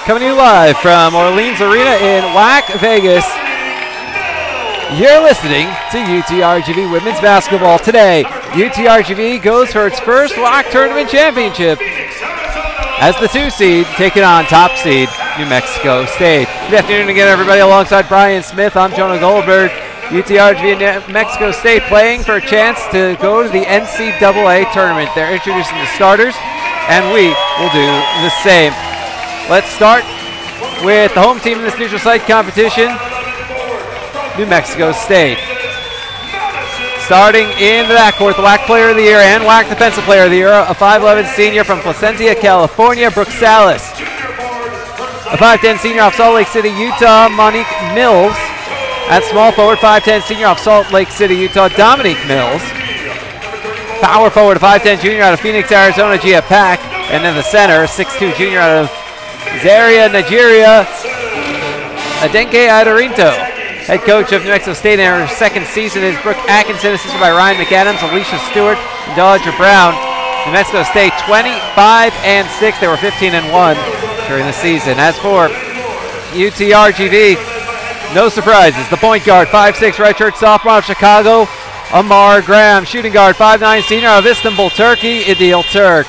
Coming to you live from Orleans Arena in WAC, Vegas. You're listening to UTRGV Women's Basketball. Today, UTRGV goes for its first WAC Tournament Championship as the 2 seed taking on top seed New Mexico State. Good afternoon again, everybody. Alongside Bryan Smith, I'm Jonah Goldberg. UTRGV and New Mexico State playing for a chance to go to the NCAA tournament. They're introducing the starters, and we will do the same. Let's start with the home team in this neutral site competition, New Mexico State. Starting in the backcourt, the WAC Player of the Year and WAC Defensive Player of the Year, a 5'11 senior from Placentia, California, Brooke Salas. A 5'10 senior off Salt Lake City, Utah, Monique Mills. At small forward, 5'10 senior off Salt Lake City, Utah, Dominique Mills. Power forward, a 5'10 junior out of Phoenix, Arizona, Gia Pack. And then the center, 6'2 junior out of Zaria, Nigeria, Adenke Idarinto. Head coach of New Mexico State in her second season is Brooke Atkinson, assisted by Ryan McAdams, Alicia Stewart, and Dodger Brown. New Mexico State 25-6. They were 15-1 during the season. As for UTRGV, no surprises. The point guard, 5'6", redshirt sophomore out of Chicago, Amar Graham. Shooting guard, 5'9", senior out of Istanbul, Turkey, Idil Turk.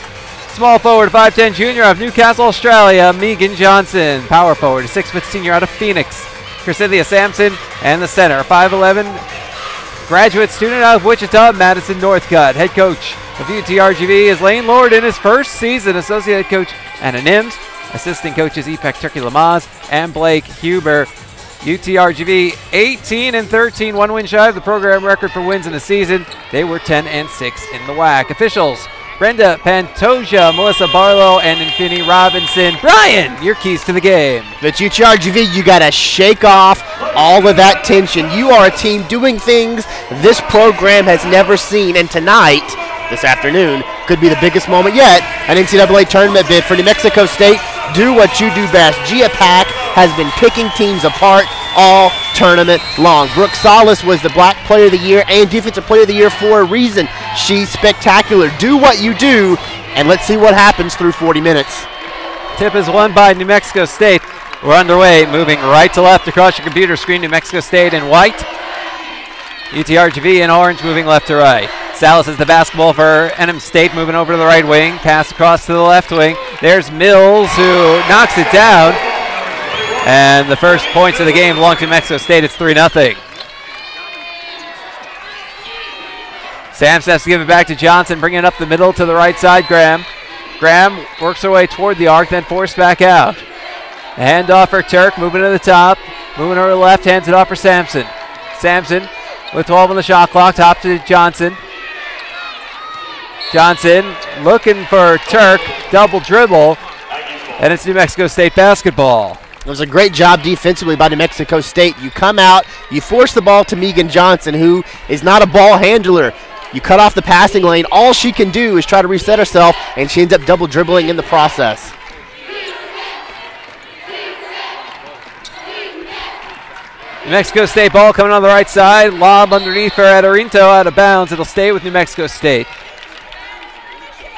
Small forward, 5'10", junior out of Newcastle, Australia, Megan Johnson. Power forward, a 6' senior out of Phoenix, Chrysithia Sampson. And the center, 5'11", graduate student out of Wichita, Madison Northcutt. Head coach of UTRGV is Lane Lord in his first season. Associate head coach, Anna Nims. Assistant coaches, Epek Turkey-Lamaz and Blake Huber. UTRGV 18-13, 1 win shy of the program record for wins in the season. They were 10-6 in the WAC. Officials, Brenda Pantoja, Melissa Barlow, and Infinity Robinson. Bryan, your keys to the game. But UTRGV, you got to shake off all of that tension. You are a team doing things this program has never seen, and tonight, this afternoon, could be the biggest moment yet. An NCAA tournament bid for New Mexico State. Do what you do best. Gia Pack has been picking teams apart all tournament long. Brooke Salas was the Black Player of the Year and Defensive Player of the Year for a reason. She's spectacular. Do what you do, and let's see what happens through 40 minutes. Tip is won by New Mexico State. We're underway, moving right to left across your computer screen. New Mexico State in white. UTRGV in orange, moving left to right. Salas is the basketball for NM State, moving over to the right wing. Pass across to the left wing. There's Mills, who knocks it down. And the first points of the game belong to New Mexico State. It's 3-0. Samson has to give it back to Johnson, bringing it up the middle to the right side. Graham works her way toward the arc, then forced back out. The handoff for Turk, moving to the top. Moving over to the left, hands it off for Sampson. Sampson with 12 on the shot clock, top to Johnson. Johnson looking for Turk, double dribble, and it's New Mexico State basketball. It was a great job defensively by New Mexico State. You come out, you force the ball to Megan Johnson, who is not a ball handler. You cut off the passing lane. All she can do is try to reset herself, and she ends up double dribbling in the process. New Mexico State ball coming on the right side. Lob underneath for Idarinto, out of bounds. It'll stay with New Mexico State.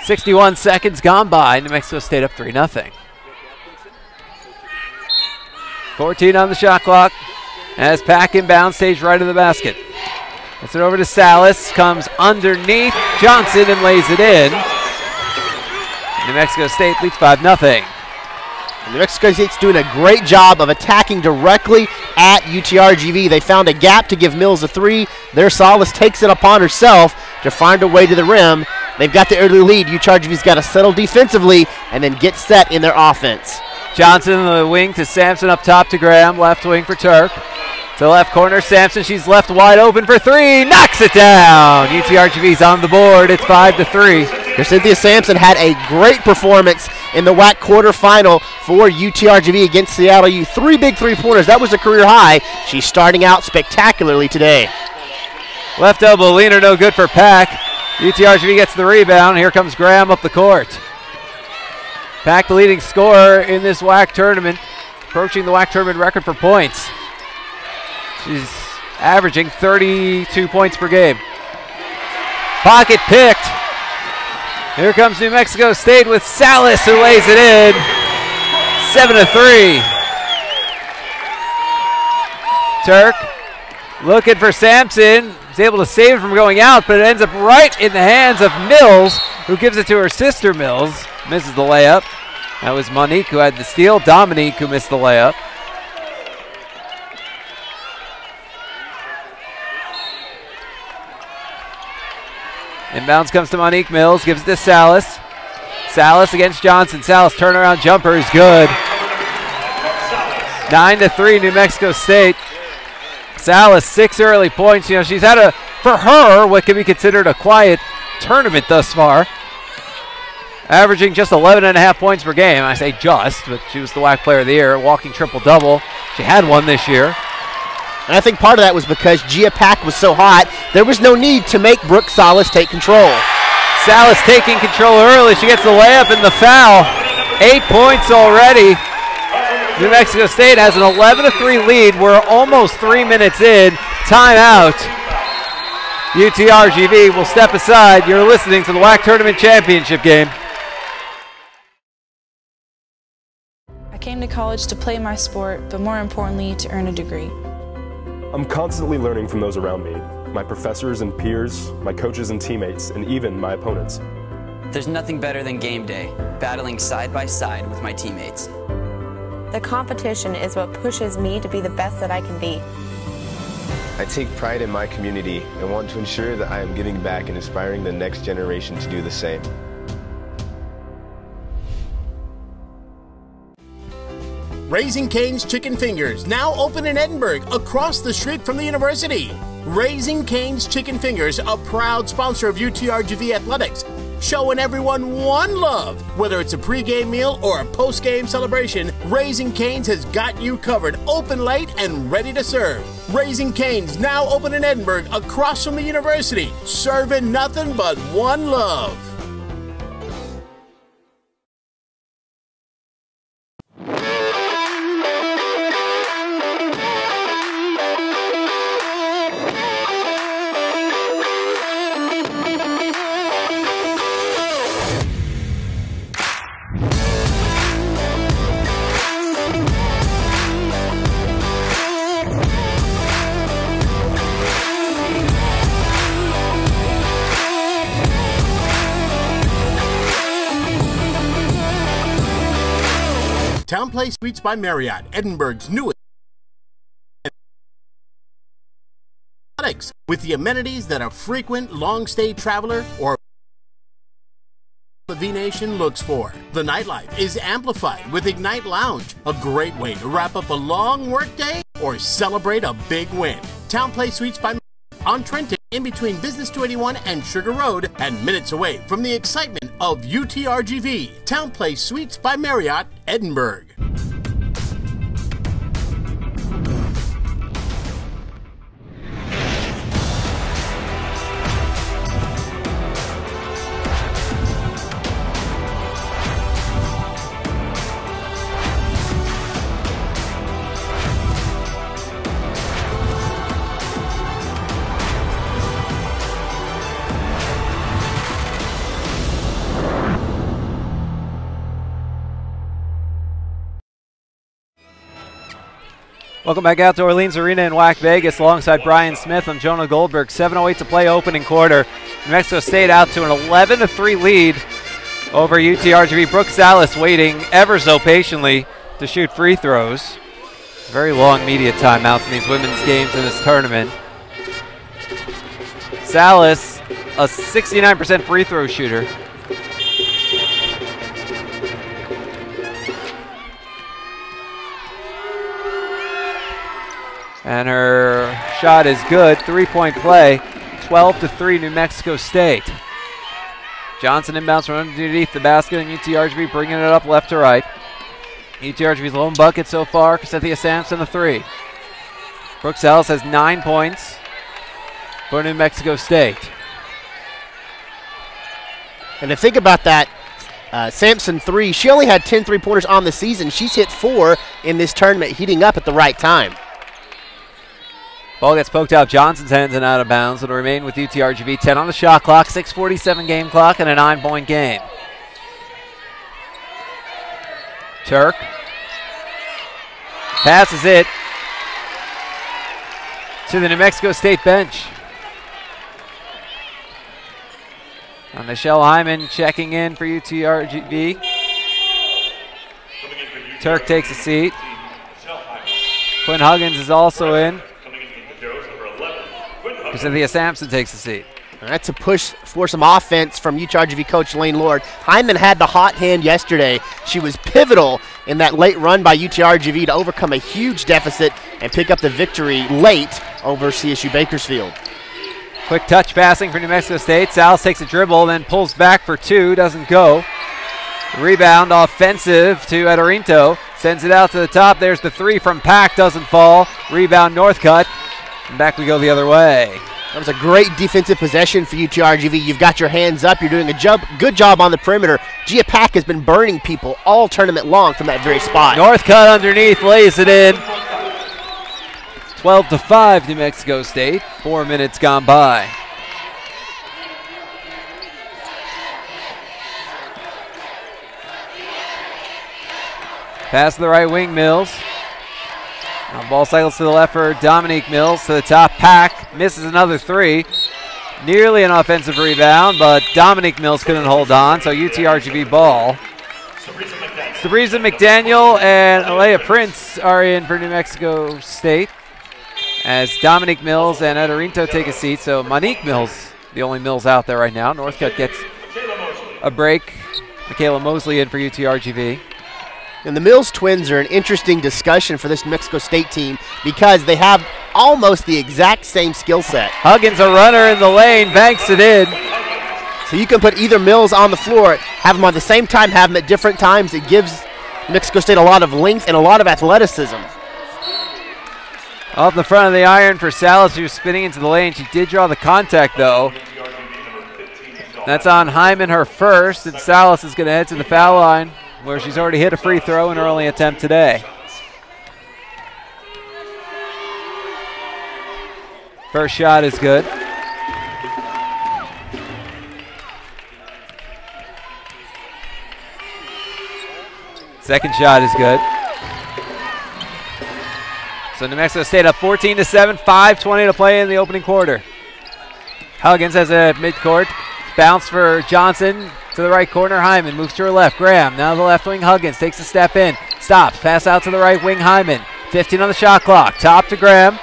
61 seconds gone by. New Mexico State up 3-0. 14 on the shot clock. As Pack inbound, stage right of the basket. Gets it over to Salas. Comes underneath Johnson and lays it in. New Mexico State leads 5-0. New Mexico State's doing a great job of attacking directly at UTRGV. They found a gap to give Mills a three. Their Salas takes it upon herself to find her way to the rim. They've got the early lead. UTRGV's got to settle defensively and then get set in their offense. Johnson in the wing to Sampson, up top to Graham. Left wing for Turk. To the left corner, Sampson. She's left wide open for three. Knocks it down. UTRGV's on the board. It's 5-3. Cynthia Sampson had a great performance in the WAC quarterfinal for UTRGV against Seattle U. 3 big three-pointers. That was a career high. She's starting out spectacularly today. Left elbow leaner, no good for Pack. UTRGV gets the rebound. Here comes Graham up the court. Pack, the leading scorer in this WAC tournament, approaching the WAC tournament record for points. She's averaging 32 points per game. Pocket picked. Here comes New Mexico State with Salas, who lays it in. 7-3. Turk looking for Sampson. He's able to save it from going out, but it ends up right in the hands of Mills, who gives it to her sister Mills. Misses the layup. That was Monique who had the steal. Dominique who missed the layup. Inbounds comes to Monique Mills, gives it to Salas. Salas against Johnson. Salas turnaround jumper is good. 9-3 New Mexico State. Salas 6 early points. You know, she's had for her, what can be considered a quiet tournament thus far. Averaging just 11.5 points per game. I say just, but she was the WAC Player of the Year, walking triple-double. She had one this year. And I think part of that was because Gia Pack was so hot, there was no need to make Brooke Salas take control. Salas taking control early. She gets the layup and the foul. 8 points already. New Mexico State has an 11-3 lead. We're almost 3 minutes in. Timeout. UTRGV will step aside. You're listening to the WAC Tournament Championship game. I came to college to play my sport, but more importantly, to earn a degree. I'm constantly learning from those around me, my professors and peers, my coaches and teammates, and even my opponents. There's nothing better than game day, battling side by side with my teammates. The competition is what pushes me to be the best that I can be. I take pride in my community and want to ensure that I am giving back and inspiring the next generation to do the same. Raising Cane's Chicken Fingers, now open in Edinburgh, across the street from the university. Raising Cane's Chicken Fingers, a proud sponsor of UTRGV Athletics, showing everyone one love. Whether it's a pregame meal or a postgame celebration, Raising Cane's has got you covered, open late and ready to serve. Raising Cane's, now open in Edinburgh, across from the university, serving nothing but one love. Town Place Suites by Marriott, Edinburgh's newest with the amenities that a frequent long-stay traveler or the V-Nation looks for. The nightlife is amplified with Ignite Lounge, a great way to wrap up a long workday or celebrate a big win. Town Place Suites by Marriott on Trenton, in between Business 281 and Sugar Road, and minutes away from the excitement of UTRGV. Town Place Suites by Marriott, Edinburgh. Welcome back out to Orleans Arena in WAC Vegas alongside Bryan Smith. I'm Jonah Goldberg. 7:08 to play opening quarter. New Mexico State out to an 11-3 lead over UTRGV. Brooke Salas waiting ever so patiently to shoot free throws. Very long media timeouts in these women's games in this tournament. Salas, a 69% free throw shooter. And her shot is good. 3-point play. 12-3 New Mexico State. Johnson inbounds from underneath the basket, and UTRGV bringing it up left to right. UTRGV's lone bucket so far, Cynthia Sampson, the three. Brooke Salas has 9 points for New Mexico State. And to think about that, Sampson three, she only had 10 three-pointers on the season. She's hit 4 in this tournament, heating up at the right time. Ball gets poked out Johnson's hands and out of bounds. It'll remain with UTRGV. 10 on the shot clock, 6:47 game clock, and a 9-point game. Turk Passes it to the New Mexico State bench. Michelle Hyman checking in for UTRGV. Turk takes a seat. Quinn Huggins is also in. Cynthia Sampson takes a seat. That's a push for some offense from UTRGV coach Lane Lord. Hyman had the hot hand yesterday. She was pivotal in that late run by UTRGV to overcome a huge deficit and pick up the victory late over CSU Bakersfield. Quick touch passing for New Mexico State. Salas takes a dribble, then pulls back for two, doesn't go. Rebound offensive to Edorinto. Sends it out to the top. There's the three from Pack, doesn't fall. Rebound Northcutt. And back we go the other way. That was a great defensive possession for UTRGV. You've got your hands up. You're doing a good job on the perimeter. Gia Pack has been burning people all tournament long from that very spot. Northcutt underneath, lays it in. 12-5 New Mexico State. 4 minutes gone by. Pass to the right wing, Mills. Now ball cycles to the left for Dominique Mills. To the top, Pack misses another three. Nearly an offensive rebound, but Dominique Mills couldn't hold on, so UTRGV ball. Sabrisa McDaniel and Alea Prince are in for New Mexico State, as Dominique Mills and Edorinto take a seat. So Monique Mills, the only Mills out there right now. Northcutt gets a break. Michaela Mosley in for UTRGV. And the Mills twins are an interesting discussion for this New Mexico State team because they have almost the exact same skill set. Huggins, a runner in the lane, banks it in. So you can put either Mills on the floor, have them on the same time, have them at different times. It gives New Mexico State a lot of length and a lot of athleticism. Off the front of the iron for Salas, who's spinning into the lane. She did draw the contact, though. That's on Hyman, her first, and Salas is going to head to the foul line, where she's already hit a free throw in her only attempt today. First shot is good. Second shot is good. So New Mexico State up 14-7, 5:20 to play in the opening quarter. Huggins has a midcourt. Bounce for Johnson to the right corner. Hyman moves to her left. Graham, now the left wing. Huggins takes a step in. Stops. Pass out to the right wing. Hyman. 15 on the shot clock. Top to Graham.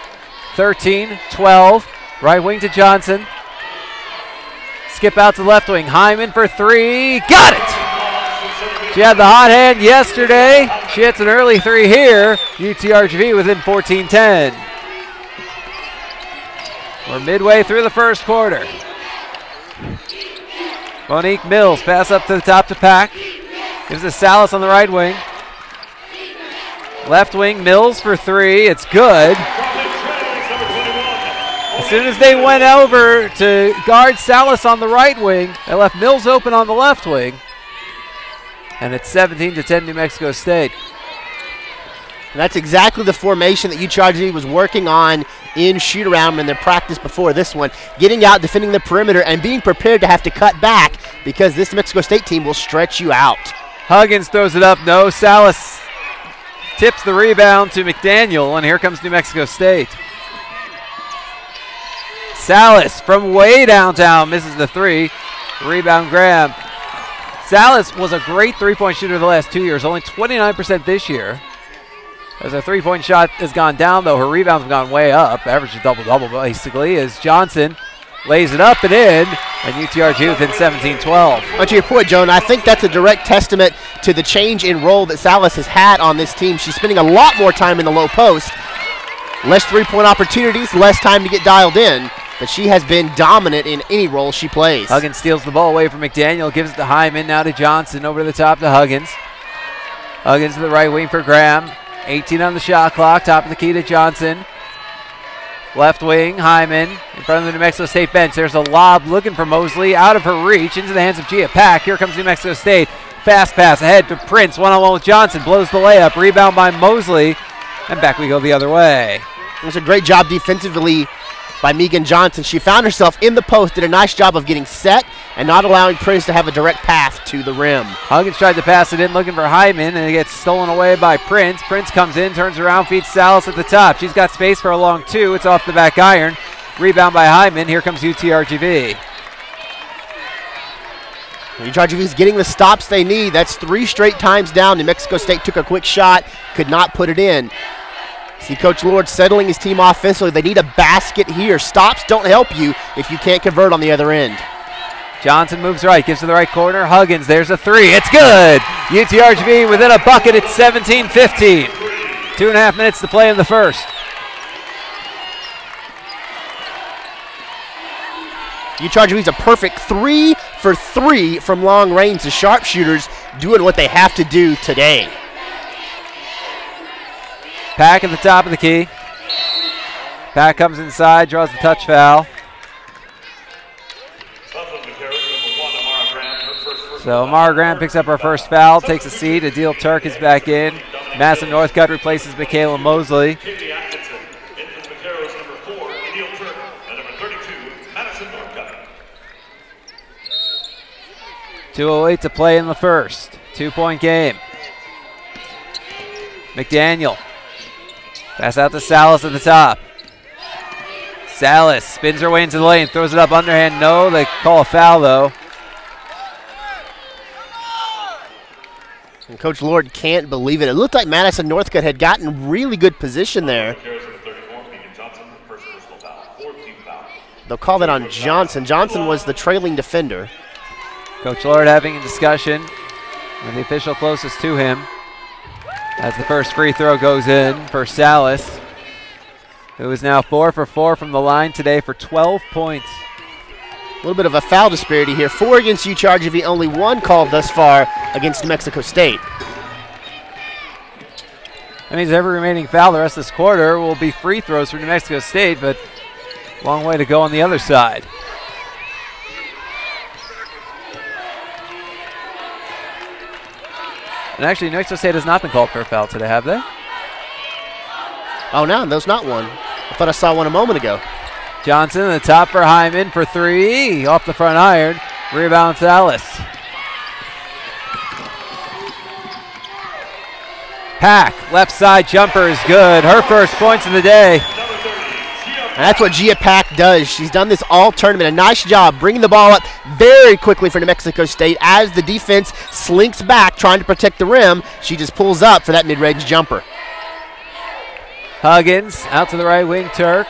13, 12. Right wing to Johnson. Skip out to the left wing. Hyman for three. Got it! She had the hot hand yesterday. She hits an early three here. UTRGV within 14-10. We're midway through the first quarter. Monique Mills, pass up to the top to Pack. Gives it Salas on the right wing. Left wing, Mills for three. It's good. As soon as they went over to guard Salas on the right wing, they left Mills open on the left wing. And it's 17-10 New Mexico State. And that's exactly the formation that UTRGV was working on in shoot-around in their practice before this one. Getting out, defending the perimeter, and being prepared to have to cut back because this Mexico State team will stretch you out. Huggins throws it up. No. Salas tips the rebound to McDaniel, and here comes New Mexico State. Salas from way downtown misses the three. Rebound Graham. Salas was a great three-point shooter the last 2 years, only 29% this year. As her three-point shot has gone down, though, her rebounds have gone way up. Average a double-double, basically, as Johnson lays it up and in, and UTRG within 17-12. But to your point, Jonah, I think that's a direct testament to the change in role that Salas has had on this team. She's spending a lot more time in the low post. Less three-point opportunities, less time to get dialed in. But she has been dominant in any role she plays. Huggins steals the ball away from McDaniel, gives it to Hyman, now to Johnson, over the top to Huggins. Huggins to the right wing for Graham. 18 on the shot clock, top of the key to Johnson. Left wing, Hyman, in front of the New Mexico State bench. There's a lob looking for Mosley, out of her reach, into the hands of Gia Pack. Here comes New Mexico State. Fast pass ahead to Prince, one-on-one with Johnson, blows the layup, rebound by Mosley, and back we go the other way. It was a great job defensively by Megan Johnson. She found herself in the post, did a nice job of getting set and not allowing Prince to have a direct path to the rim. Huggins tried to pass it in, looking for Hyman, and it gets stolen away by Prince. Prince comes in, turns around, feeds Salas at the top. She's got space for a long two. It's off the back iron. Rebound by Hyman. Here comes UTRGV. UTRGV is getting the stops they need. That's 3 straight times down. New Mexico State took a quick shot, could not put it in. See Coach Lord settling his team offensively. They need a basket here. Stops don't help you if you can't convert on the other end. Johnson moves right, gives to the right corner. Huggins, there's a three. It's good. UTRGV within a bucket. It's 17-15. 2.5 minutes to play in the first. UTRGV's a perfect 3 for 3 from long range. The sharpshooters doing what they have to do today. Pack at the top of the key. Pack comes inside, draws the touch foul. So Amara Graham picks up her first foul, takes a seat. Adil Turk is back in. Madison Northcutt replaces Michaela Mosley. 2:08 to play in the first. 2-point game. McDaniel. Pass out to Salas at the top. Salas spins her way into the lane, throws it up underhand. No, they call a foul though. And Coach Lord can't believe it. It looked like Madison Northcutt had gotten really good position there. They'll call that on Johnson. Johnson was the trailing defender. Coach Lord having a discussion with the official closest to him as the first free throw goes in for Salas, who is now 4 for 4 from the line today for 12 points. A little bit of a foul disparity here. 4 against UTRGV, only 1 called thus far against New Mexico State. That means every remaining foul the rest of this quarter will be free throws for New Mexico State, but long way to go on the other side. And actually, New Mexico State has not been called for a foul today, have they? Oh, no, there's not one. I thought I saw one a moment ago. Johnson in the top for Hyman for 3. Off the front iron. Rebound Salas. Pack, left side jumper is good. Her first points of the day. And that's what Gia Pack does. She's done this all tournament. A nice job bringing the ball up very quickly for New Mexico State. As the defense slinks back trying to protect the rim, she just pulls up for that mid-range jumper. Huggins out to the right wing, Turk.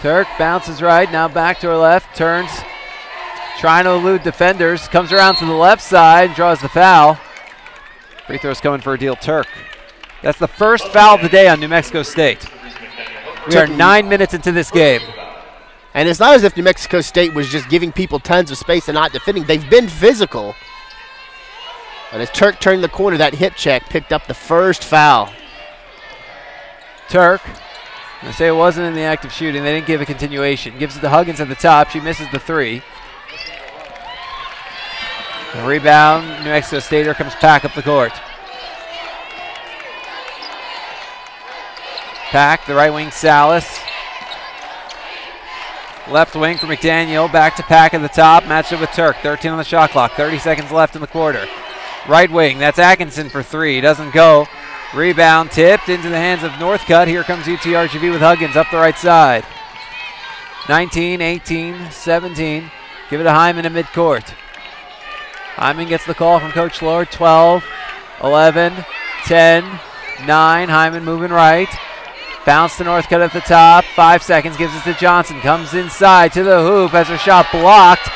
Turk bounces right, now back to her left, turns, trying to elude defenders, comes around to the left side, draws the foul. Free throw's coming for Adil Turk. That's the first foul of the day on New Mexico State. We are 9 minutes into this game. And it's not as if New Mexico State was just giving people tons of space and not defending. They've been physical. And as Turk turned the corner, that hip check picked up the first foul. Turk, I say it wasn't in the act of shooting. They didn't give a continuation. Gives it to Huggins at the top. She misses the 3. The rebound, New Mexico State. Here comes Pack up the court. Pack, the right wing, Salas. Left wing for McDaniel. Back to Pack at the top. Matched up with Turk. 13 on the shot clock. 30 seconds left in the quarter. Right wing, that's Atkinson for 3. Doesn't go. Rebound tipped into the hands of Northcutt. Here comes UTRGV with Huggins up the right side. 19, 18, 17. Give it to Hyman in midcourt. Hyman gets the call from Coach Lord. 12, 11, 10, 9. Hyman moving right. Bounce to Northcutt at the top. 5 seconds, gives it to Johnson. Comes inside to the hoop. Has her shot blocked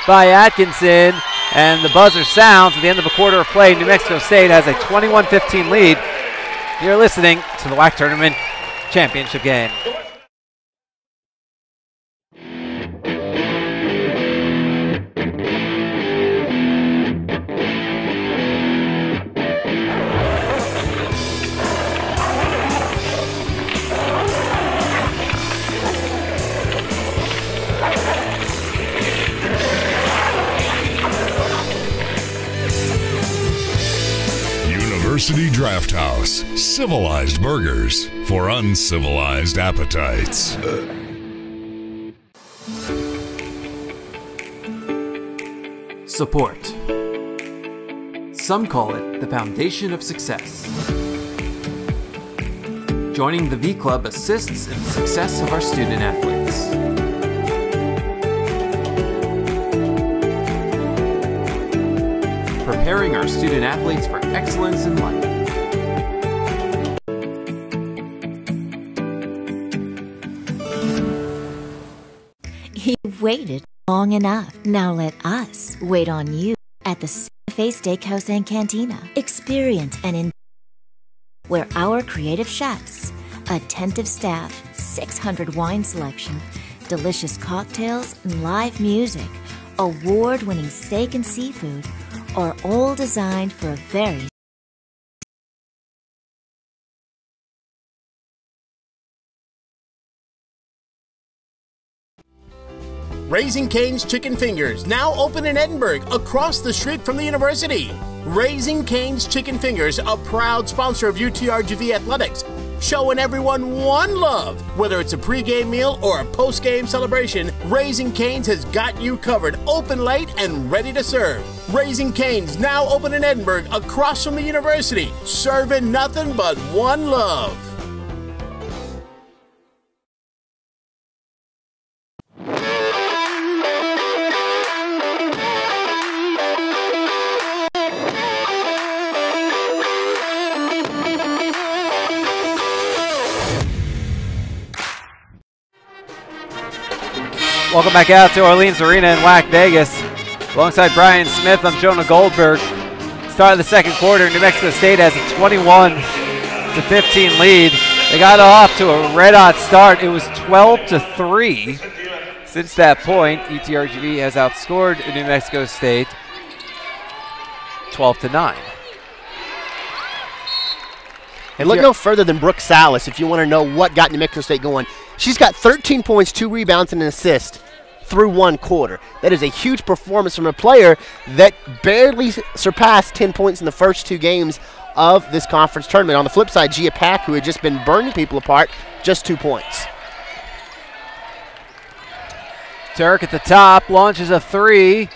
by Atkinson. And the buzzer sounds at the end of a quarter of play. New Mexico State has a 21-15 lead. You're listening to the WAC Tournament Championship game. University Draft House. Civilized burgers for uncivilized appetites. Support. Some call it the foundation of success. Joining the V Club assists in the success of our student athletes. Preparing our student athletes for excellence in life. You've waited long enough. Now let us wait on you at the Santa Fe Steakhouse and Cantina. Experience and where our creative chefs, attentive staff, 600 wine selection, delicious cocktails, and live music, award-winning steak and seafood are all designed for a very Raising Cane's Chicken Fingers, now open in Edinburgh, across the street from the university. Raising Cane's Chicken Fingers, a proud sponsor of UTRGV Athletics, showing everyone one love. Whether it's a pregame meal or a postgame celebration, Raising Cane's has got you covered, open late and ready to serve. Raising Cane's, now open in Edinburgh, across from the university, serving nothing but one love. Welcome back out to Orleans Arena in WAC Vegas. Alongside Bryan Smith, I'm Jonah Goldberg. Start of the second quarter, New Mexico State has a 21-15 lead. They got off to a red-hot start. It was 12-3. Since that point, UTRGV has outscored New Mexico State 12-9. And look no further than Brooke Salas if you want to know what got New Mexico State going. She's got 13 points, 2 rebounds, and an assist through one quarter. That is a huge performance from a player that barely surpassed 10 points in the first 2 games of this conference tournament. On the flip side, Gia Pack, who had just been burning people apart, just 2 points. Turk at the top, launches a 3, a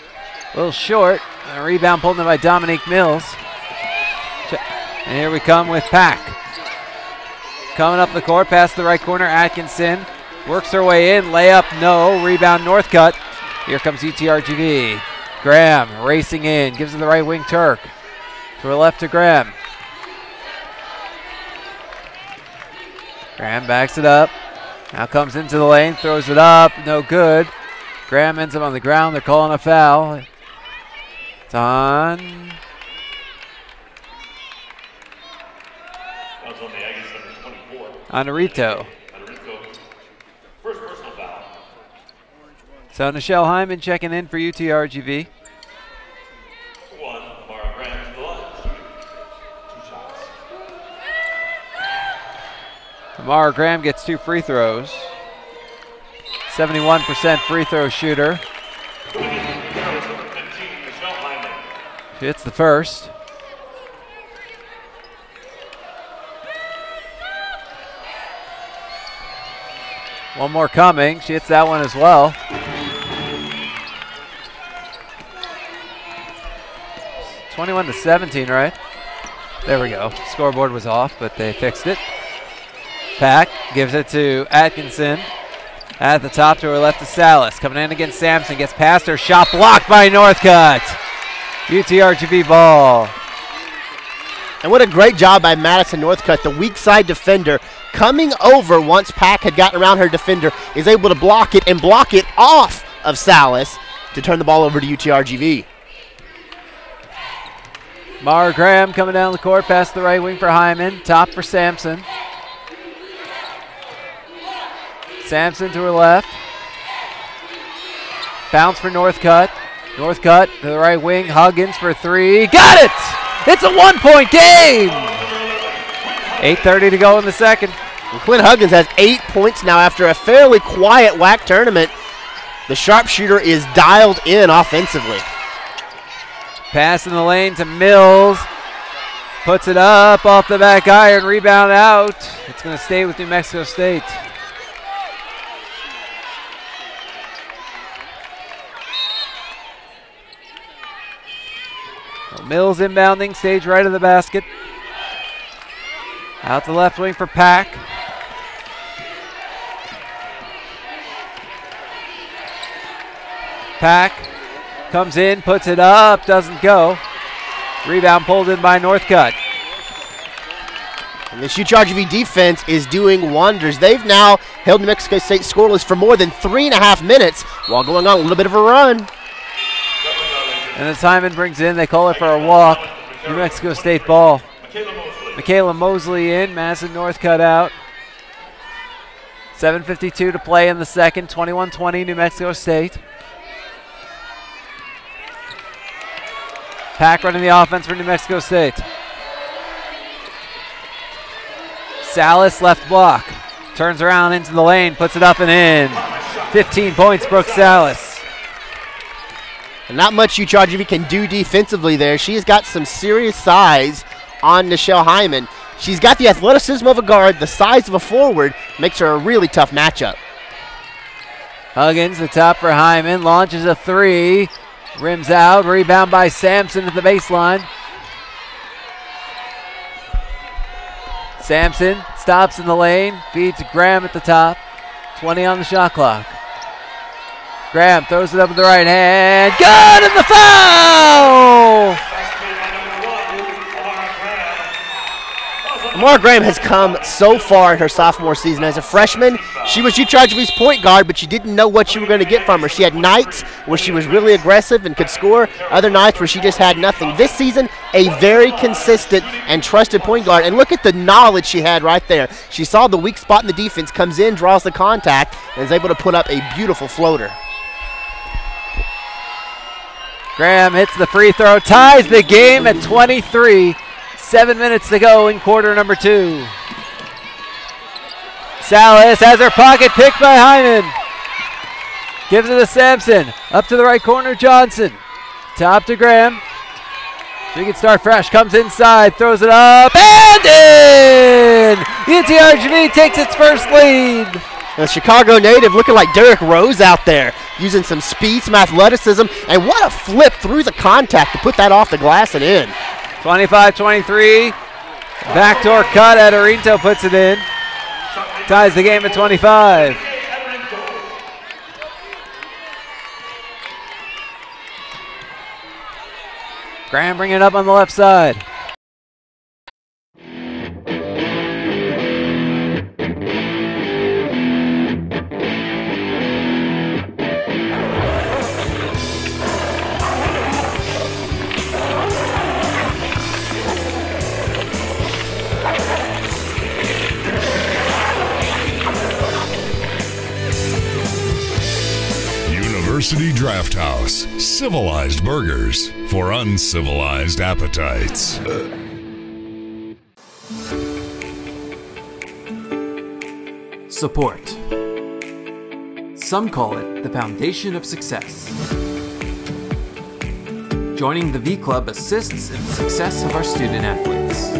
little short. A rebound pulled in by Dominique Mills. And here we come with Pack. Coming up the court, past the right corner, Atkinson works her way in, layup, no, rebound Northcutt. Here comes UTRGV. Graham racing in, gives it the right wing, Turk. To her left to Graham. Graham backs it up. Now comes into the lane, throws it up, no good. Graham ends up on the ground, they're calling a foul. It's on. Honorito. First personal foul. So Nichelle Hyman checking in for UTRGV. Mara Graham to the line. 2 shots. Mara Graham gets 2 free throws. 71% free throw shooter. She hits the first. One more coming. She hits that one as well. It's 21-17, right? There we go. Scoreboard was off, but they fixed it. Pack gives it to Atkinson. At the top to her left to Salas. Coming in against Sampson. Gets past her. Shot blocked by Northcutt. UTRGV ball. And what a great job by Madison Northcutt, the weak side defender, coming over once Pack had gotten around her defender, is able to block it and block it off of Salas to turn the ball over to UTRGV. Mara Graham coming down the court, past the right wing for Hyman, top for Sampson. Sampson to her left. Bounce for Northcutt. Northcutt to the right wing, Huggins for 3. Got it! It's a 1-point game! 8:30 to go in the second. And Quinn Huggins has 8 points now after a fairly quiet WAC tournament. The sharpshooter is dialed in offensively. Pass in the lane to Mills. Puts it up off the back iron, rebound out. It's going to stay with New Mexico State. Mills inbounding, stage right of the basket. Out the left wing for Pack. Pack comes in, puts it up, doesn't go. Rebound pulled in by Northcutt. And this UTRGV defense is doing wonders. They've now held New Mexico State scoreless for more than 3.5 minutes while going on a little bit of a run. And as Simon brings in, they call it for a walk. New Mexico State ball. Michaela Mosley in, Madison Northcutt out. 7:52 to play in the second, 21-20 New Mexico State. Pack running the offense for New Mexico State. Salas left block. Turns around into the lane, puts it up and in. 15 points, Brooke Salas. And not much UTRGV can do defensively there. She's got some serious size on Nichelle Hyman. She's got the athleticism of a guard, the size of a forward, makes her a really tough matchup. Huggins, the top for Hyman, launches a three. Rims out, rebound by Sampson at the baseline. Sampson stops in the lane, feeds Graham at the top. 20 on the shot clock. Graham throws it up with the right hand. Good, and the foul! Amara Graham has come so far in her sophomore season. As a freshman, she was UTRGV's point guard, but you didn't know what you were going to get from her. She had nights where she was really aggressive and could score, other nights where she just had nothing. This season, a very consistent and trusted point guard. And look at the knowledge she had right there. She saw the weak spot in the defense, comes in, draws the contact, and is able to put up a beautiful floater. Graham hits the free throw, ties the game at 23. 7 minutes to go in quarter number 2. Salas has her pocket picked by Hyman. Gives it to Sampson. Up to the right corner, Johnson. Top to Graham. She can start fresh. Comes inside, throws it up, and in! UTRGV takes its first lead. The Chicago native looking like Derrick Rose out there, using some speed, some athleticism, and what a flip through the contact to put that off the glass and in. 25-23. Backdoor cut. Adorinto puts it in. Ties the game at 25. Graham bringing it up on the left side. University Draft House. Civilized burgers for uncivilized appetites. Support. Some call it the foundation of success. Joining the V Club assists in the success of our student athletes.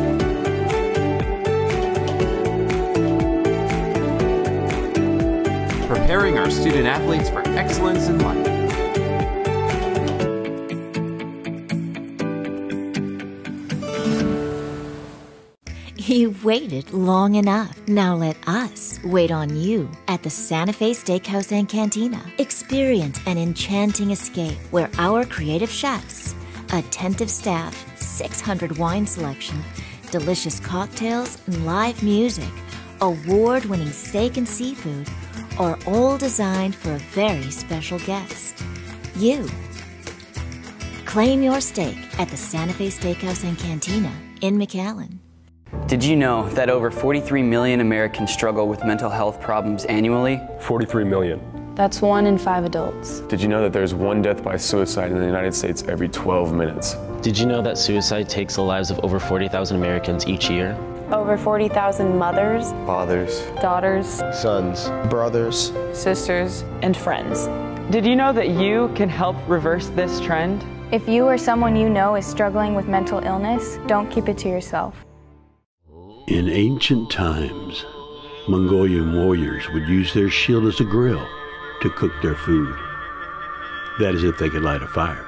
Preparing our student athletes for excellence in life. You've waited long enough. Now let us wait on you at the Santa Fe Steakhouse and Cantina. Experience an enchanting escape where our creative chefs, attentive staff, 600 wine selection, delicious cocktails, and live music, award-winning steak and seafood are all designed for a very special guest. You. Claim your steak at the Santa Fe Steakhouse and Cantina in McAllen. Did you know that over 43 million Americans struggle with mental health problems annually? 43 million. That's 1 in 5 adults. Did you know that there's 1 death by suicide in the United States every 12 minutes? Did you know that suicide takes the lives of over 40,000 Americans each year? Over 40,000 mothers, Fathers, daughters, sons, brothers, sisters, and friends. Did you know that you can help reverse this trend? If you or someone you know is struggling with mental illness, don't keep it to yourself. In ancient times, Mongolian warriors would use their shield as a grill to cook their food. That is if they could light a fire.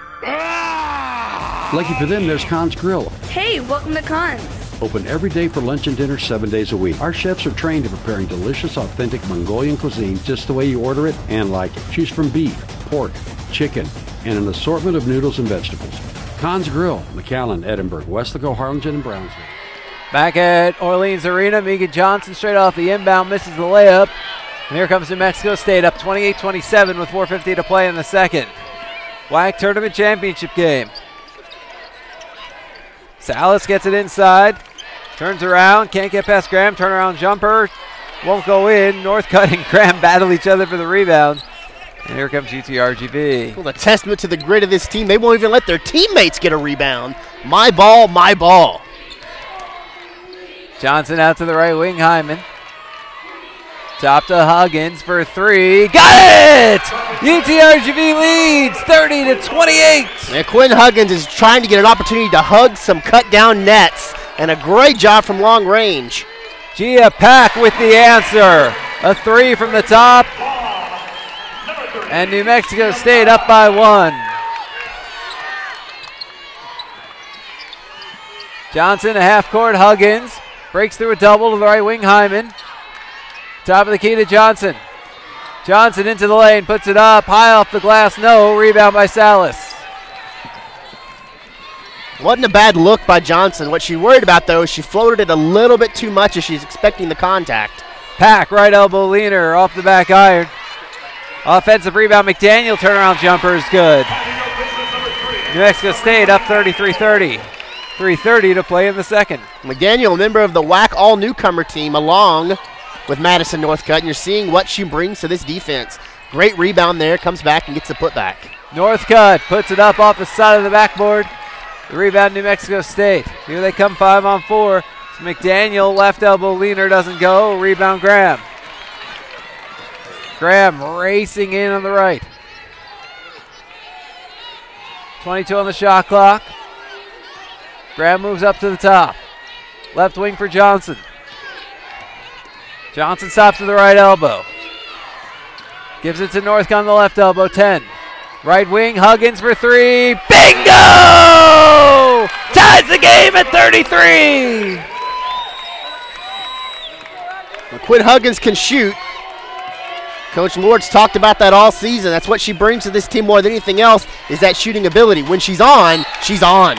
Lucky for them, there's Khan's Grill. Hey, welcome to Khan's. Open every day for lunch and dinner 7 days a week. Our chefs are trained in preparing delicious, authentic Mongolian cuisine just the way you order it and like it. Choose from beef, pork, chicken, and an assortment of noodles and vegetables. Khan's Grill, McAllen, Edinburgh, Westlaco, Harlingen, and Brownsville. Back at Orleans Arena, Megan Johnson straight off the inbound, misses the layup. And here comes New Mexico State up 28-27 with 4:50 to play in the second. WAC Tournament Championship game. Salas gets it inside, turns around, can't get past Graham, turnaround jumper, won't go in. Northcutt and Graham battle each other for the rebound. And here comes UTRGV. Well, a testament to the grit of this team. They won't even let their teammates get a rebound. My ball, my ball. Johnson out to the right wing, Hyman. Top to Huggins for three. Got it! UTRGV leads 30-28. And Quinn Huggins is trying to get an opportunity to hug some cut down nets. And a great job from long range. Gia Pack with the answer. A three from the top. And New Mexico State up by 1. Johnson a half court. Huggins breaks through a double to the right wing, Hyman. Top of the key to Johnson. Johnson into the lane, puts it up, high off the glass, no. Rebound by Salas. Wasn't a bad look by Johnson. What she worried about, though, is she floated it a little bit too much as she's expecting the contact. Pack, right elbow leaner, off the back iron. Offensive rebound, McDaniel turnaround jumper is good. New Mexico State up 33-30. 3:30 to play in the second. McDaniel, a member of the WAC all-newcomer team, along with Madison Northcutt, and you're seeing what she brings to this defense. Great rebound there, comes back and gets the putback. Northcutt puts it up off the side of the backboard. The rebound, New Mexico State. Here they come 5-on-4. So McDaniel, left elbow leaner, doesn't go. Rebound, Graham. Graham racing in on the right. 22 on the shot clock. Graham moves up to the top. Left wing for Johnson. Johnson stops with the right elbow. Gives it to Northcutt on the left elbow, 10. Right wing, Huggins for three. Bingo! Ties the game at 33. Well, Quinn Huggins can shoot. Coach Lord's talked about that all season. That's what she brings to this team more than anything else, is that shooting ability. When she's on, she's on.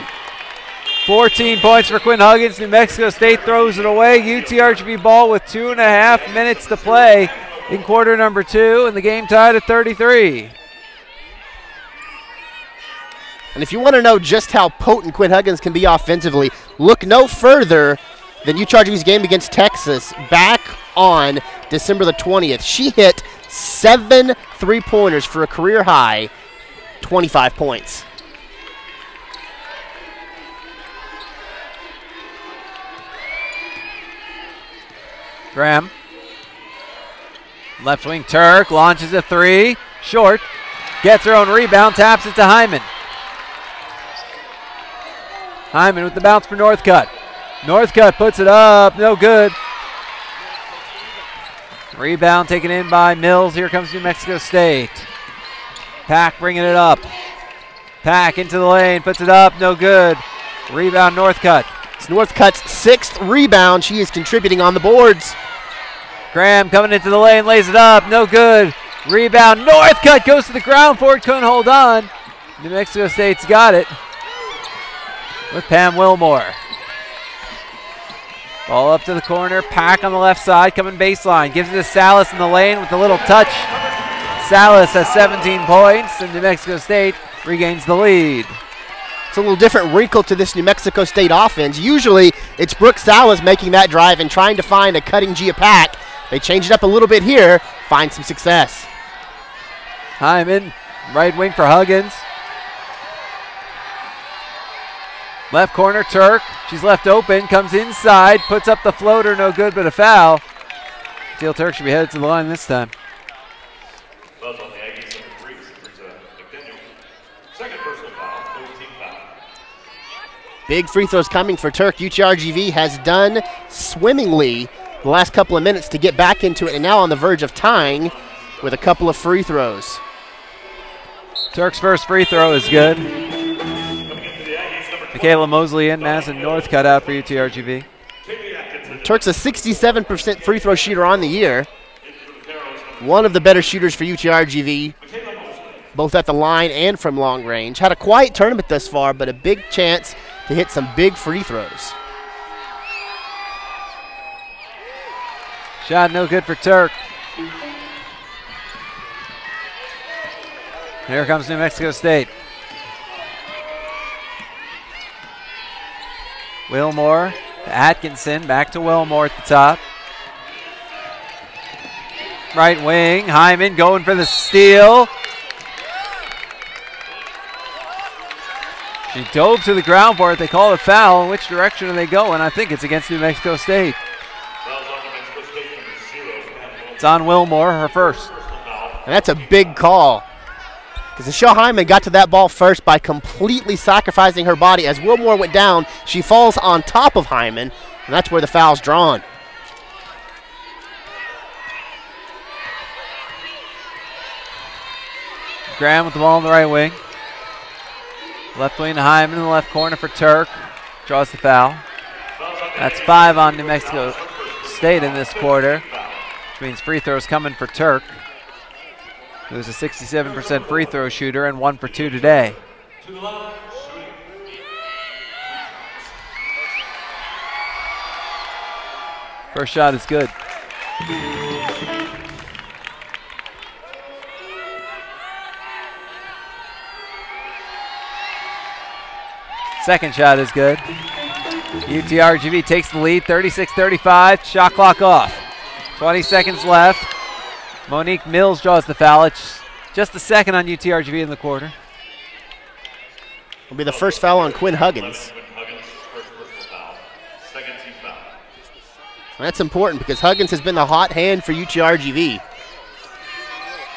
14 points for Quinn Huggins. New Mexico State throws it away. UTRGV ball with 2.5 minutes to play in quarter number 2, and the game tied at 33. And if you want to know just how potent Quinn Huggins can be offensively, look no further than UTRGV's game against Texas back on December the 20th. She hit 7 3-pointers for a career high 25 points. Graham. Left wing Turk launches a three. Short. Gets her own rebound. Taps it to Hyman. Hyman with the bounce for Northcutt. Northcutt puts it up. No good. Rebound taken in by Mills. Here comes New Mexico State. Pack bringing it up. Pack into the lane. Puts it up. No good. Rebound Northcutt. It's Northcutt's 6th rebound. She is contributing on the boards. Graham coming into the lane, lays it up, no good. Rebound, Northcutt goes to the ground for it, couldn't hold on. New Mexico State's got it with Pam Wilmore. Ball up to the corner, Pack on the left side, coming baseline. Gives it to Salas in the lane with a little touch. Salas has 17 points, and New Mexico State regains the lead. It's a little different wrinkle to this New Mexico State offense. Usually, it's Brooke Salas making that drive and trying to find a cutting Gia Pack. They change it up a little bit here, find some success. Hyman, right wing for Huggins. Left corner, Turk. She's left open, comes inside, puts up the floater, no good, but a foul. Teal Turk should be headed to the line this time. Second personal foul, 13 foul. Big free throws coming for Turk. UTRGV has done swimmingly the last couple of minutes to get back into it, and now on the verge of tying with a couple of free throws. Turk's first free throw is good. Michaela Mosley and Madison North cut out for UTRGV. Turk's a 67% free throw shooter on the year. One of the better shooters for UTRGV, both at the line and from long range. Had a quiet tournament thus far, but a big chance to hit some big free throws. Shot no good for Turk. Here comes New Mexico State. Wilmore to Atkinson, back to Wilmore at the top. Right wing, Hyman going for the steal. She dove to the ground for it. They call it a foul. In which direction are they going? I think it's against New Mexico State. It's on Wilmore, her first. And that's a big call, because Michelle Hyman got to that ball first by completely sacrificing her body. As Wilmore went down, she falls on top of Hyman, and that's where the foul's drawn. Graham with the ball in the right wing. Left wing to Hyman in the left corner for Turk. Draws the foul. That's 5 on New Mexico State in this quarter, which means free throws coming for Turk, who's a 67% free throw shooter and 1 for 2 today. First shot is good. Second shot is good. UTRGV takes the lead, 36-35, shot clock off. 20 seconds left. Monique Mills draws the foul. It's just the second on UTRGV in the quarter. Will be the first foul on Quinn Huggins. That's important because Huggins has been the hot hand for UTRGV.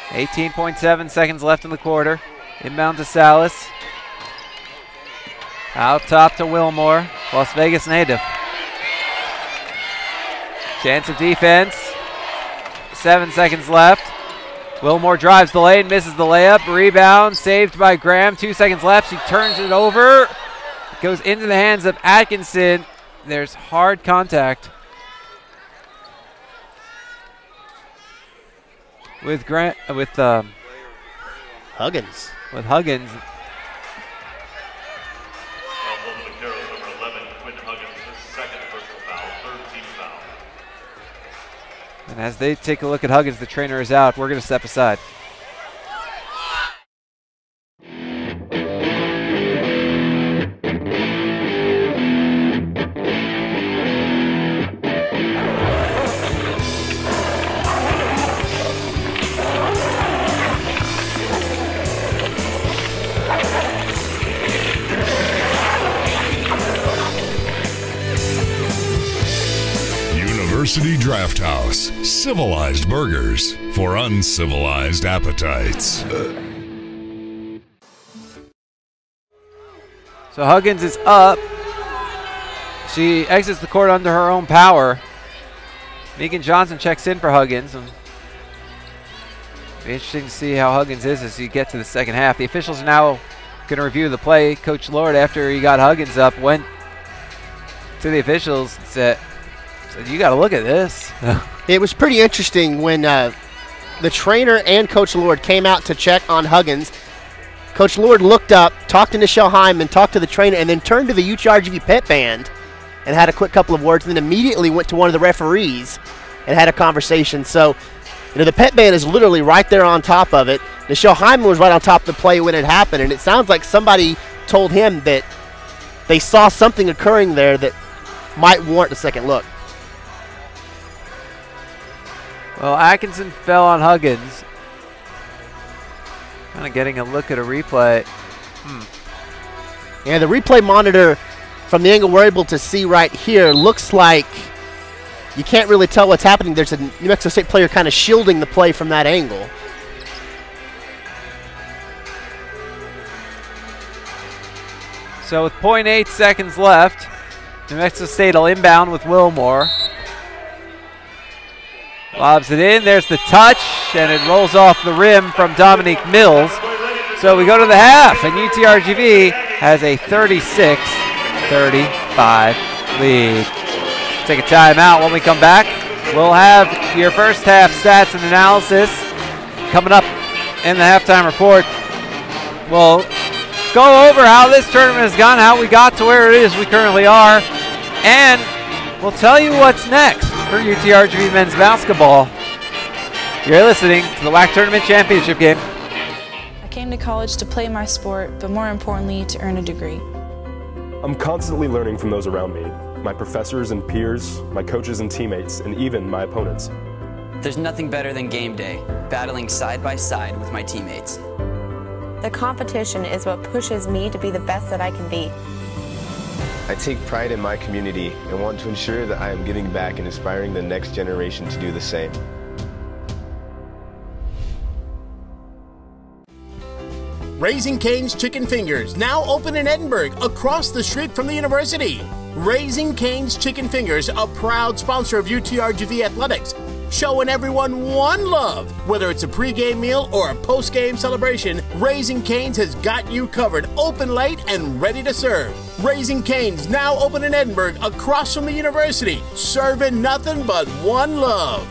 18.7 seconds left in the quarter. Inbound to Salas. Out top to Wilmore, Las Vegas native. Chance of defense. 7 seconds left. Wilmore drives the lane, misses the layup. Rebound saved by Graham. 2 seconds left. She turns it over. It goes into the hands of Atkinson. There's hard contact with Huggins. With Huggins. And as they take a look at Huggins, the trainer is out. We're going to step aside. University Draft House. Civilized burgers for uncivilized appetites. So Huggins is up. She exits the court under her own power. Megan Johnson checks in for Huggins. And it'll be interesting to see how Huggins is as you get to the second half. The officials are now going to review the play. Coach Lord, after he got Huggins up, went to the officials and said, you got to look at this. It was pretty interesting when the trainer and Coach Lord came out to check on Huggins. Coach Lord looked up, talked to Nichelle Hyman, talked to the trainer, and then turned to the UTRGV pet band and had a quick couple of words, and then immediately went to one of the referees and had a conversation. So, the pet band is literally right there on top of it. Nichelle Hyman was right on top of the play when it happened, and it sounds like somebody told him that they saw something occurring there that might warrant a second look. Well, Atkinson fell on Huggins. Kind of getting a look at a replay. Yeah, the replay monitor from the angle we're able to see right here looks like you can't really tell what's happening. There's a New Mexico State player kind of shielding the play from that angle. So with 0.8 seconds left, New Mexico State will inbound with Wilmore. Lobs it in. There's the touch, and it rolls off the rim from Dominique Mills. So we go to the half, and UTRGV has a 36-35 lead. Take a timeout. When we come back, we'll have your first half stats and analysis coming up in the halftime report. We'll go over how this tournament has gone, how we got to where it is we currently are, and we'll tell you what's next for UTRGV men's basketball. You're listening to the WAC Tournament Championship game. I came to college to play my sport, but more importantly, to earn a degree. I'm constantly learning from those around me, my professors and peers, my coaches and teammates, and even my opponents. There's nothing better than game day, battling side by side with my teammates. The competition is what pushes me to be the best that I can be. I take pride in my community and want to ensure that I am giving back and inspiring the next generation to do the same. Raising Cane's Chicken Fingers, now open in Edinburgh, across the street from the university. Raising Cane's Chicken Fingers, a proud sponsor of UTRGV athletics, showing everyone one love. Whether it's a pregame meal or a postgame celebration, Raising Cane's has got you covered, open late and ready to serve. Raising Cane's, now open in Edinburgh, across from the university, serving nothing but one love.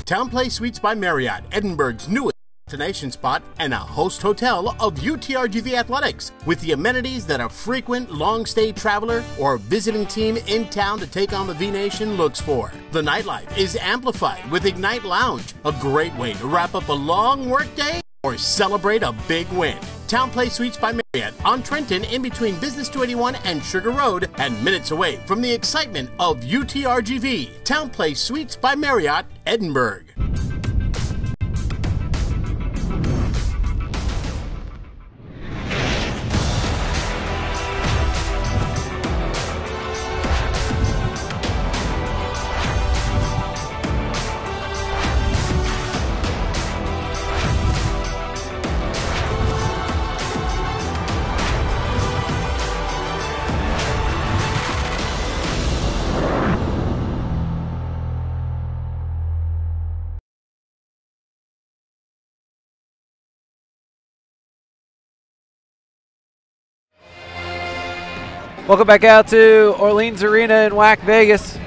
TownePlace Suites by Marriott, Edinburgh's newest destination spot and a host hotel of UTRGV athletics, with the amenities that a frequent long-stay traveler or visiting team in town to take on the V-Nation looks for. The nightlife is amplified with Ignite Lounge, a great way to wrap up a long workday or celebrate a big win. TownePlace Suites by Marriott on Trenton, in between Business 281 and Sugar Road, and minutes away from the excitement of UTRGV. TownePlace Suites by Marriott, Edinburgh. Welcome back out to Orleans Arena in WAC Vegas.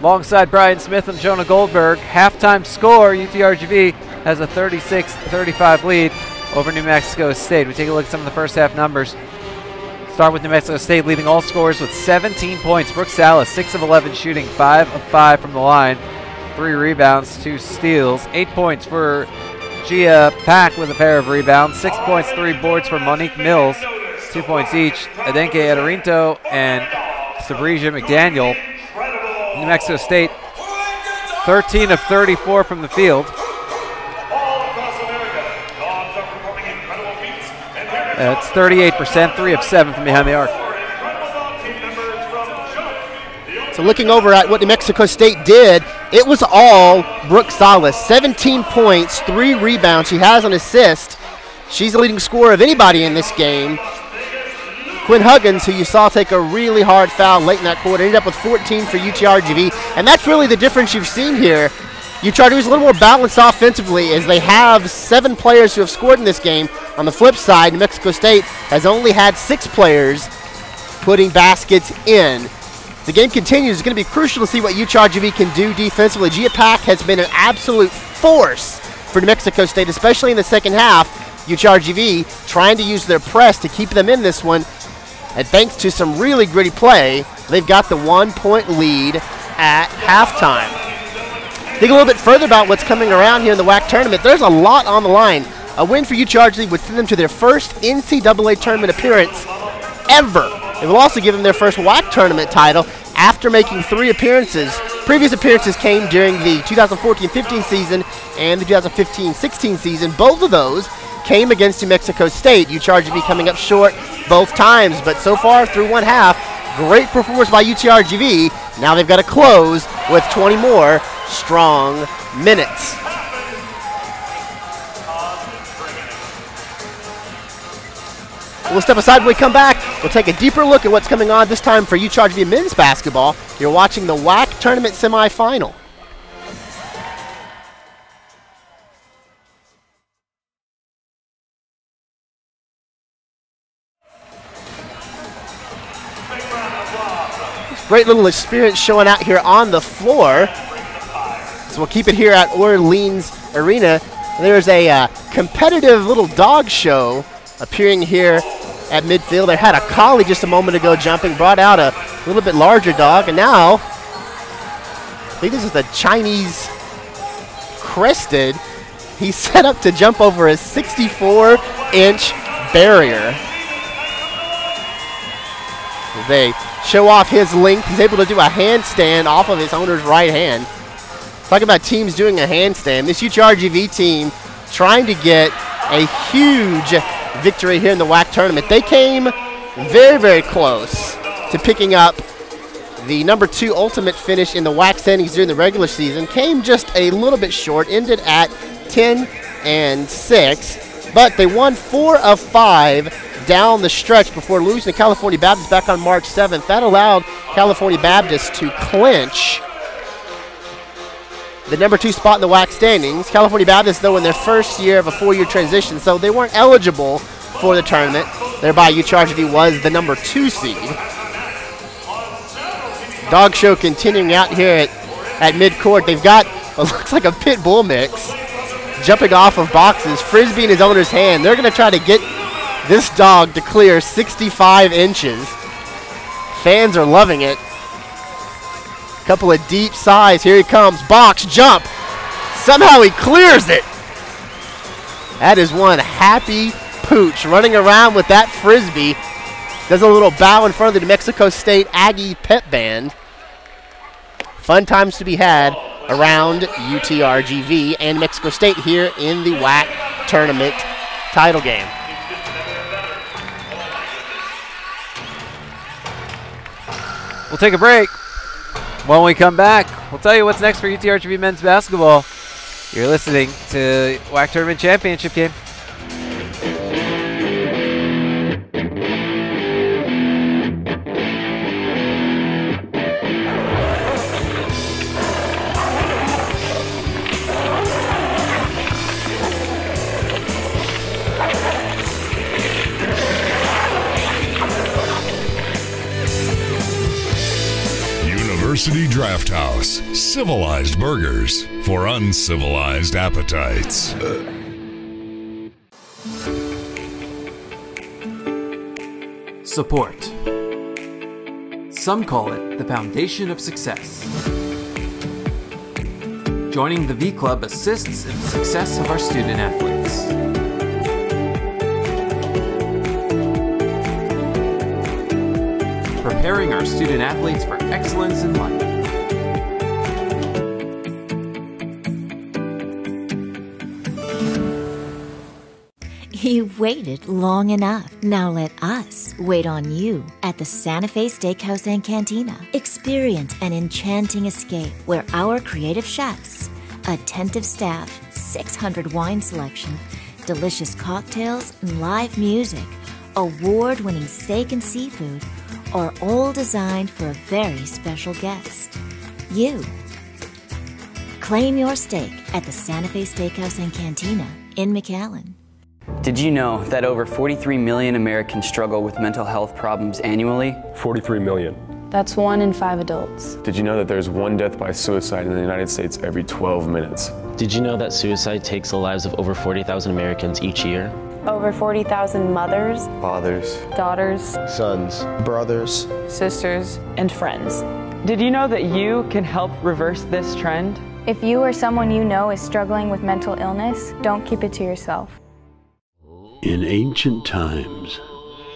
Alongside Bryan Smith and Jonah Goldberg. Halftime score, UTRGV has a 36-35 lead over New Mexico State. We take a look at some of the first half numbers. Start with New Mexico State leading all scorers with 17 points. Brooks Salas, 6 of 11 shooting, 5 of 5 from the line. 3 rebounds, 2 steals. 8 points for Gia Pack with a pair of rebounds. 6 points, 3 boards for Monique Mills. 2 points each. Adenke Adarinto and Sabrija McDaniel. New Mexico State, 13 of 34 from the field. That's 38%, 3 of 7 from behind the arc. So looking over at what New Mexico State did, it was all Brooks Salas. 17 points, 3 rebounds. She has an assist. She's the leading scorer of anybody in this game. Quinn Huggins, who you saw take a really hard foul late in that quarter, ended up with 14 for UTRGV, and that's really the difference you've seen here. UTRGV is a little more balanced offensively, as they have 7 players who have scored in this game. On the flip side, New Mexico State has only had 6 players putting baskets in. The game continues. It's going to be crucial to see what UTRGV can do defensively. Gia Pack has been an absolute force for New Mexico State, especially in the second half. UTRGV trying to use their press to keep them in this one. And thanks to some really gritty play, they've got the 1-point lead at halftime. Think a little bit further about what's coming around here in the WAC tournament. There's a lot on the line. A win for UTRGV would send them to their first NCAA tournament appearance ever. It will also give them their first WAC tournament title after making 3 appearances. Previous appearances came during the 2014-15 season and the 2015-16 season. Both of those came against New Mexico State. UTRGV coming up short both times, but so far through one half, great performance by UTRGV. Now they've got to close with 20 more strong minutes. We'll step aside when we come back. We'll take a deeper look at what's coming on this time for UTRGV men's basketball. You're watching the WAC tournament semifinal. Great little experience showing out here on the floor. So we'll keep it here at Orleans Arena. There's a competitive little dog show appearing here at midfield. They had a collie just a moment ago jumping, brought out a little bit larger dog, and now I think this is a Chinese crested. He's set up to jump over a 64-inch barrier. As they show off his length, he's able to do a handstand off of his owner's right hand. Talking about teams doing a handstand, this UTRGV team trying to get a huge victory here in the WAC tournament. They came very, very close to picking up the #2 ultimate finish in the WAC standings during the regular season. Came just a little bit short, ended at 10-6, but they won 4 of 5 down the stretch before losing to California Baptist back on March 7th. That allowed California Baptist to clinch the #2 spot in the WAC standings. California Baptist, though, in their first year of a 4-year transition, so they weren't eligible for the tournament. Thereby, UTRGV was the #2 seed. Dog show continuing out here at midcourt. They've got what looks like a pit bull mix jumping off of boxes, frisbee in his owner's hand. They're going to try to get this dog to clear 65 inches. Fans are loving it. Couple of deep sighs. Here he comes. Box, jump. Somehow he clears it. That is one happy pooch running around with that frisbee. Does a little bow in front of the New Mexico State Aggie pep band. Fun times to be had around UTRGV and Mexico State here in the WAC tournament title game. We'll take a break. When we come back, we'll tell you what's next for UTRGV men's basketball. You're listening to WAC Tournament Championship Game. University Draft House. Civilized burgers for uncivilized appetites. Support. Some call it the foundation of success. Joining the V Club assists in the success of our student athletes. Preparing our student athletes for excellence in life. You've waited long enough. Now let us wait on you at the Santa Fe Steakhouse and Cantina. Experience an enchanting escape where our creative chefs, attentive staff, 600 wine selection, delicious cocktails, and live music, award-winning steak and seafood are all designed for a very special guest. You. Claim your steak at the Santa Fe Steakhouse and Cantina in McAllen. Did you know that over 43 million Americans struggle with mental health problems annually? 43 million. That's 1 in 5 adults. Did you know that there's 1 death by suicide in the United States every 12 minutes? Did you know that suicide takes the lives of over 40,000 Americans each year? Over 40,000 mothers, Fathers, Daughters, sons, brothers, sisters, and friends. Did you know that you can help reverse this trend? If you or someone you know is struggling with mental illness, don't keep it to yourself. In ancient times,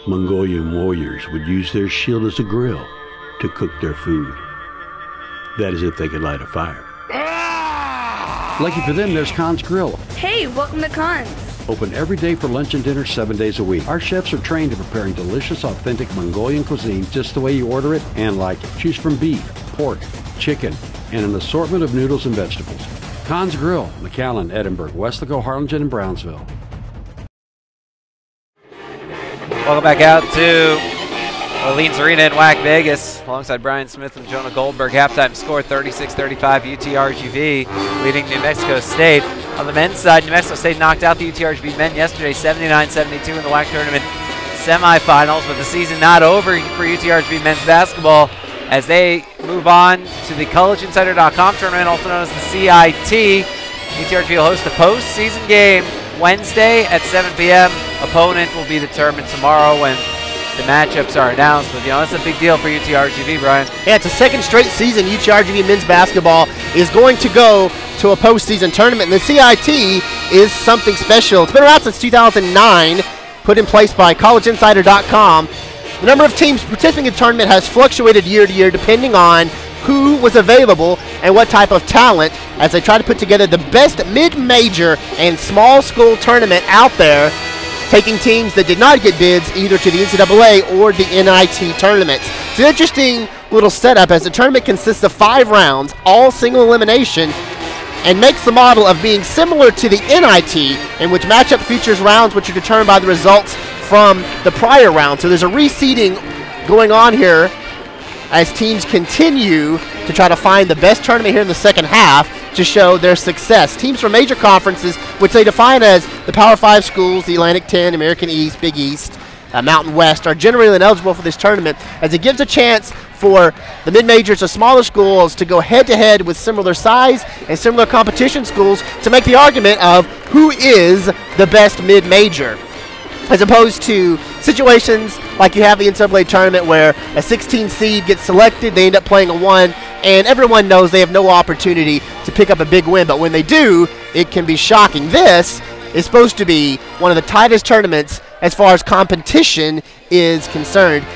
Mongolian warriors would use their shield as a grill to cook their food. That is if they could light a fire. Lucky for them, there's Khan's Grill. Hey, welcome to Khan's. Open every day for lunch and dinner 7 days a week. Our chefs are trained in preparing delicious, authentic Mongolian cuisine just the way you order it and like it. Choose from beef, pork, chicken, and an assortment of noodles and vegetables. Khan's Grill, McAllen, Edinburgh, Westlaco, Harlingen, and Brownsville. Welcome back out to Orleans Arena in WAC Vegas. Alongside Bryan Smith and Jonah Goldberg. Halftime score 36-35 UTRGV leading New Mexico State. On the men's side, New Mexico State knocked out the UTRGV men yesterday 79-72 in the WAC tournament semifinals, but the season not over for UTRGV men's basketball as they move on to the collegeinsider.com tournament, also known as the CIT. UTRGV will host a postseason game Wednesday at 7 p.m. Opponent will be determined tomorrow when the matchups are announced, but that's a big deal for UTRGV, Brian. Yeah, it's a second straight season UTRGV men's basketball is going to go to a postseason tournament, and the CIT is something special. It's been around since 2009, put in place by collegeinsider.com. The number of teams participating in the tournament has fluctuated year to year depending on who was available and what type of talent as they try to put together the best mid-major and small school tournament out there, taking teams that did not get bids either to the NCAA or the NIT tournaments. It's an interesting little setup as the tournament consists of 5 rounds, all single elimination, and makes the model of being similar to the NIT, in which matchup features rounds which are determined by the results from the prior round. So there's a reseeding going on here as teams continue to try to find the best tournament here in the second half to show their success. Teams from major conferences, which they define as the Power 5 schools, the Atlantic 10, American East, Big East, Mountain West, are generally ineligible for this tournament, as it gives a chance for the mid-majors or smaller schools to go head-to-head with similar size and similar competition schools to make the argument of who is the best mid-major, as opposed to situations like you have the NCAA tournament where a 16 seed gets selected, they end up playing a 1, and everyone knows they have no opportunity to pick up a big win, but when they do, it can be shocking. This is supposed to be one of the tightest tournaments as far as competition is concerned.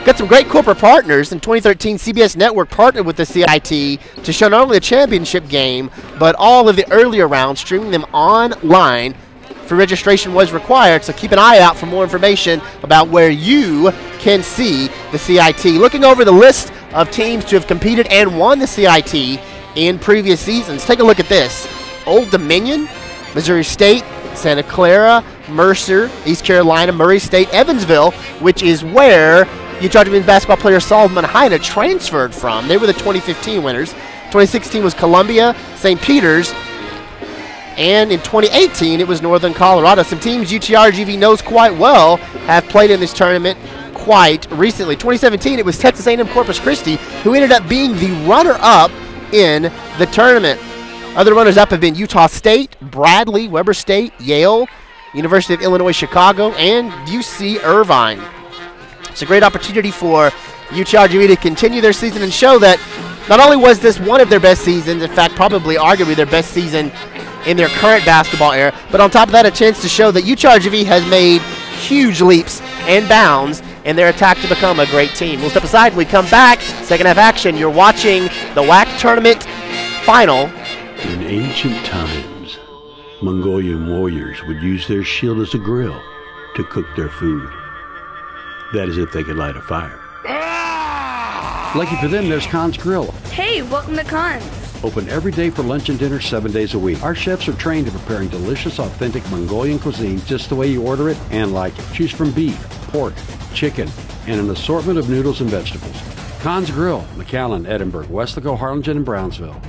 Got some great corporate partners. In 2013, CBS Network partnered with the CIT to show not only the championship game, but all of the earlier rounds, streaming them online. Free registration was required, so keep an eye out for more information about where you can see the CIT. Looking over the list of teams to have competed and won the CIT in previous seasons, take a look at this. Old Dominion, Missouri State, Santa Clara, Mercer, East Carolina, Murray State, Evansville, which is where UTRGV men's basketball player Solomon Heine transferred from. They were the 2015 winners. 2016 was Columbia, St. Peter's, and in 2018 it was Northern Colorado. Some teams UTRGV knows quite well have played in this tournament quite recently. 2017 it was Texas A&M Corpus Christi, who ended up being the runner-up in the tournament. Other runners-up have been Utah State, Bradley, Weber State, Yale, University of Illinois Chicago, and UC Irvine. It's a great opportunity for UTRGV to continue their season and show that not only was this one of their best seasons, in fact probably arguably their best season in their current basketball era, but on top of that a chance to show that UTRGV has made huge leaps and bounds in their attack to become a great team. We'll step aside when we come back. Second half action. You're watching the WAC tournament final. In ancient times, Mongolian warriors would use their shield as a grill to cook their food. That is if they could light a fire. Lucky for them, there's Khan's Grill. Hey, welcome to Khan's. Open every day for lunch and dinner 7 days a week. Our chefs are trained in preparing delicious, authentic Mongolian cuisine just the way you order it and like it. Choose from beef, pork, chicken, and an assortment of noodles and vegetables. Khan's Grill, McAllen, Edinburgh, Westlaco, Harlingen, and Brownsville.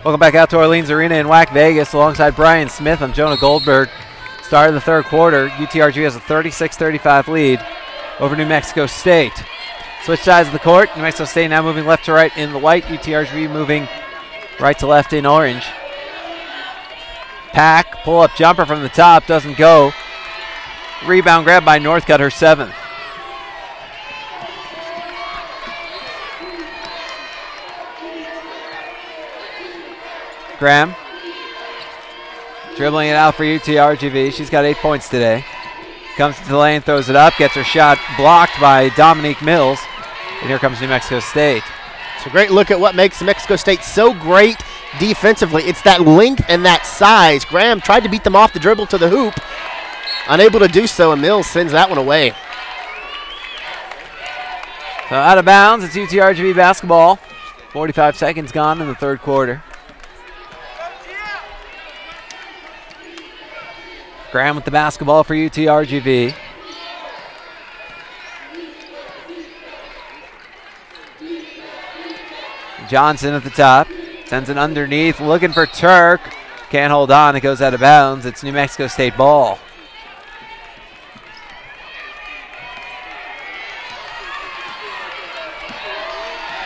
Welcome back out to Orleans Arena in WAC Vegas alongside Bryan Smith. I'm Jonah Goldberg. Start of the third quarter. UTRGV has a 36-35 lead over New Mexico State. Switch sides of the court. New Mexico State now moving left to right in the white. UTRGV moving right to left in orange. Pack, pull-up jumper from the top, doesn't go. Rebound grab by Northcutt, her 7th. Graham dribbling it out for UTRGV. She's got 8 points today. Comes to the lane, throws it up, gets her shot blocked by Dominique Mills. And here comes New Mexico State. It's a great look at what makes New Mexico State so great defensively. It's that length and that size. Graham tried to beat them off the dribble to the hoop. Unable to do so, and Mills sends that one away. So out of bounds, it's UTRGV basketball. 45 seconds gone in the third quarter. Graham with the basketball for UTRGV. Johnson at the top. Sends it underneath, looking for Turk. Can't hold on, it goes out of bounds. It's New Mexico State ball.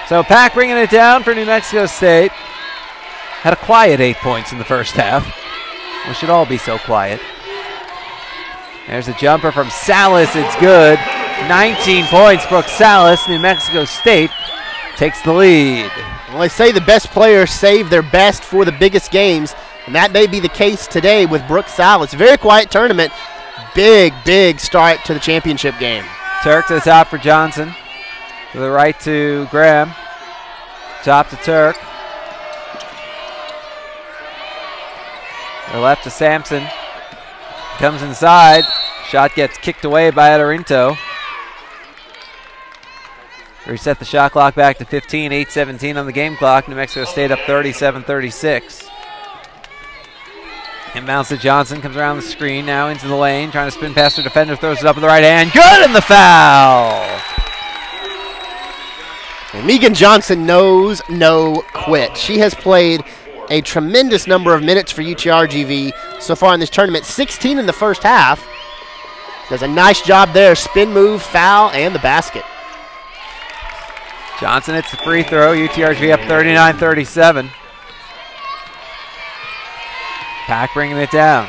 So Pack bringing it down for New Mexico State. Had a quiet 8 points in the first half. We should all be so quiet. There's a jumper from Salas, it's good. 19 points, Brooke Salas. New Mexico State takes the lead. Well, they say the best players save their best for the biggest games, and that may be the case today with Brooke Salas. Very quiet tournament. Big, big start to the championship game. Turk to the top for Johnson. To the right to Graham. Top to Turk. To the left to Sampson. Comes inside. Shot gets kicked away by Adorinto. Reset the shot clock back to 15, 8:17 on the game clock. New Mexico State up 37-36. Inbounds to Johnson, comes around the screen, now into the lane, trying to spin past her defender, throws it up with the right hand. Good, and the foul! And Megan Johnson knows no quit. She has played a tremendous number of minutes for UTRGV so far in this tournament, 16 in the first half. Does a nice job there, spin move, foul, and the basket. Johnson hits the free throw. UTRGV up 39-37. Pack bringing it down.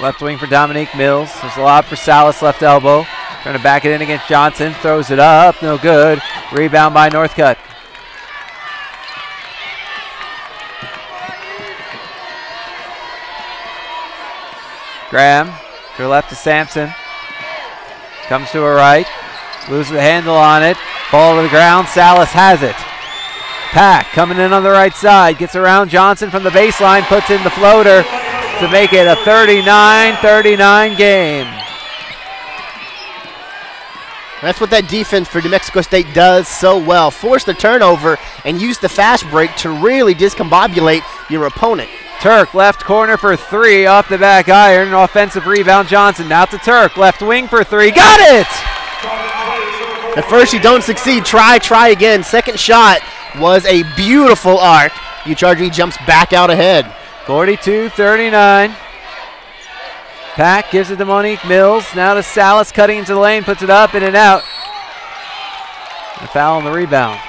Left wing for Dominique Mills. There's a lob for Salas, left elbow. Trying to back it in against Johnson. Throws it up. No good. Rebound by Northcutt. Graham to her left to Sampson. Comes to her right. Loses the handle on it. Ball to the ground. Salas has it. Pack coming in on the right side. Gets around Johnson from the baseline. Puts in the floater to make it a 39-39 game. That's what that defense for New Mexico State does so well. Force the turnover and use the fast break to really discombobulate your opponent. Turk left corner for 3 off the back iron. An offensive rebound. Johnson now to Turk. Left wing for 3. Got it! At first you don't succeed. Try again. Second shot was a beautiful arc. UTRGV jumps back out ahead. 42-39. Pack gives it to Monique Mills. Now to Salas, cutting into the lane, puts it up, in and out. A foul on the rebound.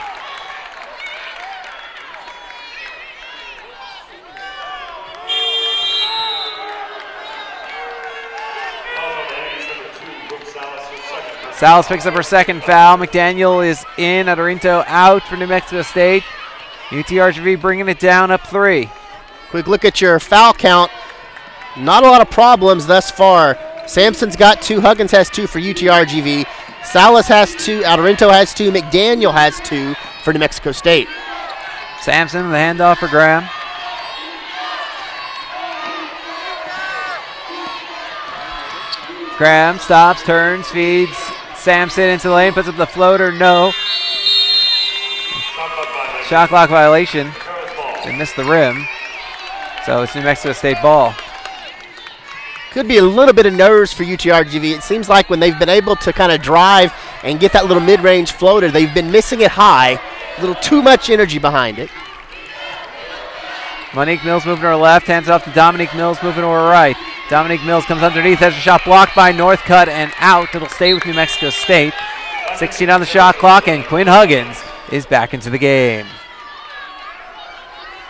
Salas picks up her second foul. McDaniel is in. Adorinto out for New Mexico State. UTRGV bringing it down, up 3. Quick look at your foul count. Not a lot of problems thus far. Sampson's got 2. Huggins has 2 for UTRGV. Salas has 2. Adorinto has 2. McDaniel has 2 for New Mexico State. Sampson, the handoff for Graham. Graham stops, turns, feeds Sampson into the lane, puts up the floater, no. Shot clock violation. They missed the rim. So it's New Mexico State ball. Could be a little bit of nerves for UTRGV. It seems like when they've been able to kind of drive and get that little mid-range floater, they've been missing it high. A little too much energy behind it. Monique Mills moving to her left, hands it off to Dominique Mills moving to her right. Dominique Mills comes underneath, has a shot blocked by Northcutt and out. It'll stay with New Mexico State. 16 on the shot clock, and Quinn Huggins is back into the game.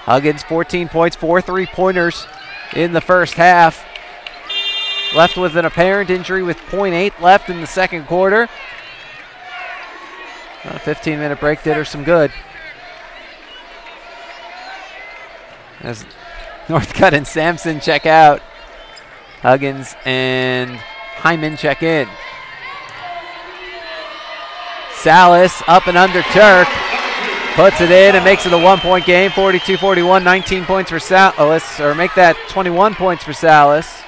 Huggins, 14 points, 4 3-pointers in the first half. Left with an apparent injury with .8 left in the second quarter. A 15-minute break did her some good. As Northcutt and Sampson check out, Huggins and Hyman check in. Salas up and under Turk. Puts it in and makes it a 1-point game, 42-41, 19 points for Salas, or make that 21 points for Salas.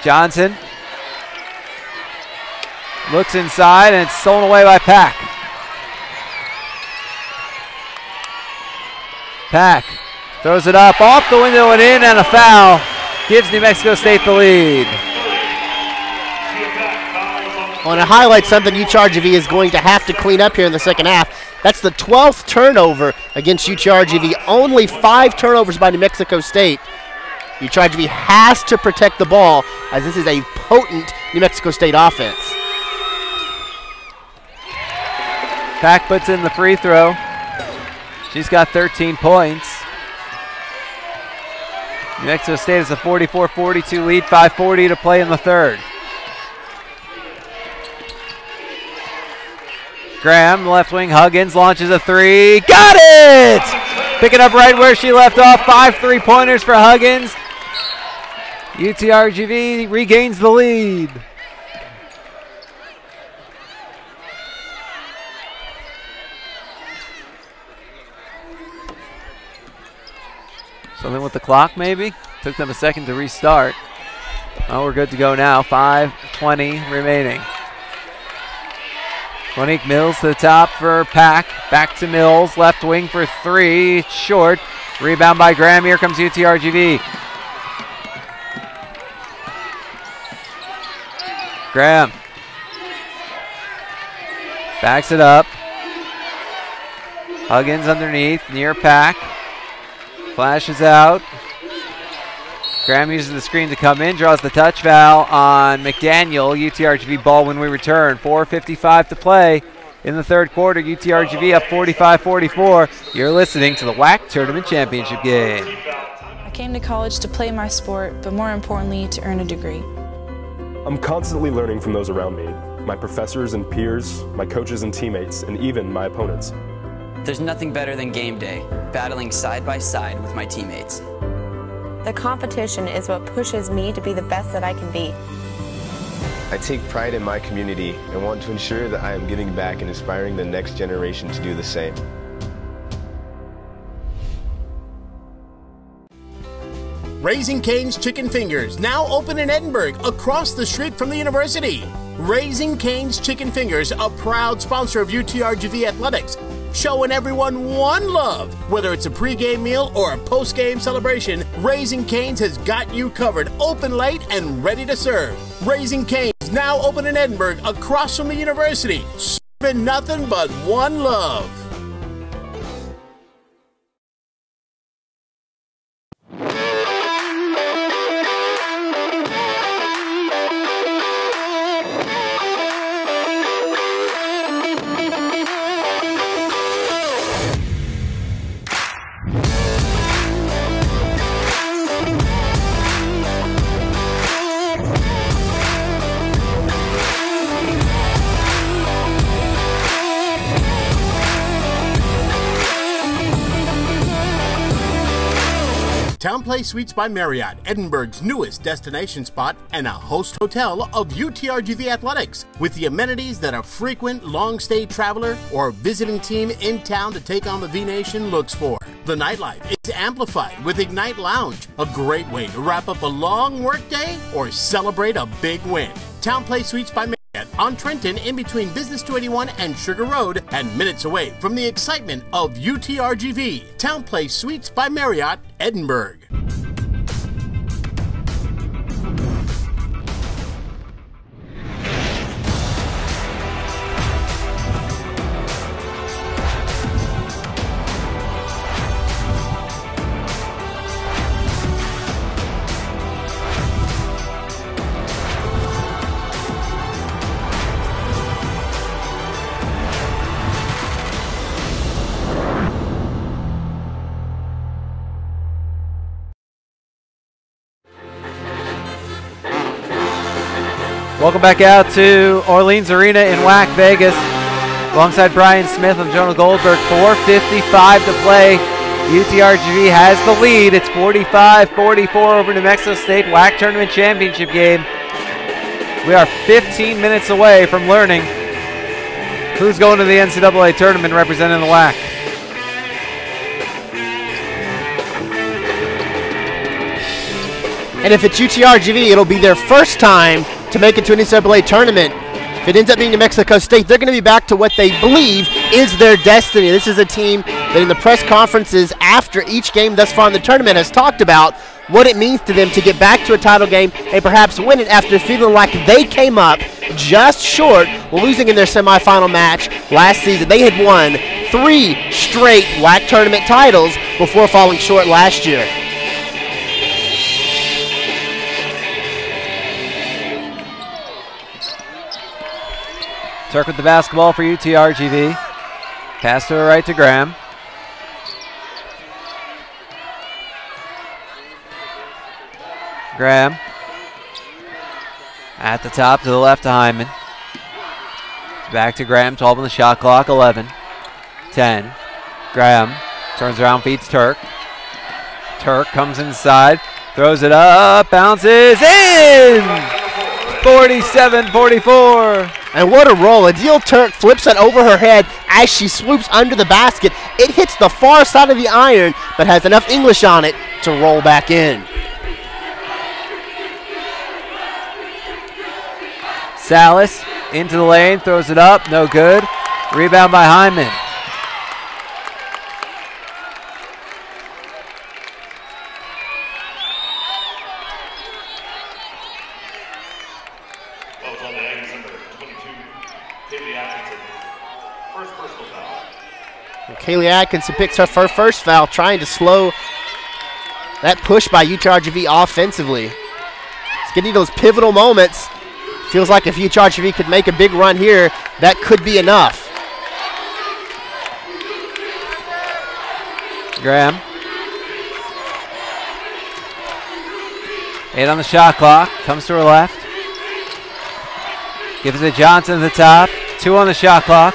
Johnson looks inside and it's stolen away by Pack. Pack throws it up off the window and in, and a foul gives New Mexico State the lead. I want to highlight something UTRGV is going to have to clean up here in the second half. That's the 12th turnover against UTRGV. Only 5 turnovers by New Mexico State. UTRGV has to protect the ball, as this is a potent New Mexico State offense. Pack puts in the free throw. She's got 13 points. New Mexico State has a 44-42 lead, 5:40 to play in the third. Graham, left wing, Huggins launches a three. Got it! Picking up right where she left off. 5 3-pointers for Huggins. UTRGV regains the lead. Something with the clock, maybe? Took them a second to restart. Oh, we're good to go now. 5:20 remaining. Monique Mills to the top for Pack. Back to Mills. Left wing for 3. It's short. Rebound by Graham. Here comes UTRGV. Graham backs it up. Huggins underneath, near Pack. Flashes out. Graham uses the screen to come in, draws the touch foul on McDaniel. UTRGV ball when we return. 4:55 to play in the third quarter. UTRGV up 45-44. You're listening to the WAC Tournament Championship game. I came to college to play my sport, but more importantly, to earn a degree. I'm constantly learning from those around me, my professors and peers, my coaches and teammates, and even my opponents. There's nothing better than game day, battling side by side with my teammates. The competition is what pushes me to be the best that I can be. I take pride in my community and want to ensure that I am giving back and inspiring the next generation to do the same. Raising Cane's Chicken Fingers, now open in Edinburgh, across the street from the university. Raising Cane's Chicken Fingers, a proud sponsor of UTRGV athletics, showing everyone one love. Whether it's a pregame meal or a postgame celebration, Raising Cane's has got you covered, open late and ready to serve. Raising Cane's, now open in Edinburgh, across from the university, serving nothing but one love. TownePlace Suites by Marriott, Edinburgh's newest destination spot and a host hotel of UTRGV athletics, with the amenities that a frequent long-stay traveler or visiting team in town to take on the V-Nation looks for. The nightlife is amplified with Ignite Lounge, a great way to wrap up a long workday or celebrate a big win. TownePlace Suites by Marriott on Trenton, in between Business 281 and Sugar Road, and minutes away from the excitement of UTRGV. TownePlace Suites by Marriott, Edinburgh. Welcome back out to Orleans Arena in WAC Vegas. Alongside Bryan Smith and Jonah Goldberg, 4:55 to play. UTRGV has the lead. It's 45-44 over New Mexico State, WAC Tournament Championship game. We are 15 minutes away from learning who's going to the NCAA tournament representing the WAC. And if it's UTRGV, it'll be their first time to make it to an NCAA tournament. If it ends up being New Mexico State, they're going to be back to what they believe is their destiny. This is a team that in the press conferences after each game thus far in the tournament has talked about what it means to them to get back to a title game and perhaps win it after feeling like they came up just short, losing in their semifinal match last season. They had won 3 straight WAC tournament titles before falling short last year. Turk with the basketball for UTRGV. Pass to her right to Graham. Graham at the top to the left to Hyman. Back to Graham, 12 on the shot clock, 11, 10. Graham turns around, feeds Turk. Turk comes inside, throws it up, bounces in! 47-44. And what a roll. Adil Turk flips it over her head as she swoops under the basket. It hits the far side of the iron, but has enough English on it to roll back in. Salas into the lane, throws it up, no good. Rebound by Hyman. Kaylee Atkinson picks her first foul, trying to slow that push by UTRGV offensively. It's getting those pivotal moments. Feels like if UTRGV could make a big run here, that could be enough. Graham. 8 on the shot clock, comes to her left. Gives it to Johnson at the top, 2 on the shot clock.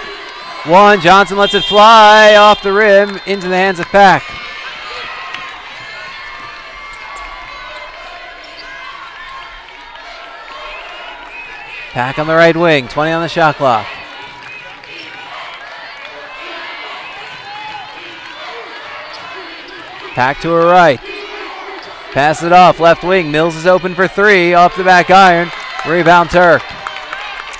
1, Johnson lets it fly off the rim into the hands of Pack. Pack on the right wing, 20 on the shot clock. Pack to her right. Pass it off, left wing. Mills is open for 3, off the back iron. Rebound Turk.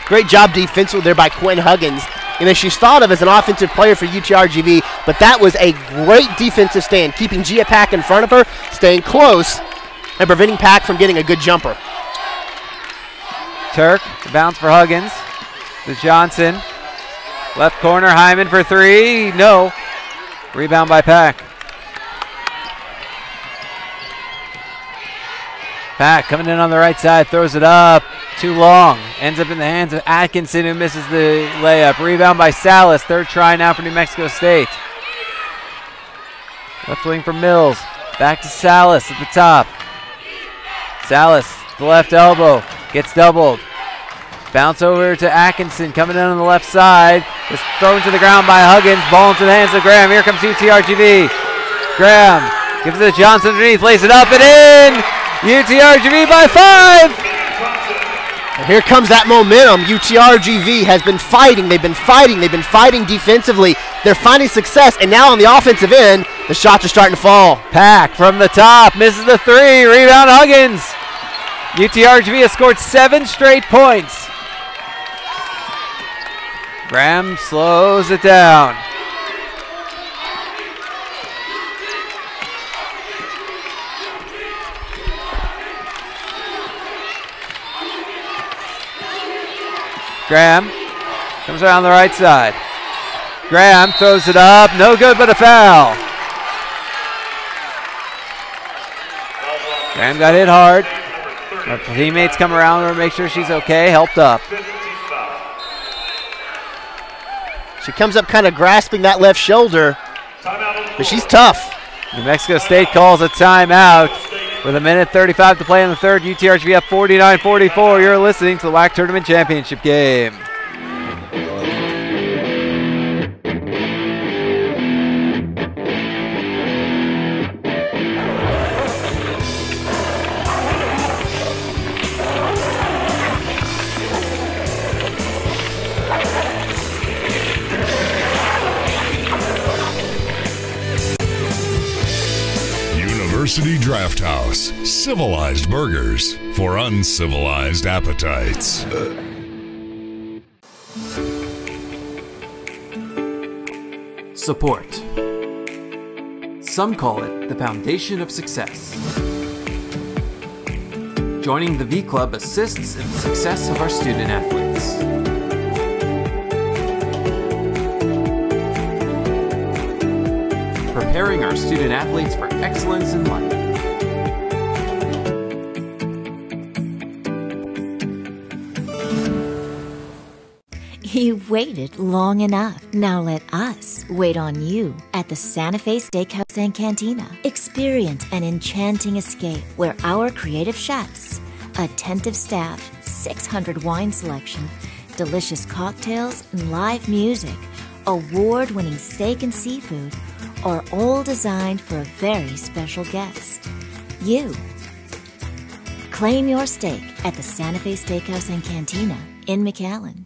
Great job defensively there by Quinn Huggins. You know, she's thought of as an offensive player for UTRGV, but that was a great defensive stand, keeping Gia Pack in front of her, staying close, and preventing Pack from getting a good jumper. Turk, bounce for Huggins. To Johnson. Left corner, Hyman for 3. No. Rebound by Pack. Pack coming in on the right side, throws it up. Too long. Ends up in the hands of Atkinson, who misses the layup. Rebound by Salas. 3rd try now for New Mexico State. Left wing for Mills. Back to Salas at the top. Salas, the left elbow. Gets doubled. Bounce over to Atkinson, coming in on the left side. It's thrown to the ground by Huggins. Ball into the hands of Graham. Here comes UTRGV. Graham gives it to Johnson underneath. Lays it up and in. UTRGV by 5. And here comes that momentum. UTRGV has been fighting. They've been fighting defensively. They're finding success, and now on the offensive end, the shots are starting to fall. Pack from the top, misses the 3. Rebound Huggins. UTRGV has scored 7 straight points. Graham slows it down. Graham comes around the right side. Graham throws it up, no good but a foul. Graham got hit hard. Our teammates come around her, make sure she's okay, helped up. She comes up kind of grasping that left shoulder, but she's tough. New Mexico State calls a timeout. With 1:35 to play in the third, UTRGV up 49-44. You're listening to the WAC Tournament Championship game. University Draft House. Civilized burgers for uncivilized appetites. Support. Some call it the foundation of success. Joining the V Club assists in the success of our student athletes. Preparing our student athletes for excellence in life. You've waited long enough. Now let us wait on you at the Santa Fe Steakhouse and Cantina. Experience an enchanting escape where our creative chefs, attentive staff, 600 wine selection, delicious cocktails, and live music, award-winning steak and seafood, are all designed for a very special guest. You. Claim your steak at the Santa Fe Steakhouse and Cantina in McAllen.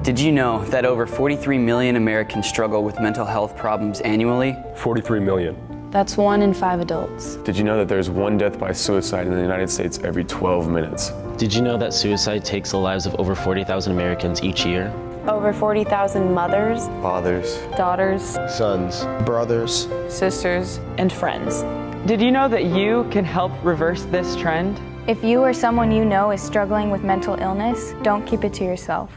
Did you know that over 43 million Americans struggle with mental health problems annually? 43 million. That's 1 in 5 adults. Did you know that there's one death by suicide in the United States every 12 minutes? Did you know that suicide takes the lives of over 40,000 Americans each year? Over 40,000 mothers, Fathers, Daughters, Sons, brothers, sisters, and friends. Did you know that you can help reverse this trend? If you or someone you know is struggling with mental illness, don't keep it to yourself.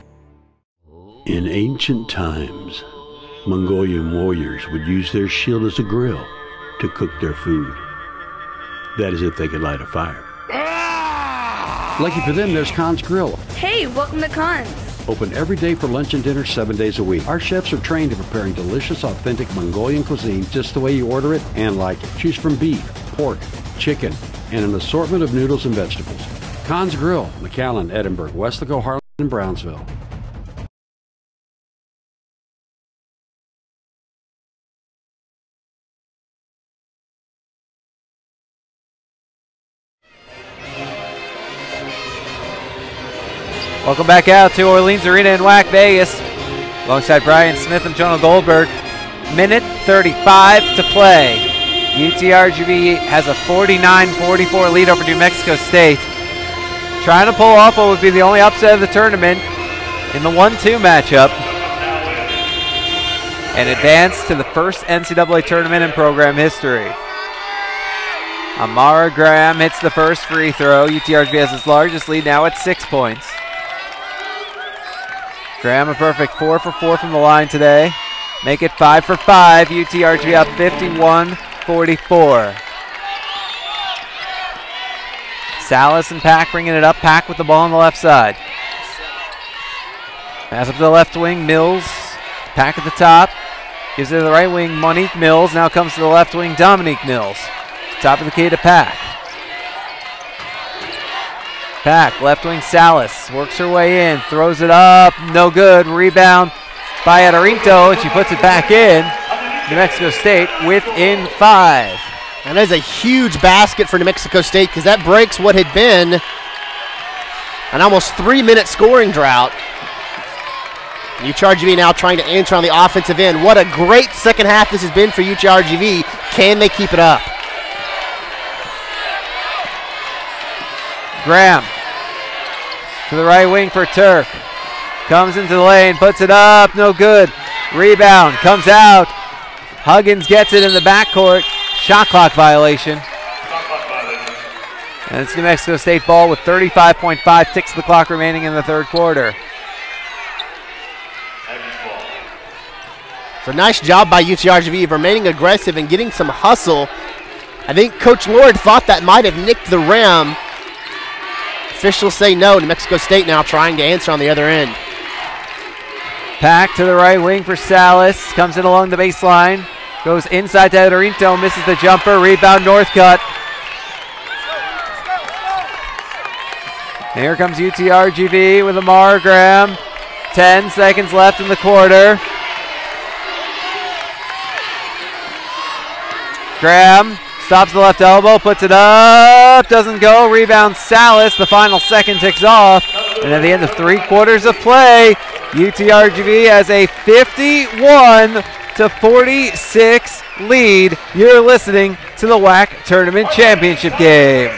In ancient times, Mongolian warriors would use their shield as a grill to cook their food. That is if they could light a fire. Lucky for them, there's Khan's Grill. Hey, welcome to Khan's. Open every day for lunch and dinner 7 days a week. Our chefs are trained in preparing delicious, authentic Mongolian cuisine just the way you order it and like it. Choose from beef, pork, chicken, and an assortment of noodles and vegetables. Khan's Grill, McAllen, Edinburgh, Westlaco, Harlan, and Brownsville. Welcome back out to Orleans Arena in WAC Vegas. Alongside Bryan Smith and Jonah Goldberg. 1:35 to play. UTRGV has a 49-44 lead over New Mexico State. Trying to pull off what would be the only upset of the tournament in the 1-2 matchup. And advance to the first NCAA tournament in program history. Amara Graham hits the first free throw. UTRGV has its largest lead now at 6 points. Graham a perfect 4 for 4 from the line today. Make it 5 for 5. UTRGV up 51-44. Salas and Pack bringing it up. Pack with the ball on the left side. Pass up to the left wing. Mills. Pack at the top. Gives it to the right wing. Monique Mills. Now comes to the left wing. Dominique Mills. Top of the key to Pack. Pack, left wing Salas, works her way in, throws it up, no good, rebound by Adorinto, and she puts it back in. New Mexico State within 5. And that is a huge basket for New Mexico State because that breaks what had been an almost 3-minute scoring drought. UTRGV now trying to answer on the offensive end. What a great second half this has been for UTRGV. Can they keep it up? Graham to the right wing for Turk. Comes into the lane, puts it up, no good. Rebound, comes out. Huggins gets it in the backcourt. Shot clock violation. And it's New Mexico State ball with 35.5 ticks of the clock remaining in the third quarter. So nice job by UTRGV of remaining aggressive and getting some hustle. I think Coach Lord thought that might have nicked the rim. Officials say no. New Mexico State now trying to answer on the other end. Pack to the right wing for Salas. Comes in along the baseline. Goes inside to Adorinto. Misses the jumper. Rebound Northcutt. And here comes UTRGV with Amar Graham. 10 seconds left in the quarter. Graham stops the left elbow, puts it up, doesn't go. Rebound Salas. The final second ticks off. And at the end of 3 quarters of play, UTRGV has a 51-46 lead. You're listening to the WAC Tournament Championship game.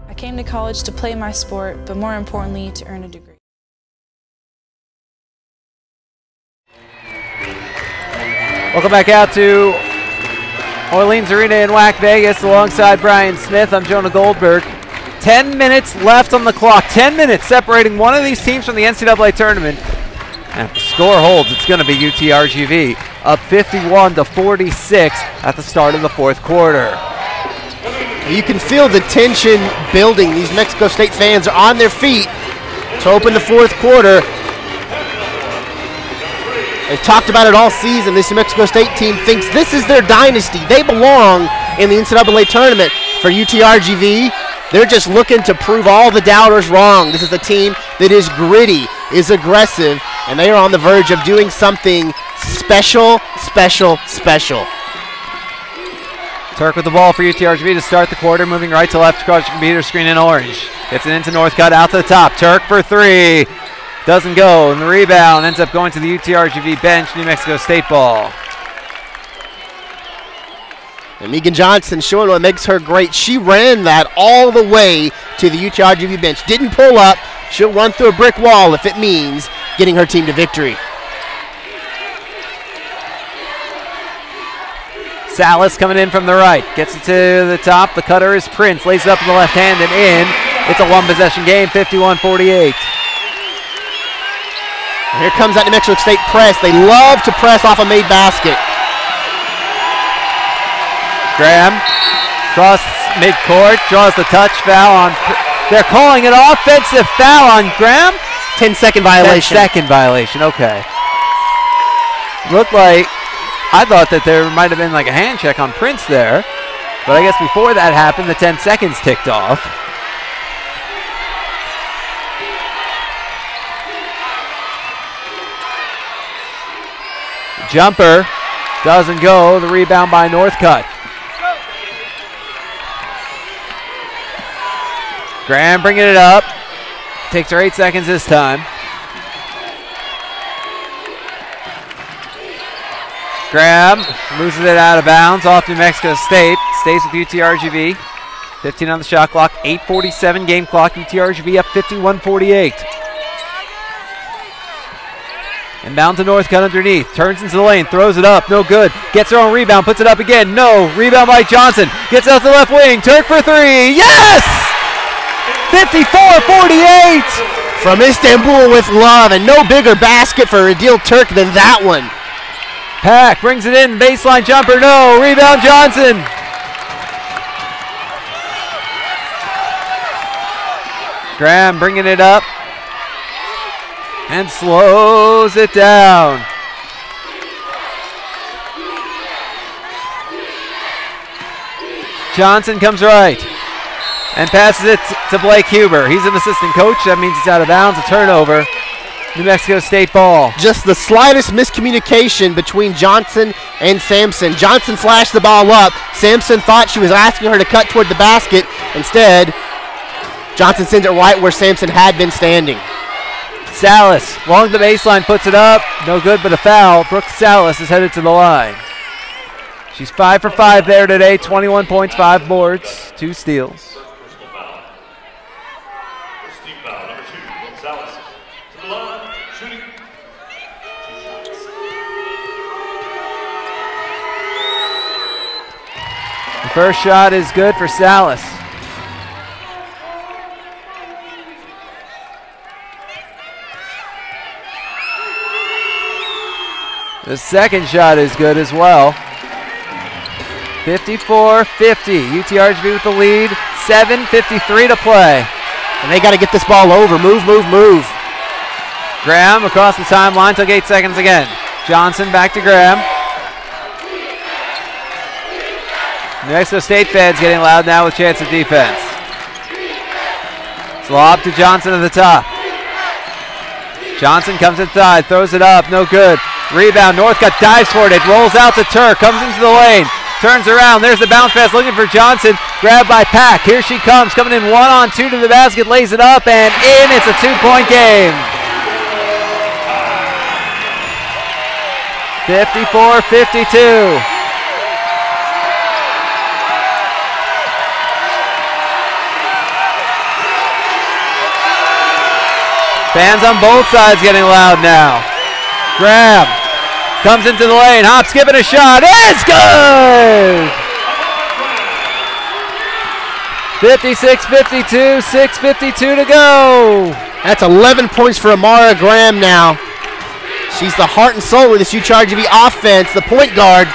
I came to college to play my sport, but more importantly, to earn a degree. Welcome back out to Orleans Arena in WAC Vegas alongside Bryan Smith. I'm Jonah Goldberg. 10 minutes left on the clock. 10 minutes separating one of these teams from the NCAA tournament. And if the score holds, it's going to be UTRGV up 51-46 at the start of the 4th quarter. You can feel the tension building. These Mexico State fans are on their feet to open the 4th quarter. They've talked about it all season. This New Mexico State team thinks this is their dynasty. They belong in the NCAA tournament. For UTRGV, they're just looking to prove all the doubters wrong. This is a team that is gritty, is aggressive, and they are on the verge of doing something special, special, special. Turk with the ball for UTRGV to start the quarter, moving right to left across the computer screen in orange. Gets it into Northcutt, out to the top. Turk for 3. Doesn't go, and the rebound ends up going to the UTRGV bench. New Mexico State ball. And Megan Johnson showing what makes her great. She ran that all the way to the UTRGV bench. Didn't pull up. She'll run through a brick wall if it means getting her team to victory. Salas coming in from the right. Gets it to the top. The cutter is Prince. Lays it up in the left hand and in. It's a 1-possession game, 51-48. Here comes that New Mexico State press. They love to press off a made basket. Graham cross midcourt, draws the touch foul on. They're calling an offensive foul on Graham. 10-second violation. 10-second violation, okay. Looked like, I thought that there might have been like a hand check on Prince there. But I guess before that happened, the 10 seconds ticked off. Jumper doesn't go. The rebound by Northcutt. Graham bringing it up. Takes her 8 seconds this time. Graham loses it out of bounds off New Mexico State. Stays with UTRGV. 15 on the shot clock. 8:47 game clock. UTRGV up 51-48. And down to Northcutt underneath. Turns into the lane. Throws it up. No good. Gets her own rebound. Puts it up again. No. Rebound by Johnson. Gets out to the left wing. Turk for three. Yes! 54-48. From Istanbul with love, and no bigger basket for Adil Turk than that one. Pack brings it in. Baseline jumper. No. Rebound Johnson. Graham bringing it up. And slows it down. Johnson comes right and passes it to Blake Huber. He's an assistant coach. That means it's out of bounds. A turnover. New Mexico State ball. Just the slightest miscommunication between Johnson and Sampson. Johnson flashed the ball up. Sampson thought she was asking her to cut toward the basket. Instead, Johnson sends it right where Sampson had been standing. Salas, along the baseline, puts it up. No good, but a foul. Brooke Salas is headed to the line. She's 5 for 5 there today. 21 points, 5 boards, 2 steals. The first shot is good for Salas. The second shot is good as well. 54-50. UTRGV with the lead. 7:53 to play. And they got to get this ball over. Move, move, move. Graham across the timeline. Took 8 seconds again. Johnson back to Graham. New Mexico State fans getting loud now with chance of defense. Lob to Johnson at the top. Johnson comes inside, throws it up, no good. Rebound, Northcutt dives for it, rolls out to Turk, comes into the lane, turns around, there's the bounce pass looking for Johnson, grabbed by Pack, here she comes, coming in 1-on-2 to the basket, lays it up, and in, it's a 2-point game. 54-52. Fans on both sides getting loud now. Graham comes into the lane, hop, skipping a shot. It's good! 56-52, 6:52 to go. That's 11 points for Amara Graham now. She's the heart and soul of this UTRGV offense, the point guard.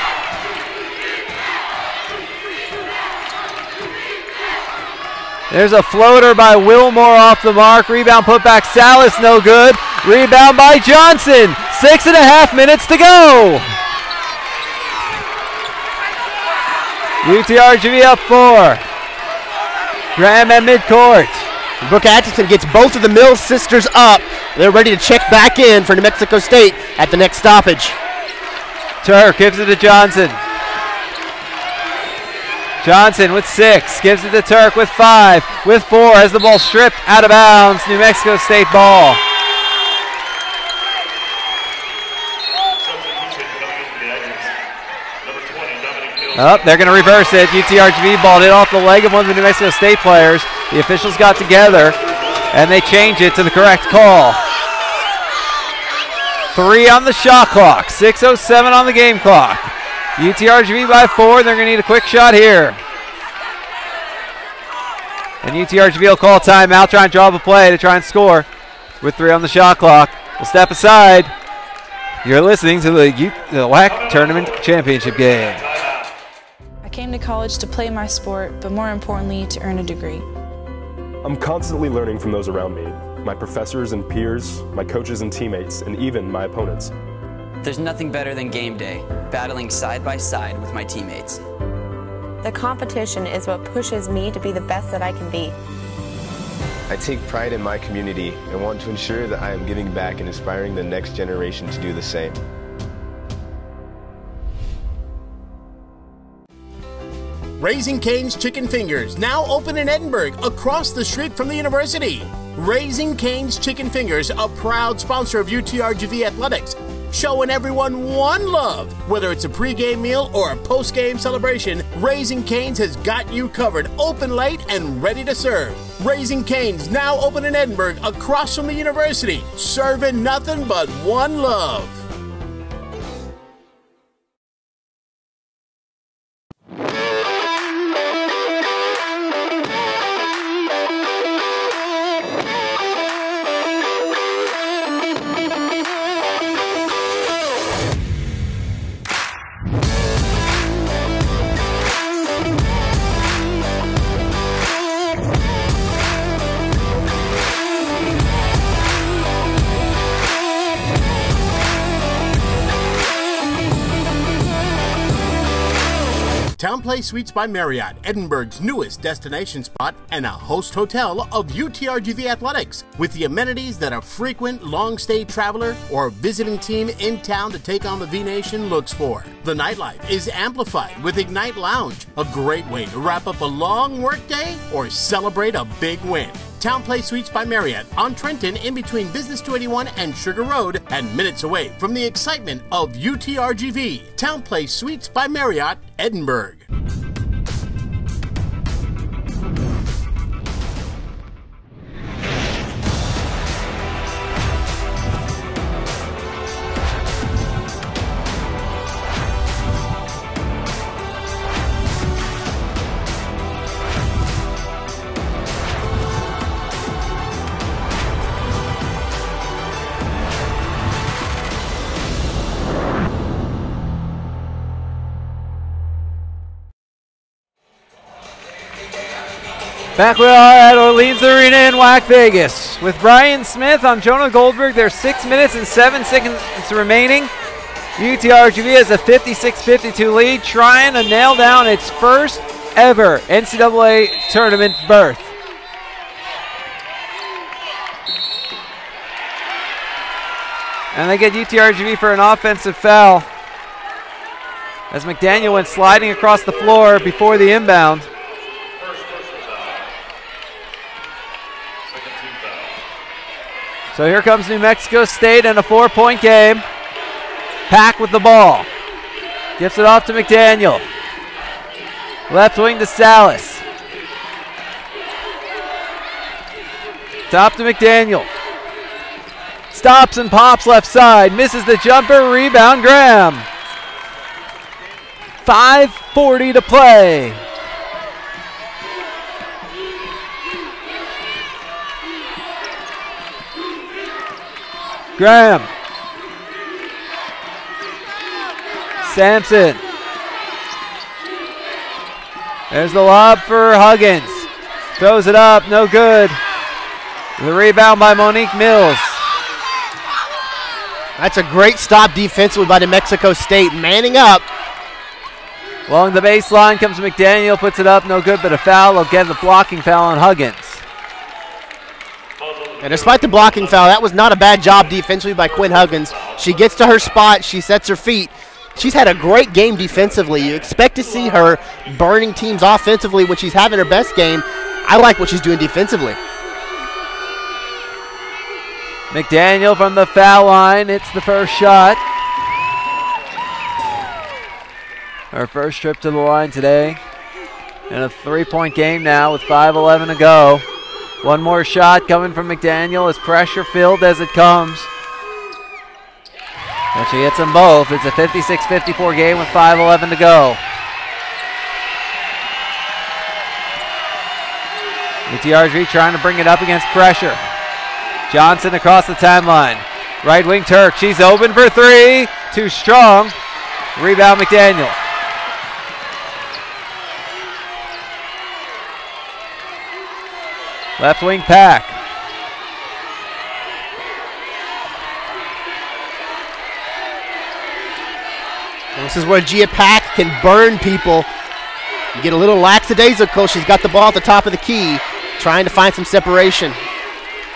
There's a floater by Wilmore off the mark. Rebound put back Salas, no good. Rebound by Johnson. 6.5 minutes to go. UTRGV up 4. Graham at midcourt. Brooke Atchison gets both of the Mills sisters up. They're ready to check back in for New Mexico State at the next stoppage. Turk gives it to Johnson. Johnson with 6, gives it to Turk with 5, with 4, has the ball stripped out of bounds. New Mexico State ball. Oh, they're going to reverse it. UTRGV balled it off the leg of one of the New Mexico State players. The officials got together, and they change it to the correct call. 3 on the shot clock, 6:07 on the game clock. UTRGV by 4, they're going to need a quick shot here. And UTRGV will call timeout, try and draw up a play to try and score with 3 on the shot clock. We'll step aside. You're listening to the WAC Tournament Championship game. I came to college to play my sport, but more importantly, to earn a degree. I'm constantly learning from those around me, my professors and peers, my coaches and teammates, and even my opponents. There's nothing better than game day, battling side by side with my teammates. The competition is what pushes me to be the best that I can be. I take pride in my community and want to ensure that I am giving back and inspiring the next generation to do the same. Raising Cane's Chicken Fingers, now open in Edinburgh, across the street from the university. Raising Cane's Chicken Fingers, a proud sponsor of UTRGV Athletics, showing everyone one love. Whether it's a pregame meal or a postgame celebration, Raising Cane's has got you covered, open late and ready to serve. Raising Cane's, now open in Edinburgh, across from the university, serving nothing but one love. TownePlace Suites by Marriott, Edinburgh's newest destination spot and a host hotel of UTRGV Athletics, with the amenities that a frequent long-stay traveler or visiting team in town to take on the V-Nation looks for. The nightlife is amplified with Ignite Lounge, a great way to wrap up a long workday or celebrate a big win. TownePlace Suites by Marriott on Trenton, in between Business 281 and Sugar Road, and minutes away from the excitement of UTRGV. TownePlace Suites by Marriott, Edinburgh. Back we are at Orleans Arena in WAC Vegas. With Bryan Smith on Jonah Goldberg, there's 6 minutes and 7 seconds remaining. UTRGV has a 56-52 lead, trying to nail down its first ever NCAA tournament berth. And they get UTRGV for an offensive foul, as McDaniel went sliding across the floor before the inbound. So here comes New Mexico State in a 4-point game. Pack with the ball. Gives it off to McDaniel. Left wing to Salas. Top to McDaniel. Stops and pops left side. Misses the jumper. Rebound Graham. 5:40 to play. Graham. Sampson. There's the lob for Huggins. Throws it up, no good. The rebound by Monique Mills. That's a great stop defensively by New Mexico State, manning up. Along the baseline comes McDaniel, puts it up, no good, but a foul. They'll get the blocking foul on Huggins. And despite the blocking foul, that was not a bad job defensively by Quinn Huggins. She gets to her spot, she sets her feet. She's had a great game defensively. You expect to see her burning teams offensively when she's having her best game. I like what she's doing defensively. McDaniel from the foul line, it's the first shot. Her first trip to the line today. In a 3-point game now with 5:11 to go. One more shot coming from McDaniel, as pressure filled as it comes. And she hits them both. It's a 56-54 game with 5:11 to go. UTRGV trying to bring it up against pressure. Johnson across the timeline. Right wing Turk, she's open for three. Too strong. Rebound McDaniel. Left wing Pack. This is where Gia Pack can burn people You get a little lackadaisical. She's got the ball at the top of the key, trying to find some separation.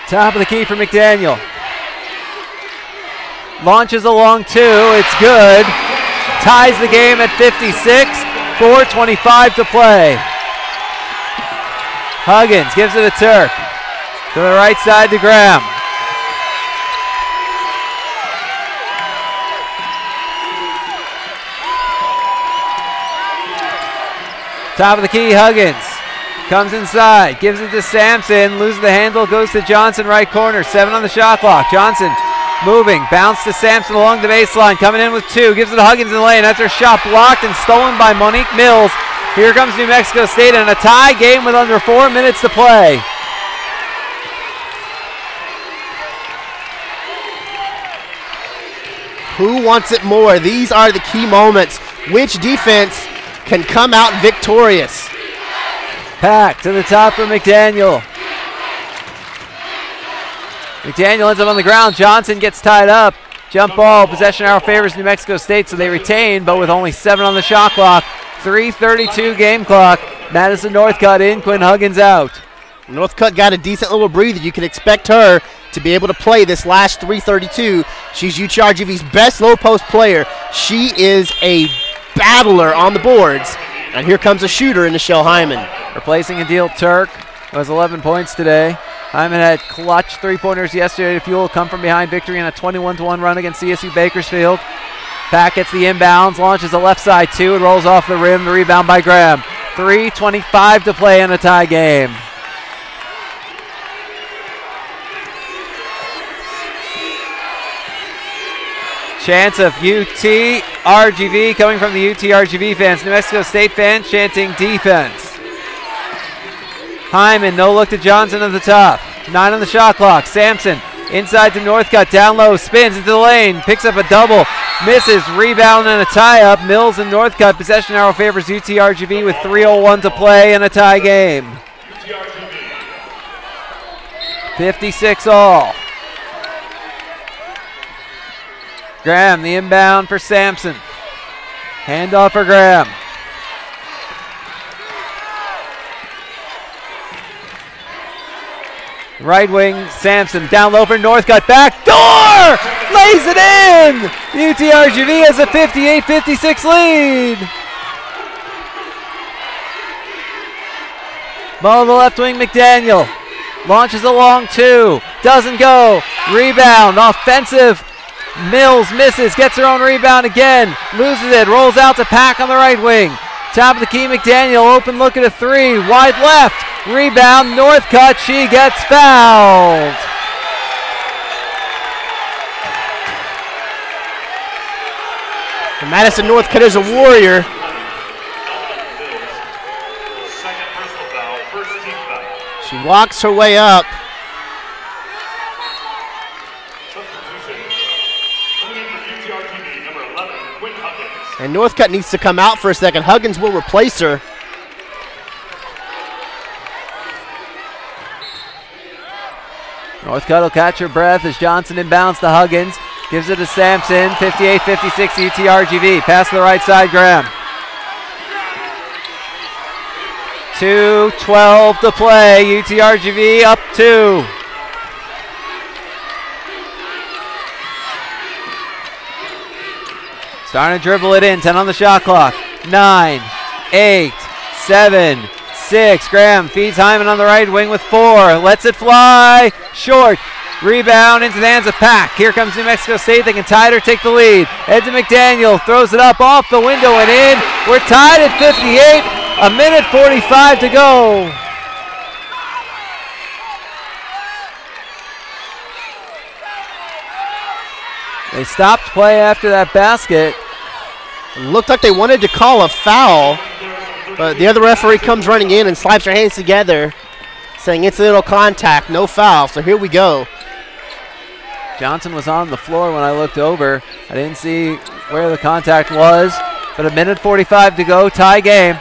Top of the key for McDaniel. Launches a long two. It's good. Ties the game at 56. 4:25 to play. Huggins gives it to Turk. To the right side to Graham. Top of the key, Huggins. Comes inside, gives it to Sampson, loses the handle, goes to Johnson, right corner. 7 on the shot clock. Johnson moving, bounce to Sampson along the baseline, coming in with 2, gives it to Huggins in the lane. That's her shot blocked and stolen by Monique Mills. Here comes New Mexico State in a tie game with under 4 minutes to play. Who wants it more? These are the key moments. Which defense can come out victorious? Pack to the top for McDaniel. McDaniel ends up on the ground. Johnson gets tied up. Jump ball. Possession arrow favors New Mexico State, so they retain, but with only 7 on the shot clock. 3:32 game clock. Madison Northcutt in, Quinn Huggins out. Northcutt got a decent little breather. You can expect her to be able to play this last 3:32. She's UTRGV's best low post player. She is a battler on the boards. And here comes a shooter in Nichelle Hyman. Replacing Adil Turk, who has 11 points today. Hyman had clutch three-pointers yesterday to fuel come from behind victory in a 21-1 run against CSU Bakersfield. Pack gets the inbounds, launches a left side 2, and rolls off the rim. The rebound by Graham. 3:25 to play in a tie game. Chants of UTRGV coming from the UTRGV fans. New Mexico State fans chanting defense. Hyman, no look to Johnson at the top. 9 on the shot clock. Sampson inside to Northcutt, down low, spins into the lane, picks up a double, misses, rebound and a tie-up. Mills and Northcutt, possession arrow favors UTRGV with 3:01 to play in a tie game. 56 all. Graham, the inbound for Sampson. Handoff for Graham. Right wing, Sampson, down low for Northcutt, back door! Lays it in! UTRGV has a 58-56 lead. Ball to the left wing, McDaniel. Launches a long 2, doesn't go. Rebound, offensive. Mills misses, gets her own rebound again, loses it, rolls out to Pack on the right wing. Top of the key, McDaniel, open look at a 3, wide left, rebound, Northcutt, she gets fouled. And Madison Northcutt is a warrior. She walks her way up. And Northcutt needs to come out for a second. Huggins will replace her. Northcutt will catch her breath as Johnson inbounds to Huggins. Gives it to Sampson. 58-56 UTRGV. Pass to the right side, Graham. 2:12 to play. UTRGV up 2. Starting to dribble it in. 10 on the shot clock. 9, 8, 7, 6. Graham feeds Hyman on the right wing with 4. Lets it fly. Short. Rebound into the hands of Pack. Here comes New Mexico State. They can tie it or take the lead. Ed to McDaniel. Throws it up off the window and in. We're tied at 58. A minute 45 to go. They stopped play after that basket. It looked like they wanted to call a foul, but the other referee comes running in and slaps her hands together, saying incidental contact, no foul. So here we go. Johnson was on the floor when I looked over. I didn't see where the contact was, but a minute 45 to go, tie game.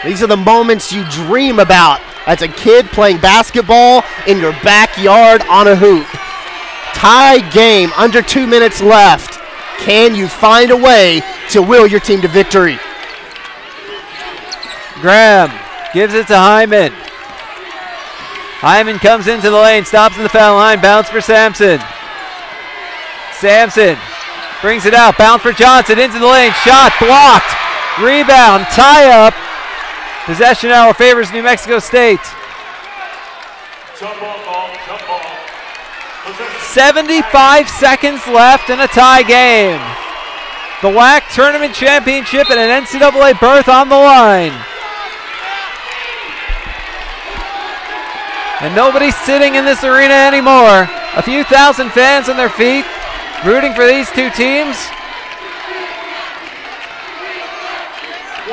These are the moments you dream about as a kid playing basketball in your backyard on a hoop. Tie game, under 2 minutes left. Can you find a way to will your team to victory? Graham gives it to Hyman. Hyman comes into the lane, stops in the foul line, bounce for Sampson. Sampson brings it out, bounce for Johnson, into the lane, shot blocked. Rebound, tie up. Possession arrow favors New Mexico State. 75 seconds left in a tie game. The WAC Tournament Championship and an NCAA berth on the line. And nobody's sitting in this arena anymore. A few thousand fans on their feet, rooting for these two teams.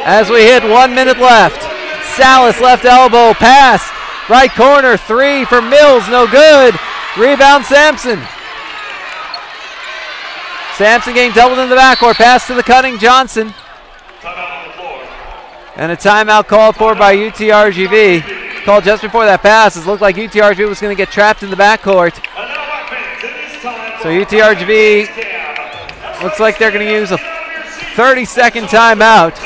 As we hit 1 minute left. Salas left elbow, pass, right corner, three for Mills, no good. Rebound Sampson. Sampson getting doubled in the backcourt, pass to the cutting Johnson. And a timeout called for by UTRGV. Called just before that pass. It looked like UTRGV was going to get trapped in the backcourt. So UTRGV looks like they're going to use a 30-second timeout.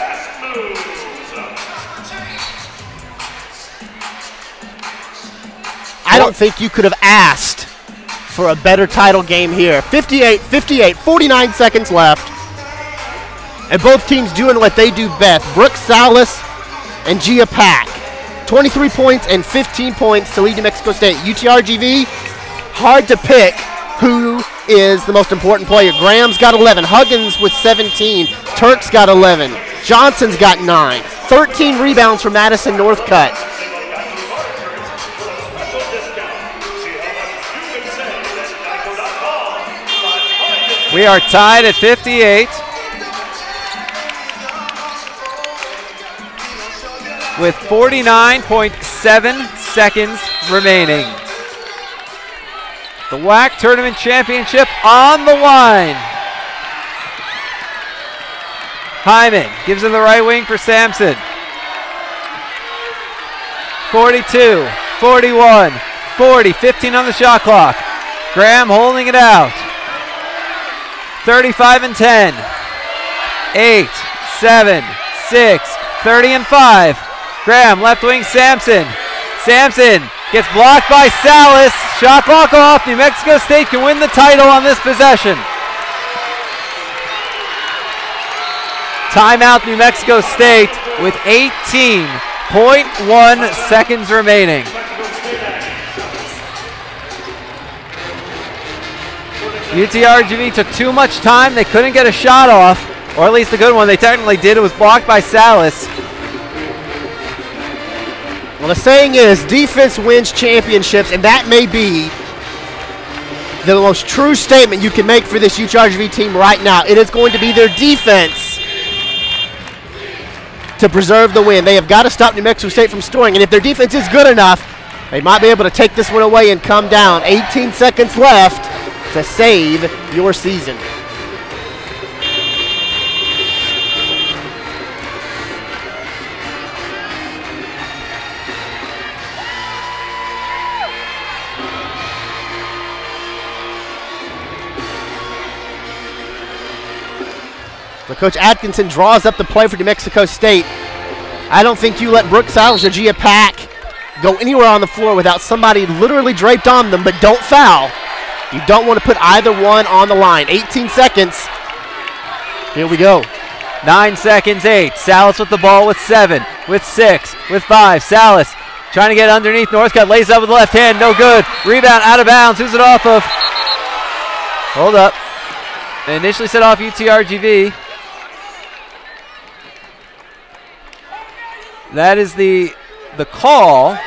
I don't think you could have asked for a better title game here. 58-58, 49 seconds left. And both teams doing what they do best. Brooke Salas and Gia Pack. 23 points and 15 points to lead New Mexico State. UTRGV, hard to pick who is the most important player. Graham's got 11. Huggins with 17. Turk's got 11. Johnson's got 9. 13 rebounds for Madison Northcutt. We are tied at 58 with 49.7 seconds remaining. The WAC Tournament Championship on the line. Hyman gives him the right wing for Sampson. 42, 41, 40, 15 on the shot clock. Graham holding it out. 35 and 10. 8, 7, 6, 30 and 5. Graham, left wing, Sampson. Sampson gets blocked by Salas. Shot clock off. New Mexico State can win the title on this possession. Timeout New Mexico State with 18.1 seconds remaining. UTRGV took too much time. They couldn't get a shot off, or at least the good one they technically did. It was blocked by Salas. Well, the saying is defense wins championships, and that may be the most true statement you can make for this UTRGV team right now. It is going to be their defense to preserve the win. They have got to stop New Mexico State from scoring, and if their defense is good enough, they might be able to take this one away and come down. 18 seconds left to save your season. So Coach Atkinson draws up the play for New Mexico State. I don't think you let Brooke Salas or Gia Pack go anywhere on the floor without somebody literally draped on them, but don't foul. You don't want to put either one on the line. 18 seconds. Here we go. 9 seconds, 8. Salas with the ball with 7, with 6, with 5. Salas trying to get underneath. Northcutt lays up with the left hand. No good. Rebound out of bounds. Who's it off of? Hold up. They initially set off UTRGV. That is the call,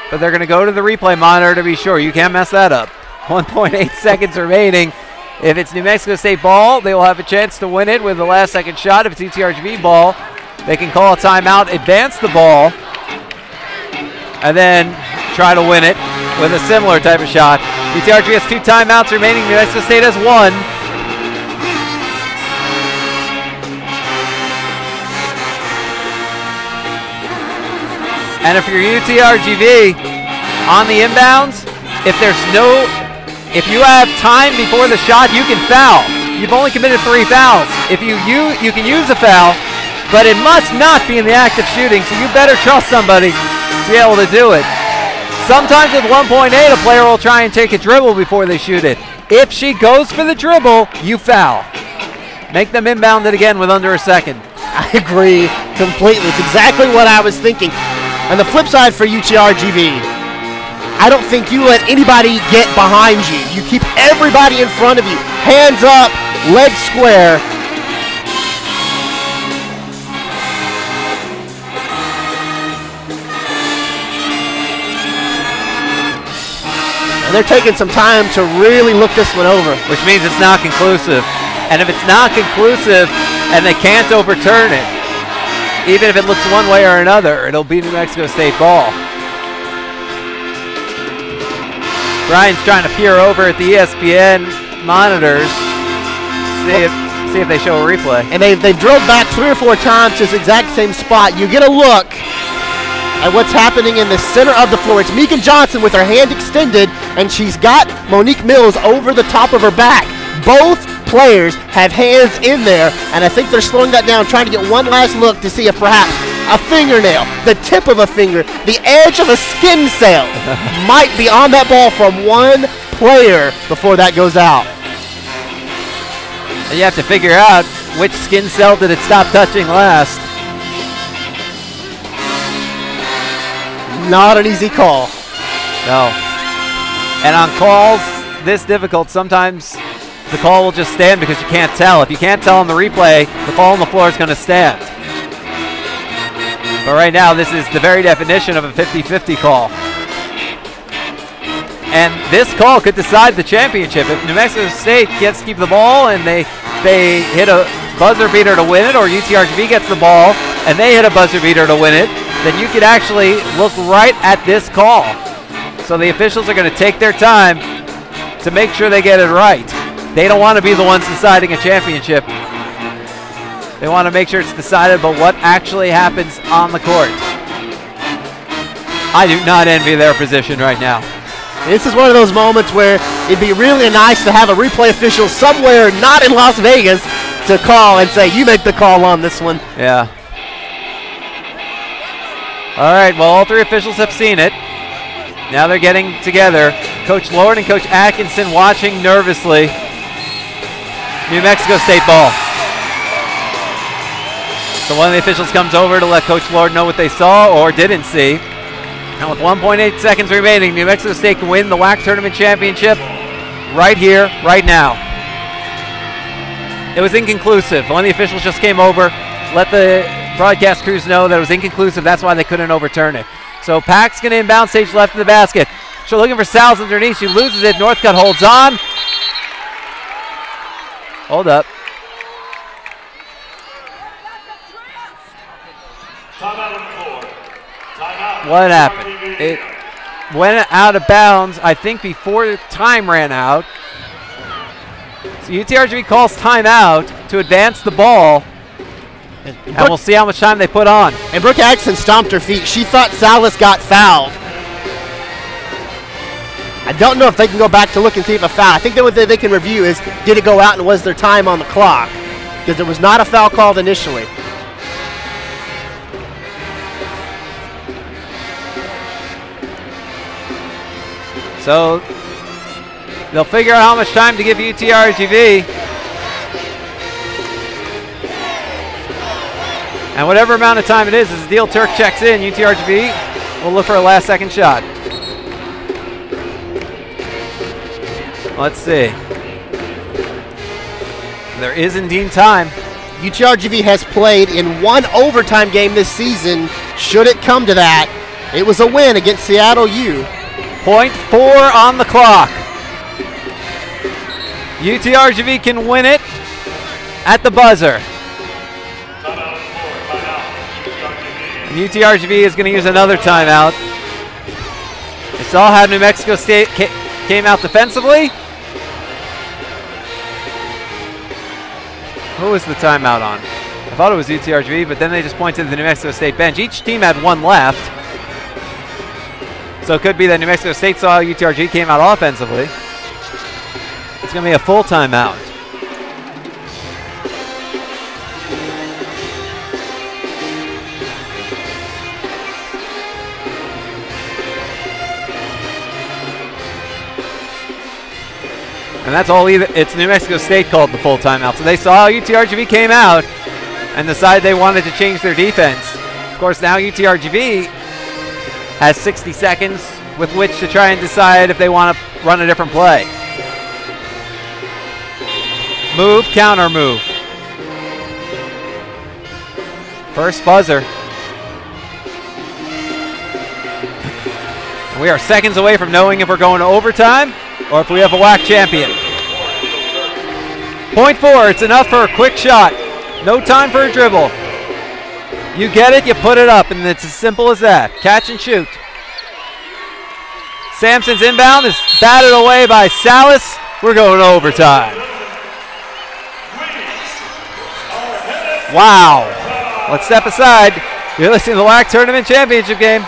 but they're going to go to the replay monitor to be sure. You can't mess that up. 1.8 seconds remaining. If it's New Mexico State ball, they will have a chance to win it with the last second shot. If it's UTRGV ball, they can call a timeout, advance the ball, and then try to win it with a similar type of shot. UTRGV has 2 timeouts remaining. New Mexico State has 1. And if you're UTRGV on the inbounds, if you have time before the shot, you can foul. You've only committed 3 fouls. If you can use a foul, but it must not be in the act of shooting, so you better trust somebody to be able to do it. Sometimes with 1.8, a player will try and take a dribble before they shoot it. If she goes for the dribble, you foul. Make them inbound it again with under a second. I agree completely. It's exactly what I was thinking. On the flip side for UTRGV, I don't think you let anybody get behind you. You keep everybody in front of you. Hands up, legs square. And they're taking some time to really look this one over. Which means it's not conclusive. And if it's not conclusive and they can't overturn it, even if it looks one way or another, it'll be New Mexico State ball. Bryan's trying to peer over at the ESPN monitors, see if they show a replay. And they've drilled back 3 or 4 times to this exact same spot. You get a look at what's happening in the center of the floor. It's Megan Johnson with her hand extended, and she's got Monique Mills over the top of her back. Both players have hands in there, and I think they're slowing that down, trying to get one last look to see if perhaps a fingernail, the tip of a finger, the edge of a skin cell might be on that ball from one player before that goes out. And you have to figure out which skin cell did it stop touching last. Not an easy call. No. And on calls this difficult, sometimes the call will just stand because you can't tell. If you can't tell on the replay, the call on the floor is going to stand. But right now, this is the very definition of a 50-50 call. And this call could decide the championship. If New Mexico State gets to keep the ball and they hit a buzzer beater to win it, or UTRGV gets the ball and they hit a buzzer beater to win it, then you could actually look right at this call. So the officials are going to take their time to make sure they get it right. They don't want to be the ones deciding a championship. They want to make sure it's decided by what actually happens on the court. I do not envy their position right now. This is one of those moments where it'd be really nice to have a replay official somewhere not in Las Vegas to call and say, you make the call on this one. Yeah. All right, well, all 3 officials have seen it. Now they're getting together. Coach Lord and Coach Atkinson watching nervously. New Mexico State ball. So one of the officials comes over to let Coach Lord know what they saw or didn't see. And with 1.8 seconds remaining, New Mexico State can win the WAC Tournament Championship right here, right now. It was inconclusive. One of the officials just came over, let the broadcast crews know that it was inconclusive. That's why they couldn't overturn it. So Pack's going to inbound stage left of the basket. She's looking for Sal's underneath. She loses it. Northcutt holds on. Hold up. What happened? It went out of bounds, I think, before time ran out. So UTRGV calls timeout to advance the ball. And we'll see how much time they put on. And Brooke Atkinson stomped her feet. She thought Salas got fouled. I don't know if they can go back to look and see if a foul. I think that what they can review is, did it go out and was there time on the clock? Because there was not a foul called initially. So they'll figure out how much time to give UTRGV. And whatever amount of time it is, as Adil Turk checks in, UTRGV will look for a last second shot. Let's see. There is indeed time. UTRGV has played in 1 overtime game this season. Should it come to that, it was a win against Seattle U. 0.4 on the clock. UTRGV can win it at the buzzer. And UTRGV is going to use another timeout. We saw how New Mexico State came out defensively. Who was the timeout on? I thought it was UTRGV, but then they just pointed to the New Mexico State bench. Each team had 1 left. So it could be that New Mexico State saw how UTRGV came out offensively. It's going to be a full timeout. And that's all it's New Mexico State called the full timeout. So they saw UTRGV came out and decided they wanted to change their defense. Of course, now UTRGV has 60 seconds with which to try and decide if they want to run a different play. Move, counter move. First buzzer. And we are seconds away from knowing if we're going to overtime or if we have a WAC champion. Point 4, it's enough for a quick shot. No time for a dribble. You get it, you put it up, and it's as simple as that. Catch and shoot. Sampson's inbound is batted away by Salas. We're going to overtime. Wow. Let's step aside. You're listening to the WAC Tournament Championship game.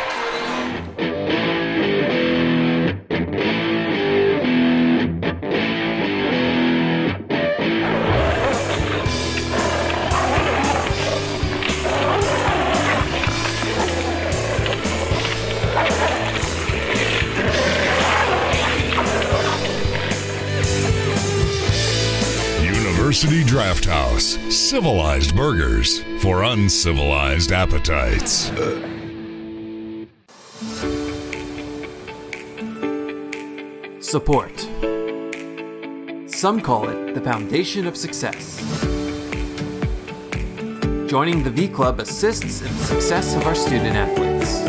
University Draft House. Civilized burgers for uncivilized appetites. Support. Some call it the foundation of success. Joining the V Club assists in the success of our student athletes.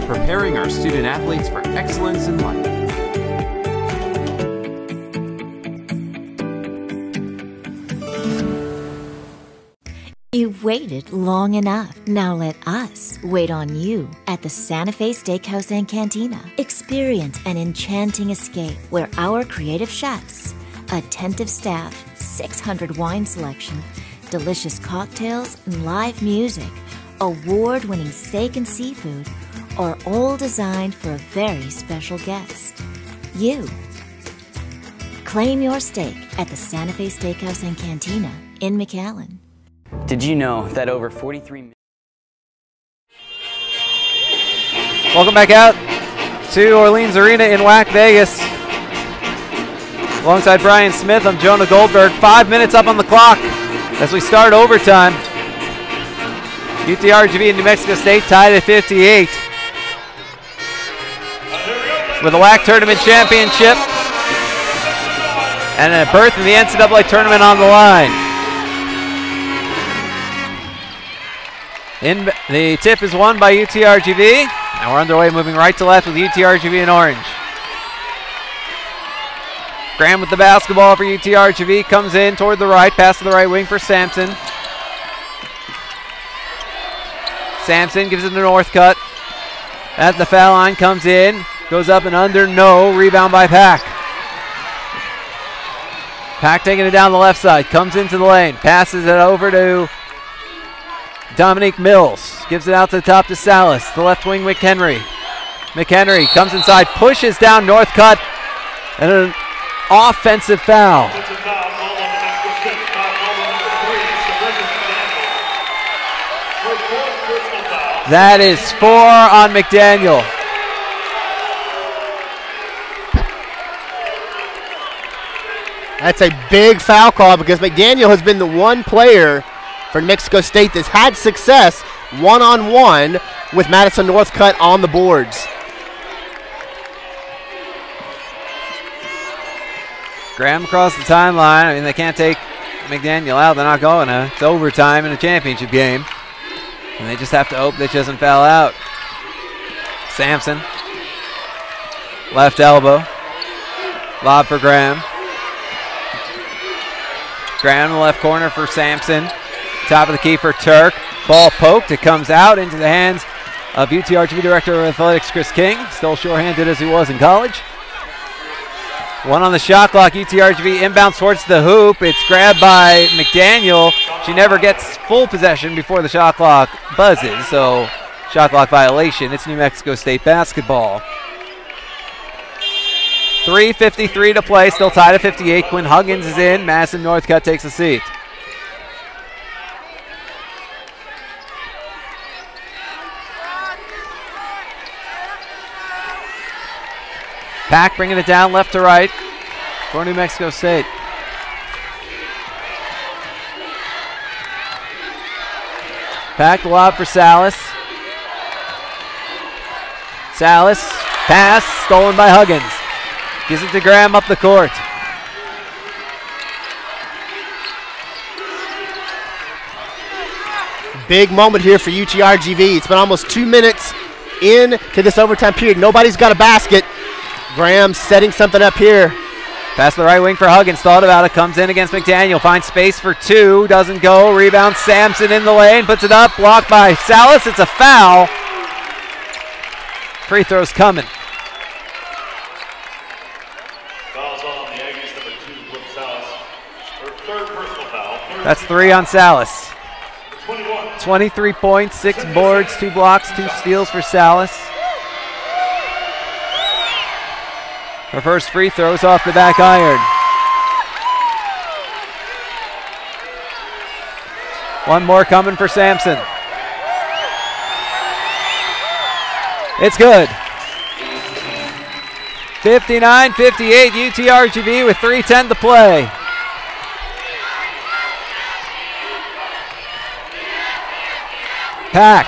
Preparing our student athletes for excellence in life. You've waited long enough. Now let us wait on you at the Santa Fe Steakhouse and Cantina. Experience an enchanting escape where our creative chefs, attentive staff, 600 wine selection, delicious cocktails, and live music, award-winning steak and seafood are all designed for a very special guest. You. Claim your steak at the Santa Fe Steakhouse and Cantina in McAllen. Did you know that over 43 million... Welcome back out to Orleans Arena in WAC Vegas. Alongside Bryan Smith, I'm Jonah Goldberg. 5 minutes up on the clock as we start overtime. UTRGV and New Mexico State tied at 58. With a WAC Tournament Championship and a berth in the NCAA Tournament on the line. The tip is won by UTRGV, and we're underway moving right to left with UTRGV in orange. Graham with the basketball for UTRGV, comes in toward the right, pass to the right wing for Sampson. Sampson gives it to Northcutt. At the foul line, comes in, goes up and under, no, rebound by Pack. Pack taking it down the left side, comes into the lane, passes it over to Dominique Mills, gives it out to the top to Salas, the left wing McHenry. McHenry comes inside, pushes down Northcutt, and an offensive foul. That is 4 on McDaniel. That's a big foul call because McDaniel has been the one player for New Mexico State that's had success one-on-one with Madison Northcutt on the boards. Graham across the timeline. I mean, they can't take McDaniel out. They're not going to. It's overtime in a championship game. And they just have to hope that she doesn't foul out. Sampson. Left elbow. Lob for Graham. Graham in the left corner for Sampson. Top of the key for Turk. Ball poked. It comes out into the hands of UTRGV Director of Athletics Chris King. Still short-handed as he was in college. 1 on the shot clock. UTRGV inbounds towards the hoop. It's grabbed by McDaniel. She never gets full possession before the shot clock buzzes, so shot clock violation. It's New Mexico State basketball. 3:53 to play, still tied at 58. Quinn Huggins is in. Madison Northcutt takes a seat. Pack bringing it down left to right for New Mexico State. Pack lob for Salas. Salas, pass, stolen by Huggins. Gives it to Graham up the court. Big moment here for UTRGV. It's been almost 2 minutes into this overtime period. Nobody's got a basket. Graham setting something up here. Pass the right wing for Huggins. Thought about it. Comes in against McDaniel. Finds space for two. Doesn't go. Rebound. Sampson in the lane. Puts it up. Blocked by Salas. It's a foul. Free throw's coming. Fouls on the Aggies, number 2, Brooke Salas. Her third personal foul. That's 3 on Salas. 21. 23 points, 6 boards, 2 blocks, 2 steals for Salas. Her first free throws off the back iron. One more coming for Sampson. It's good. 59-58, UTRGV with 3:10 to play. Pack.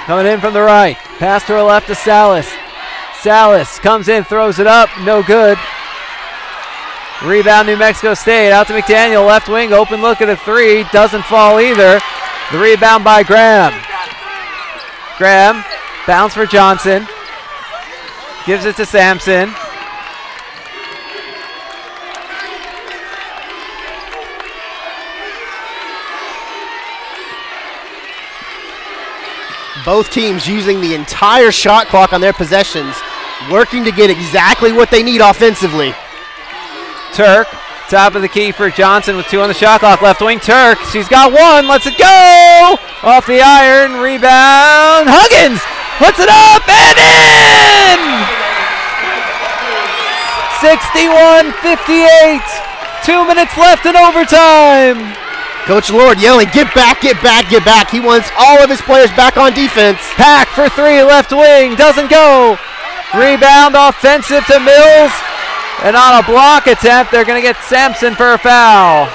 Coming in from the right. Pass to her left to Salas. Salas comes in, throws it up, no good. Rebound New Mexico State, out to McDaniel, left wing, open look at a 3, doesn't fall either. The rebound by Graham. Graham, bounce for Johnson. Gives it to Sampson. Both teams using the entire shot clock on their possessions, working to get exactly what they need offensively. Turk, top of the key for Johnson with 2 on the shot clock. Left wing, Turk. She's got 1. Lets it go. Off the iron. Rebound. Huggins puts it up and in. 61-58. 2 minutes left in overtime. Coach Lord yelling, get back, get back, get back. He wants all of his players back on defense. Pack for 3, left wing, doesn't go. Rebound offensive to Mills. And on a block attempt, they're going to get Sampson for a foul.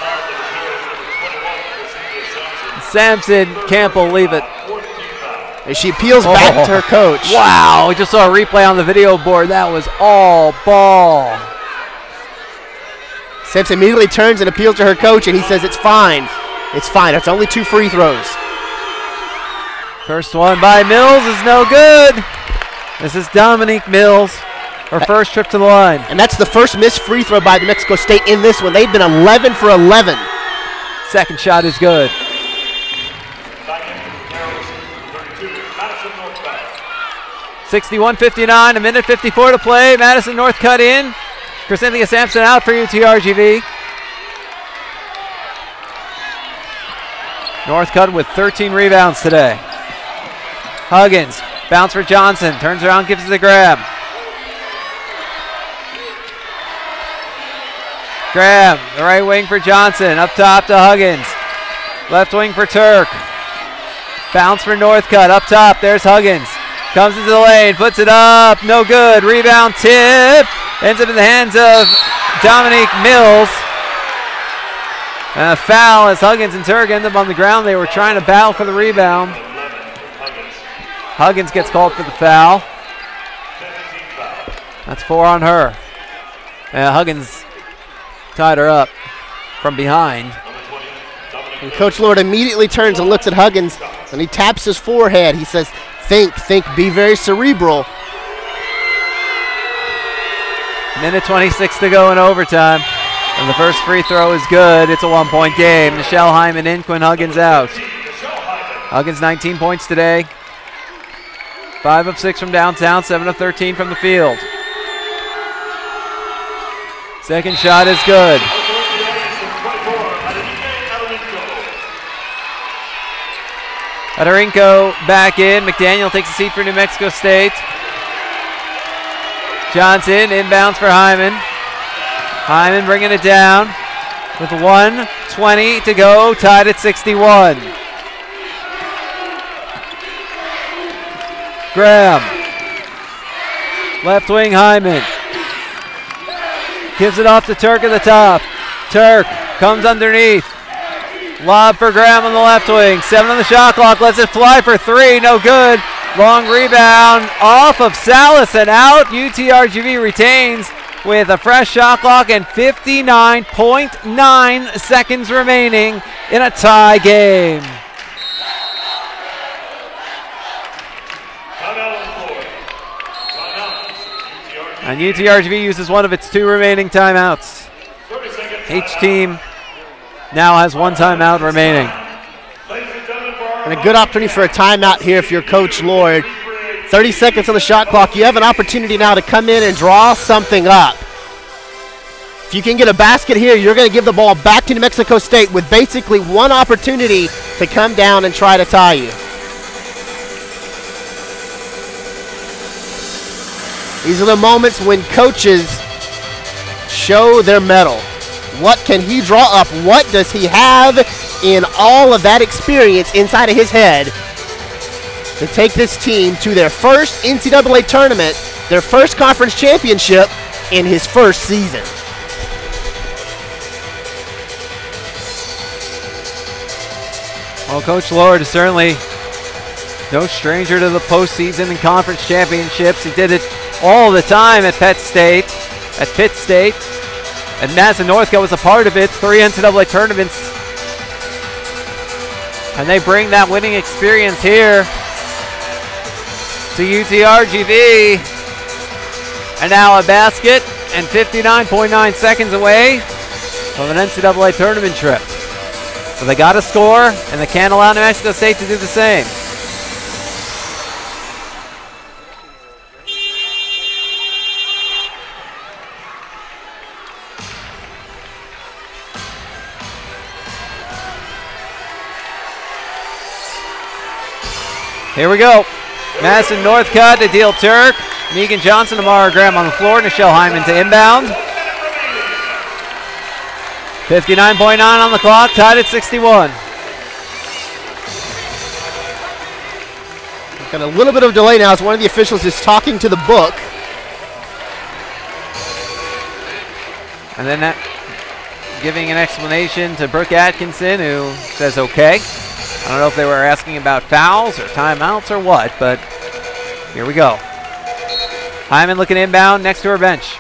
Sampson can't believe it. And she appeals back to her coach. Wow, we just saw a replay on the video board. That was all ball. Sampson immediately turns and appeals to her coach, and he says it's fine. It's fine. It's only 2 free throws. First one by Mills is no good. This is Dominique Mills, her first trip to the line. And that's the first missed free throw by New Mexico State in this one. They've been 11 for 11. Second shot is good. 61-59, 1:54 to play. Madison North cut in. Cynthia Sampson out for UTRGV. Northcutt with 13 rebounds today. Huggins, bounce for Johnson, turns around, gives it to Graham. Graham, the right wing for Johnson, up top to Huggins. Left wing for Turk. Bounce for Northcutt, up top, there's Huggins. Comes into the lane, puts it up, no good. Rebound tip, ends up in the hands of Dominique Mills. And a foul as Huggins and Turk end up on the ground. They were trying to battle for the rebound. Huggins gets called for the foul. That's 4 on her. And Huggins tied her up from behind. And Coach Lord immediately turns and looks at Huggins, and he taps his forehead. He says, think, be very cerebral. Minute 26 to go in overtime. And the first free throw is good. It's a 1-point game. Michelle Hyman in, Quinn Huggins out. Huggins 19 points today. 5 of 6 from downtown, 7 of 13 from the field. Second shot is good. Adorinko back in. McDaniel takes a seat for New Mexico State. Johnson inbounds for Hyman. Hyman bringing it down with 1:20 to go, tied at 61. Graham Left wing Hyman. Gives it off to Turk at the top. Turk comes underneath. Lob for Graham on the left wing. 7 on the shot clock. Lets it fly for 3. No good. Long rebound off of Salas and out. UTRGV retains with a fresh shot clock and 59.9 seconds remaining in a tie game. And UTRGV uses one of its 2 remaining timeouts. Each team now has 1 timeout remaining. And a good opportunity for a timeout here if you're Coach Lord. 30 seconds on the shot clock. You have an opportunity now to come in and draw something up. If you can get a basket here, you're going to give the ball back to New Mexico State with basically 1 opportunity to come down and try to tie you. These are the moments when coaches show their mettle. What can he draw up? What does he have in all of that experience inside of his head to take this team to their first NCAA tournament, their first conference championship in his first season? Well, Coach Lord is certainly no stranger to the postseason and conference championships. He did it all the time at Pitt State. And Madison Northcutt was a part of it. 3 NCAA tournaments. And they bring that winning experience here to UTRGV. And now a basket and 59.9 seconds away from an NCAA tournament trip. So they got to score, and they can't allow New Mexico State to do the same. Here we go. Madison Northcutt to Deal Turk. Megan Johnson, Amara Graham on the floor. Nichelle Hyman to inbound. 59.9 on the clock, tied at 61. Got a little bit of delay now as one of the officials is talking to the book. And then giving an explanation to Brooke Atkinson, who says okay. I don't know if they were asking about fouls or timeouts or what, but here we go. Hyman looking inbound next to her bench.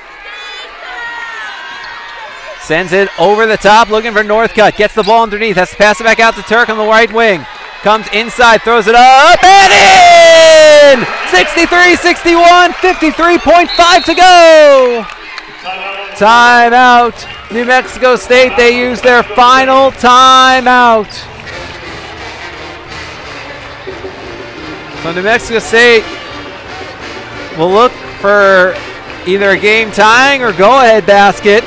Sends it over the top, looking for Northcutt. Gets the ball underneath, has to pass it back out to Turk on the right wing. Comes inside, throws it up, and in! 63-61, 53.5 to go! Timeout. New Mexico State, they use their final timeout. So New Mexico State will look for either a game tying or go-ahead basket.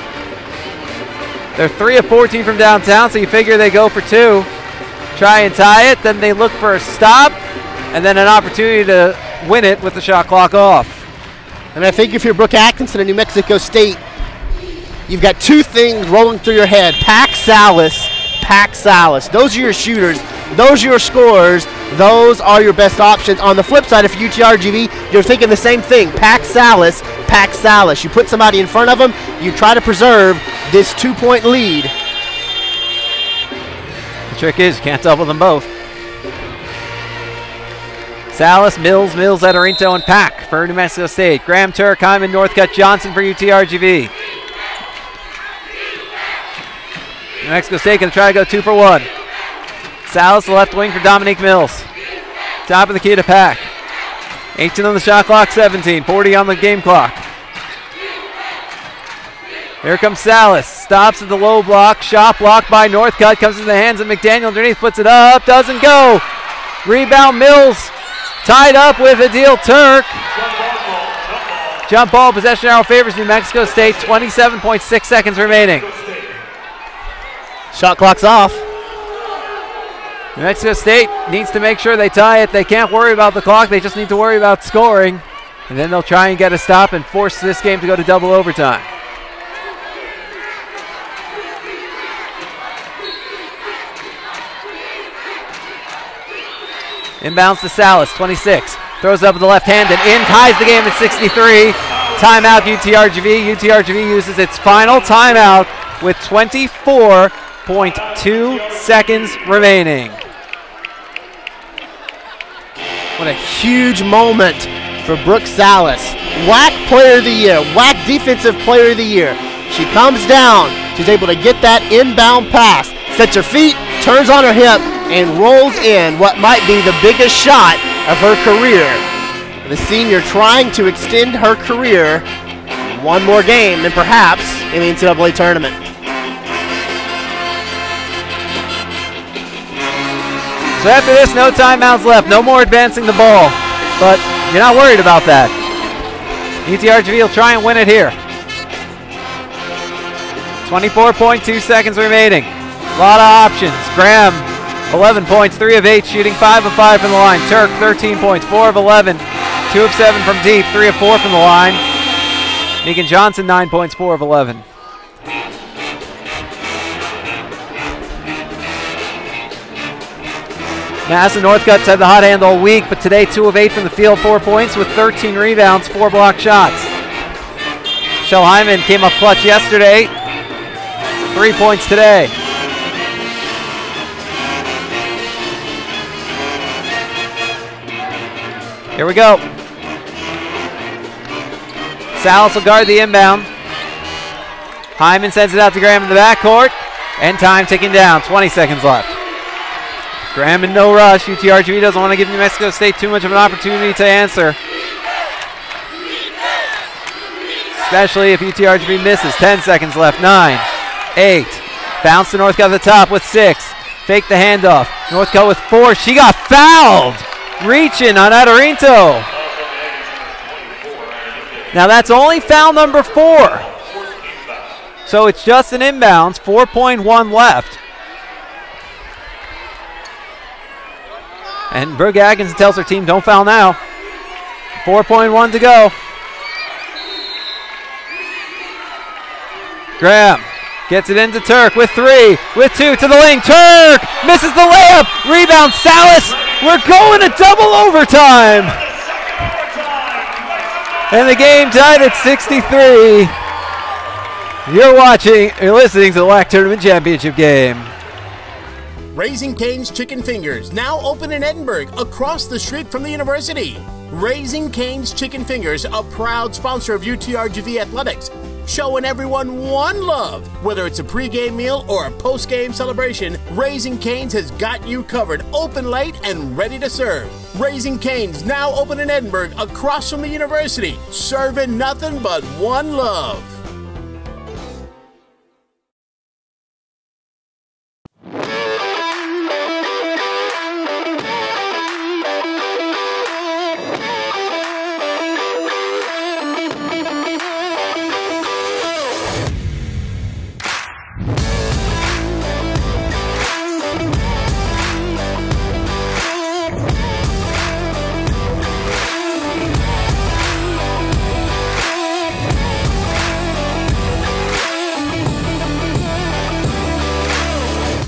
They're 3 of 14 from downtown, so you figure they go for 2. Try and tie it, then they look for a stop, and then an opportunity to win it with the shot clock off. And I think if you're Brooke Atkinson in New Mexico State, you've got 2 things rolling through your head. Pack Salas. Those are your shooters. Those are your scorers. Those are your best options. On the flip side, if UTRGV, you're thinking the same thing. Pack Salas. You put somebody in front of them, you try to preserve this 2-point lead. The trick is you can't double them both. Salas, Mills, Ederito, and Pack for New Mexico State. Graham, Turk, Hyman, Northcutt, Johnson for UTRGV. New Mexico State going to try to go 2 for 1. Salas, the left wing for Dominique Mills. Top of the key to Pack. 18 on the shot clock, 17. 40 on the game clock. Here comes Salas. Stops at the low block. Shot blocked by Northcutt. Comes in the hands of McDaniel underneath. Puts it up. Doesn't go. Rebound Mills. Tied up with Adil Turk. Jump ball. Possession arrow favors New Mexico State. 27.6 seconds remaining. Shot clock's off. New Mexico State needs to make sure they tie it. They can't worry about the clock. They just need to worry about scoring. And then they'll try and get a stop and force this game to go to double overtime. Inbounds to Salas, 26. Throws up with the left hand and in, ties the game at 63. Timeout UTRGV. UTRGV uses its final timeout with 24.2 seconds remaining. What a huge moment for Brooke Salas. WAC Player of the Year, WAC Defensive Player of the Year. She comes down. She's able to get that inbound pass, sets her feet, turns on her hip, and rolls in what might be the biggest shot of her career. The senior trying to extend her career one more game and perhaps in the NCAA tournament. So after this, no timeouts left, no more advancing the ball, but you're not worried about that. UTRGV will try and win it here. 24.2 seconds remaining. A lot of options. Graham, 11 points, 3 of 8 shooting, 5 of 5 from the line. Turk, 13 points, 4 of 11, 2 of 7 from deep, 3 of 4 from the line. Megan Johnson, 9 points, 4 of 11. Mass and Northcutt's had the hot hand all week, but today 2 of 8 from the field, 4 points with 13 rebounds, 4 block shots. Michelle Hyman came up clutch yesterday, 3 points today. Here we go. Salas will guard the inbound. Hyman sends it out to Graham in the backcourt, and time ticking down, 20 seconds left. Graham in no rush. UTRGV doesn't want to give New Mexico State too much of an opportunity to answer, especially if UTRGV misses. 10 seconds left. 9, 8. Bounce to Northcutt at the top with 6. Fake the handoff. Northcutt with 4. She got fouled. Reaching on Adorinto. Now that's only foul number 4. So it's just an inbounds. 4.1 left. And Brooke Atkinson tells her team, don't foul now. 4.1 to go. Graham gets it into Turk with 3, with 2 to the lane. Turk misses the layup. Rebound, Salas. We're going to double overtime. And the game tied at 63. You're listening to the WAC Tournament Championship game. Raising Cane's Chicken Fingers, now open in Edinburgh, across the street from the university. Raising Cane's Chicken Fingers, a proud sponsor of UTRGV athletics, showing everyone one love. Whether it's a pregame meal or a postgame celebration, Raising Cane's has got you covered, open late and ready to serve. Raising Cane's, now open in Edinburgh, across from the university, serving nothing but one love.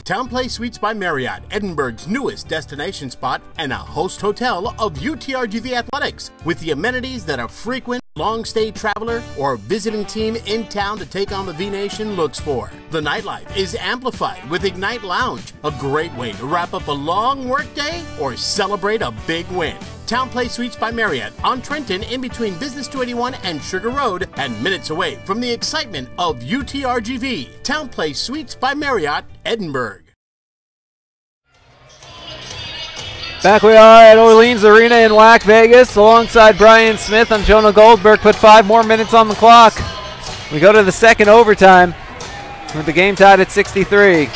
TownePlace Suites by Marriott, Edinburgh's newest destination spot and a host hotel of UTRGV athletics, with the amenities that a frequent long-stay traveler or visiting team in town to take on the V-Nation looks for. The nightlife is amplified with Ignite Lounge, a great way to wrap up a long workday or celebrate a big win. TownePlace Suites by Marriott on Trenton, in between Business 281 and Sugar Road, and minutes away from the excitement of UTRGV. TownePlace Suites by Marriott, Edinburgh. Back we are at Orleans Arena in WAC Vegas, alongside Bryan Smith. I'm Jonah Goldberg. Put 5 more minutes on the clock. We go to the second overtime with the game tied at 63.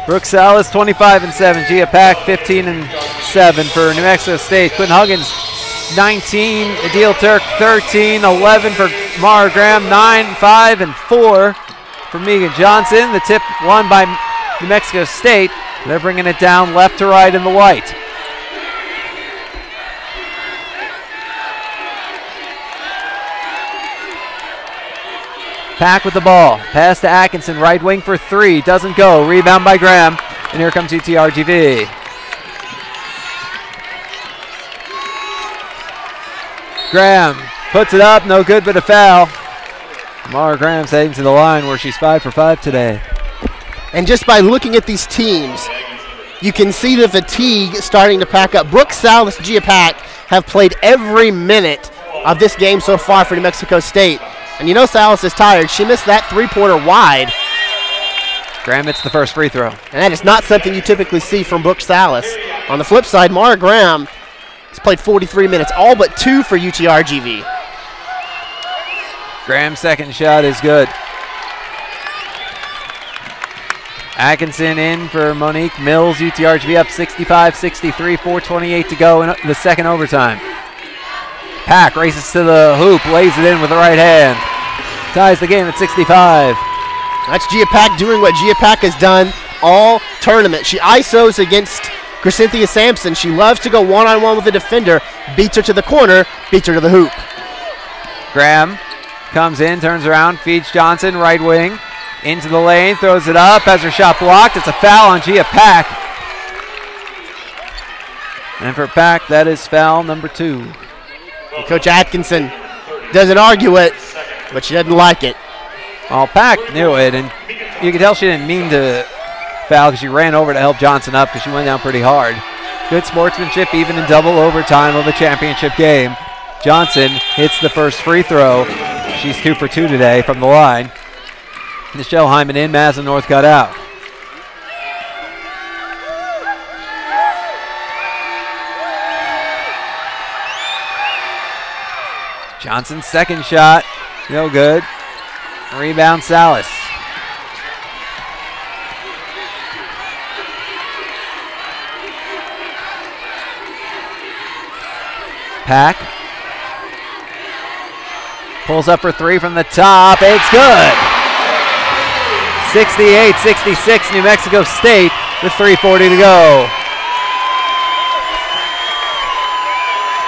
Brooke Salas, 25-7. Gia Pack, 15-7 for New Mexico State. Quinn Huggins, 19. Adil Turk, 13. 11 for Mara Graham. 9, 5, and 4 for Megan Johnson. The tip won by New Mexico State. They're bringing it down left to right in the white. Pack with the ball. Pass to Atkinson, right wing for 3. Doesn't go. Rebound by Graham. And here comes UTRGV. Graham puts it up, no good but a foul. Mara Graham's heading to the line where she's 5 for 5 today. And just by looking at these teams, you can see the fatigue starting to pack up. Brooke Salas and Gia Pack have played every minute of this game so far for New Mexico State. And you know Salas is tired. She missed that three-pointer wide. Graham hits the first free throw. And that is not something you typically see from Brooke Salas. On the flip side, Mara Graham has played 43 minutes, all but 2 for UTRGV. Graham's second shot is good. Atkinson in for Monique Mills. UTRGV up 65-63, 4:28 to go in the second overtime. Pack races to the hoop, lays it in with the right hand. Ties the game at 65. That's Gia Pack doing what Gia Pack has done all tournament. She ISOs against Crescentia Sampson. She loves to go one-on-one with the defender, beats her to the corner, beats her to the hoop. Graham comes in, turns around, feeds Johnson, right wing. Into the lane, throws it up, has her shot blocked. It's a foul on Gia Pack. And for Pack, that is foul number 2. And Coach Atkinson doesn't argue it, but she doesn't like it. Well, Pack knew it, and you could tell she didn't mean to foul because she ran over to help Johnson up because she went down pretty hard. Good sportsmanship even in double overtime of a championship game. Johnson hits the first free throw. She's 2 for 2 today from the line. Nichelle Hyman in, Maslin North got out. Johnson's second shot, no good. Rebound Salas. Pack pulls up for 3 from the top. It's good. 68-66, New Mexico State with 3:40 to go.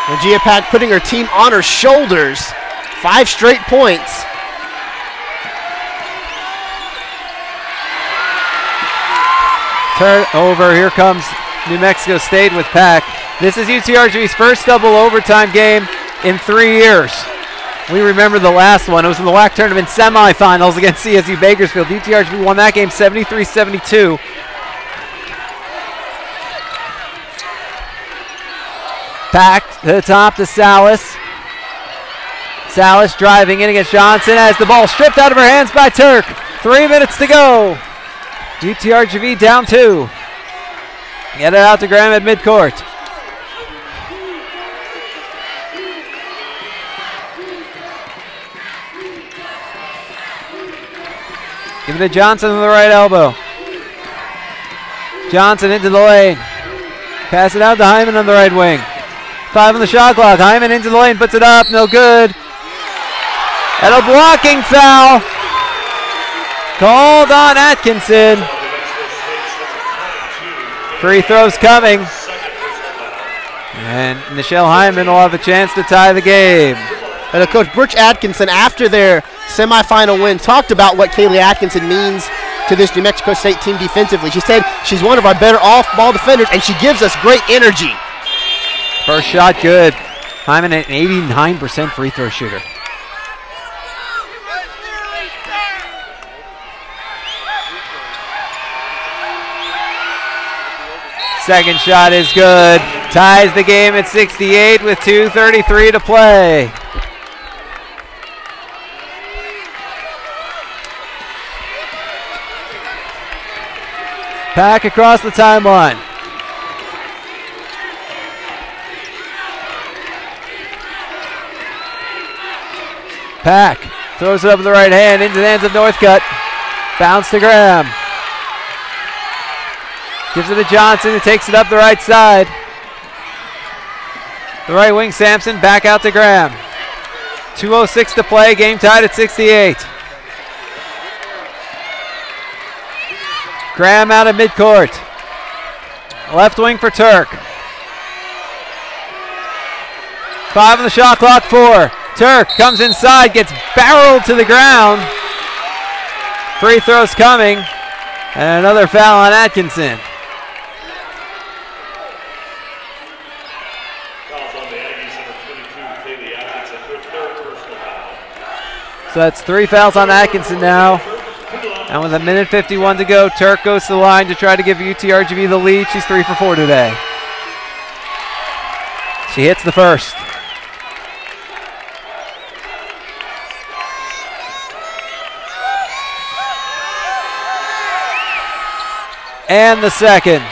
And Gia Pack putting her team on her shoulders. 5 straight points. Turnover, here comes New Mexico State with Pack. This is UTRGV's first double overtime game in 3 years. We remember the last one. It was in the WAC tournament semifinals against CSU Bakersfield. UTRGV won that game 73-72. Pack to the top to Salas. Salas driving in against Johnson as the ball stripped out of her hands by Turk. 3 minutes to go. UTRGV down 2. Get it out to Graham at midcourt. Give it to Johnson on the right elbow. Johnson into the lane. Pass it out to Hyman on the right wing. 5 on the shot clock. Hyman into the lane, puts it up, no good. And a blocking foul called on Atkinson. Free throws coming. And Nichelle Hyman will have a chance to tie the game. And Coach Brooke Atkinson, after their semifinal win, talked about what Kaylee Atkinson means to this New Mexico State team defensively. She said she's one of our better off-ball defenders, and she gives us great energy. First shot good. Hyman an 89% free throw shooter. Second shot is good. Ties the game at 68 with 2:33 to play. Pack across the timeline. Pack throws it up with the right hand into the hands of Northcutt. Bounce to Graham. Gives it to Johnson, who takes it up the right side. The right wing, Sampson, back out to Graham. 2:06 to play, game tied at 68. Graham out of midcourt. Left wing for Turk. 5 on the shot clock, 4. Turk comes inside, gets barreled to the ground. Free throws coming. And another foul on Atkinson. So that's 3 fouls on Atkinson now. And with 1:51 to go, Turk goes to the line to try to give UTRGV the lead. She's 3 for 4 today. She hits the first. And the second.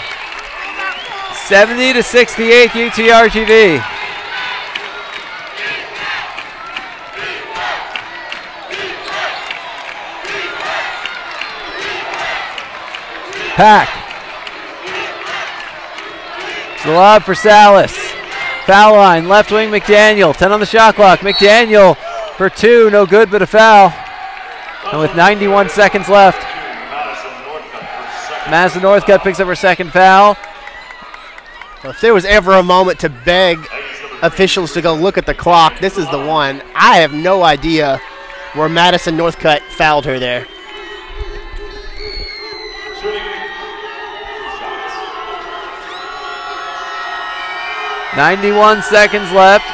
70-68 UTRGV. Pack. It's a lob for Salas. Foul line, left wing McDaniel. 10 on the shot clock. McDaniel for 2, no good but a foul. And with 91 seconds left, Madison Northcutt picks up her second foul. Well, if there was ever a moment to beg officials to go look at the clock, this is the one. I have no idea where Madison Northcutt fouled her there. .91 seconds left.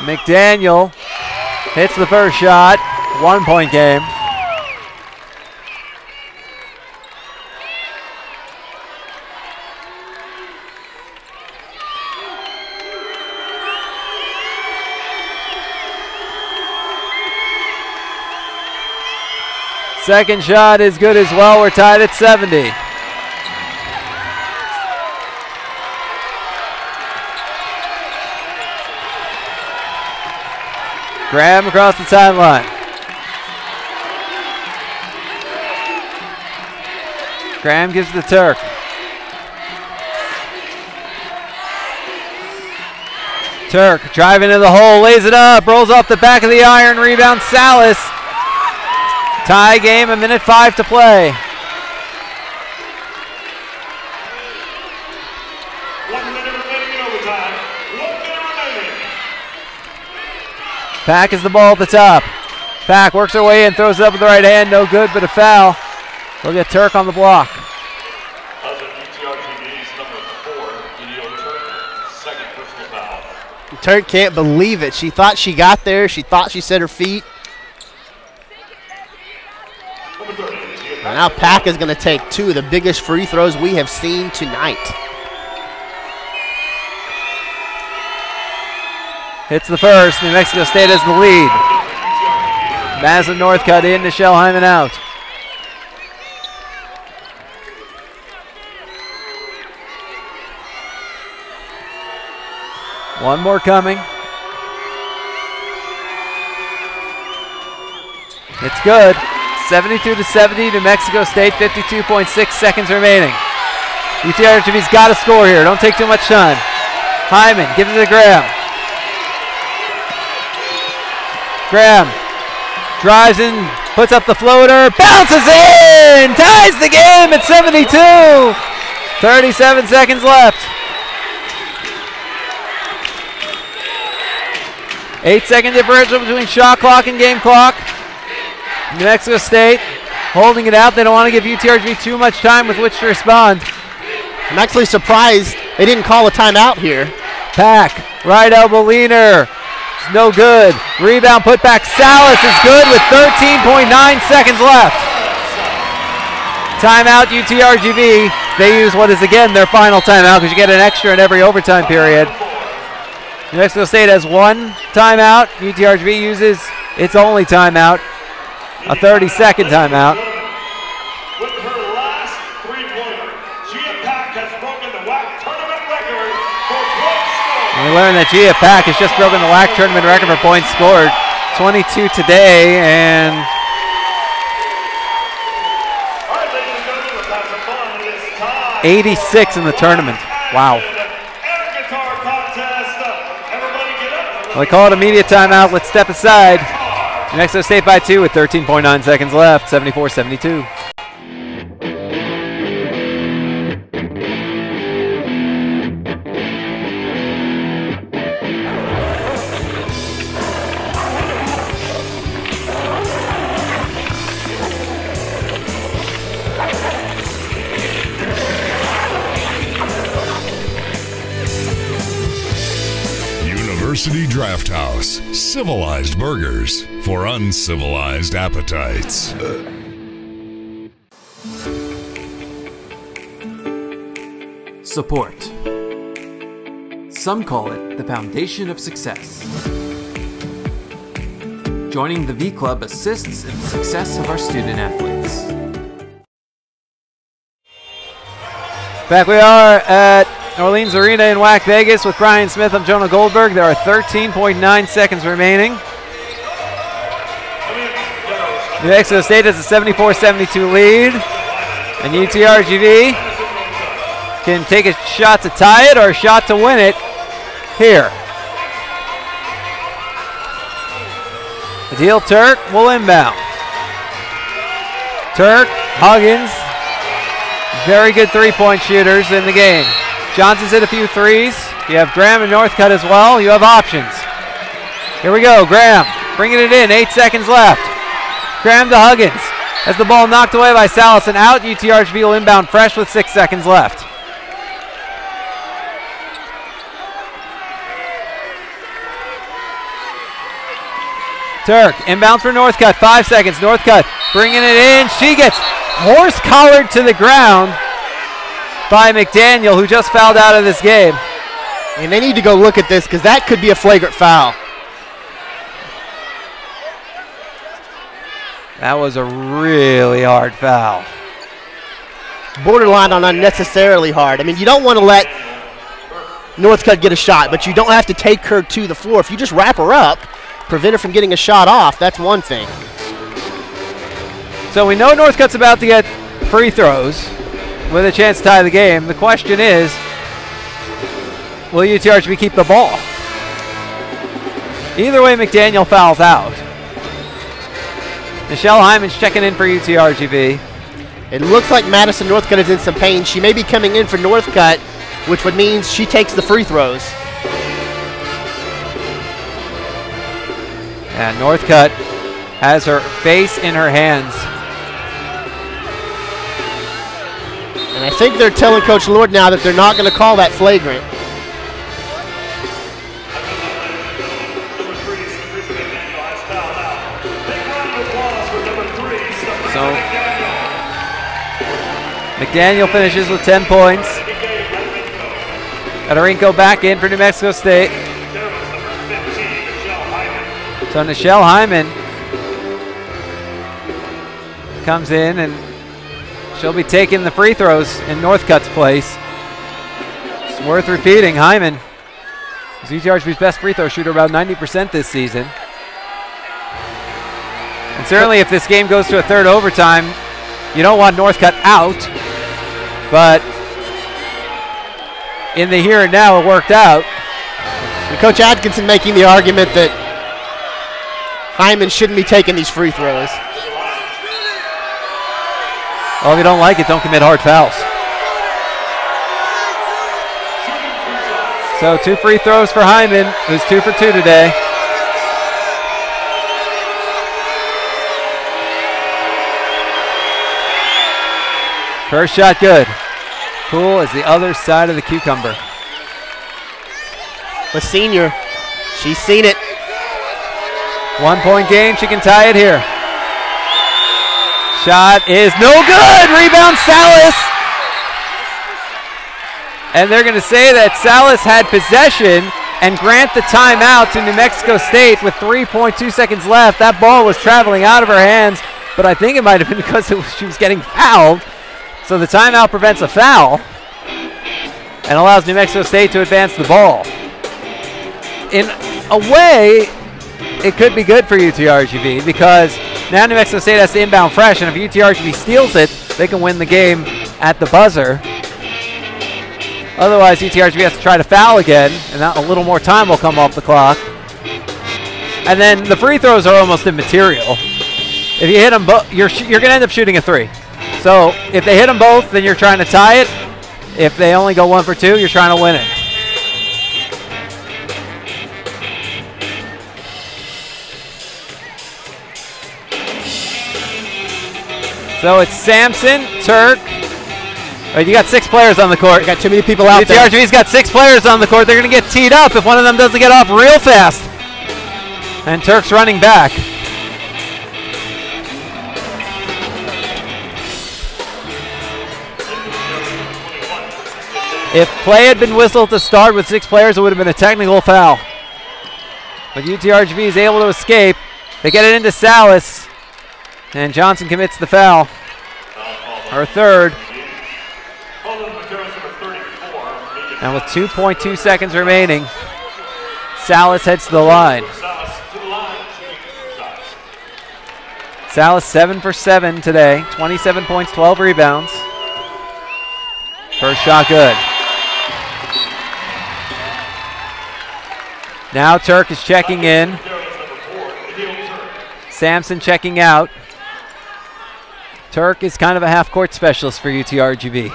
McDaniel hits the first shot. 1-point game. Second shot is good as well. We're tied at 70. Graham across the timeline. Graham gives to Turk. Turk driving into the hole, lays it up, rolls off the back of the iron, rebound Salas. Tie game, 1:05 to play. 1 minute remaining in overtime. 1 minute remaining. Pack is the ball at the top. Pack works her way in, throws it up with the right hand, no good, but a foul. We'll get Turk on the block. Turk can't believe it. She thought she got there. She thought she set her feet. And now Pack is going to take 2 of the biggest free throws we have seen tonight. Hits the first. New Mexico State has the lead. Madison Northcutt in, Michelle Hyman out. One more coming. It's good. 72-70, New Mexico State, 52.6 seconds remaining. UTRGV's got to score here. Don't take too much time. Hyman gives it to Graham. Graham drives in, puts up the floater, bounces in, ties the game at 72. 37 seconds left. 8-second differential between shot clock and game clock. New Mexico State holding it out. They don't want to give UTRGV too much time with which to respond. I'm actually surprised they didn't call a timeout here. Pack, right elbow leaner. It's no good. Rebound put back. Salas is good with 13.9 seconds left. Timeout UTRGV. They use what is again their final timeout because you get an extra in every overtime period. New Mexico State has 1 timeout. UTRGV uses its only timeout. A 30-second timeout. With her last three-pointer, Gia Pack has broken the WAC tournament record for points scored. And we learned that Gia Pack has just broken the WAC tournament record for points scored. 22 today, and All right, ladies and gentlemen, let's have some fun. It is time 86 in the tournament. Wow. air guitar contest. Everybody get up. Well, they call it immediate timeout. Let's step aside. New Mexico State by 2 with 13.9 seconds left, 74-72. University Draft House. Civilized burgers for uncivilized appetites. Support. Some call it the foundation of success. Joining the V Club assists in the success of our student athletes. Back we are at Orleans Arena in WAC Vegas with Bryan Smith. I'm Jonah Goldberg. There are 13.9 seconds remaining. New Mexico State has a 74-72 lead. And UTRGV can take a shot to tie it or a shot to win it here. Adil Turk will inbound. Turk, Huggins, very good three-point shooters in the game. Johnson's hit a few threes. You have Graham and Northcutt as well. You have options. Here we go, Graham bringing it in, 8 seconds left. Graham to Huggins. Has the ball knocked away by Salas and out. UTRGV will inbound fresh with 6 seconds left. Turk, inbound for Northcutt, 5 seconds. Northcutt bringing it in. She gets horse-collared to the ground by McDaniel, who just fouled out of this game. And they need to go look at this because that could be a flagrant foul. That was a really hard foul. Borderline on unnecessarily hard. I mean, you don't want to let Northcutt get a shot, but you don't have to take her to the floor. If you just wrap her up, prevent her from getting a shot off, that's one thing. So we know Northcutt's about to get free throws with a chance to tie the game. The question is, will UTRGV keep the ball? Either way, McDaniel fouls out. Michelle Hyman's checking in for UTRGV. It looks like Madison Northcutt is in some pain. She may be coming in for Northcutt, which would mean she takes the free throws. And Northcutt has her face in her hands. And I think they're telling Coach Lord now that they're not going to call that flagrant. So McDaniel finishes with 10 points. Federico back in for New Mexico State. So Michelle Hyman comes in and she'll be taking the free throws in Northcutt's place. It's worth repeating, Hyman is UTRGV's best free throw shooter, about 90% this season. And certainly if this game goes to a third overtime, you don't want Northcutt out, but in the here and now it worked out. And Coach Atkinson making the argument that Hyman shouldn't be taking these free throws. Well, if you don't like it, don't commit hard fouls. So 2 free throws for Hyman, who's 2 for 2 today. First shot good. Cool as the other side of the cucumber. The senior, she's seen it. 1 point game, she can tie it here. Shot is no good, rebound Salas. And they're gonna say that Salas had possession and grant the timeout to New Mexico State with 3.2 seconds left. That ball was traveling out of her hands, but I think it might have been because she was getting fouled. So the timeout prevents a foul and allows New Mexico State to advance the ball. In a way, it could be good for UTRGV because now New Mexico State has to inbound fresh, and if UTRGV steals it, they can win the game at the buzzer. Otherwise, UTRGV has to try to foul again, and a little more time will come off the clock. And then the free throws are almost immaterial. If you hit them both, you're going to end up shooting a 3. So if they hit them both, then you're trying to tie it. If they only go 1 for 2, you're trying to win it. So it's Sampson, Turk, You got 6 players on the court. You got too many people out there. UTRGV's got 6 players on the court. They're going to get teed up if one of them doesn't get off real fast. And Turk's running back. If play had been whistled to start with 6 players, it would have been a technical foul. But UTRGV is able to escape. They get it into Salas. And Johnson commits the foul. Our third. And with 2.2 seconds remaining, Salas heads to the line. Salas 7 for 7 today. 27 points, 12 rebounds. First shot good. Now Turk is checking in. Sampson checking out. Turk is kind of a half-court specialist for UTRGV.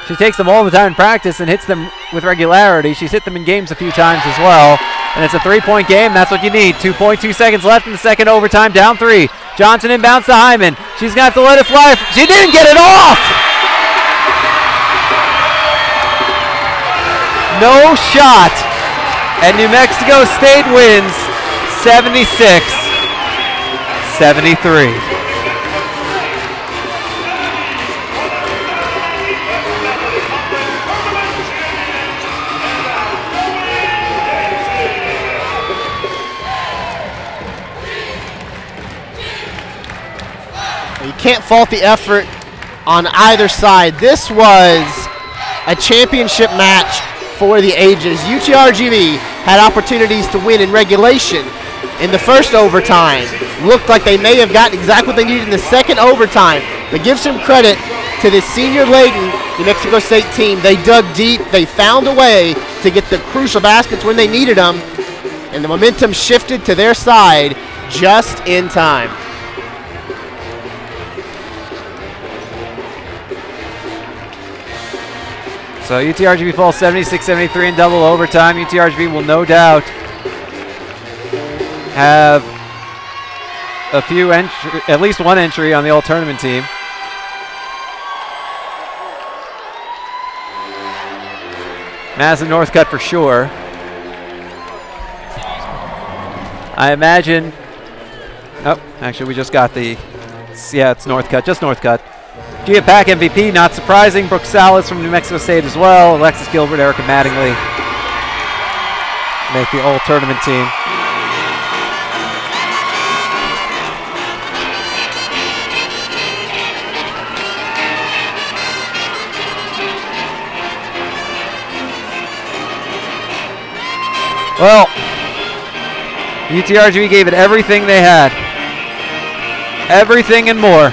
She takes them all the time in practice and hits them with regularity. She's hit them in games a few times as well. And it's a 3-point game. That's what you need. 2.2 seconds left in the second overtime. Down 3. Johnson inbounds to Hyman. She's going to have to let it fly. She didn't get it off! No shot. And New Mexico State wins 76-73. You can't fault the effort on either side. This was a championship match for the ages. UTRGV had opportunities to win in regulation in the first overtime. Looked like they may have gotten exactly what they needed in the second overtime. But give some credit to this senior-laden New Mexico State team. They dug deep. They found a way to get the crucial baskets when they needed them. And the momentum shifted to their side just in time. So UTRGV falls 76-73 in double overtime. UTRGV will no doubt have a few at least one entry on the all-tournament team. Madison Northcutt for sure. I imagine. Oh, actually, we just got the. Yeah, it's Northcutt, just Northcutt. Gia Pack MVP, not surprising. Brooke Salas from New Mexico State as well. Alexis Gilbert, Erica Mattingly make the all-tournament team. Well, UTRGV gave it everything they had. Everything and more.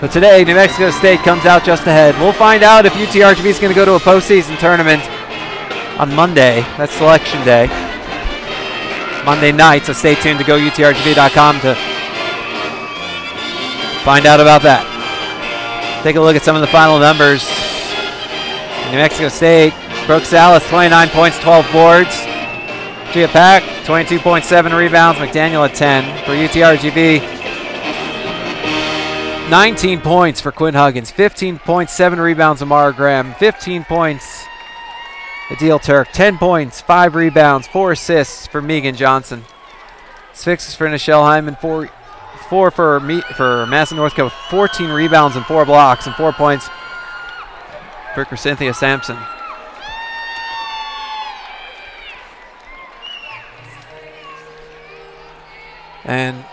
But today, New Mexico State comes out just ahead. We'll find out if UTRGV is going to go to a postseason tournament on Monday. That's selection day. Monday night, so stay tuned to GoUTRGV.com to find out about that. Take a look at some of the final numbers. New Mexico State, Brooke Salas, 29 points, 12 boards. Gia Pack, 22.7 rebounds. McDaniel at 10. For UTRGV, 19 points for Quinn Huggins, 15.7 rebounds Amara Graham, 15 points Adil Turk, 10 points, 5 rebounds, 4 assists for Megan Johnson. 6 for Nichelle Hyman, 4 for Madison Northcutt with 14 rebounds and 4 blocks, and 4 points for Cynthia Sampson. And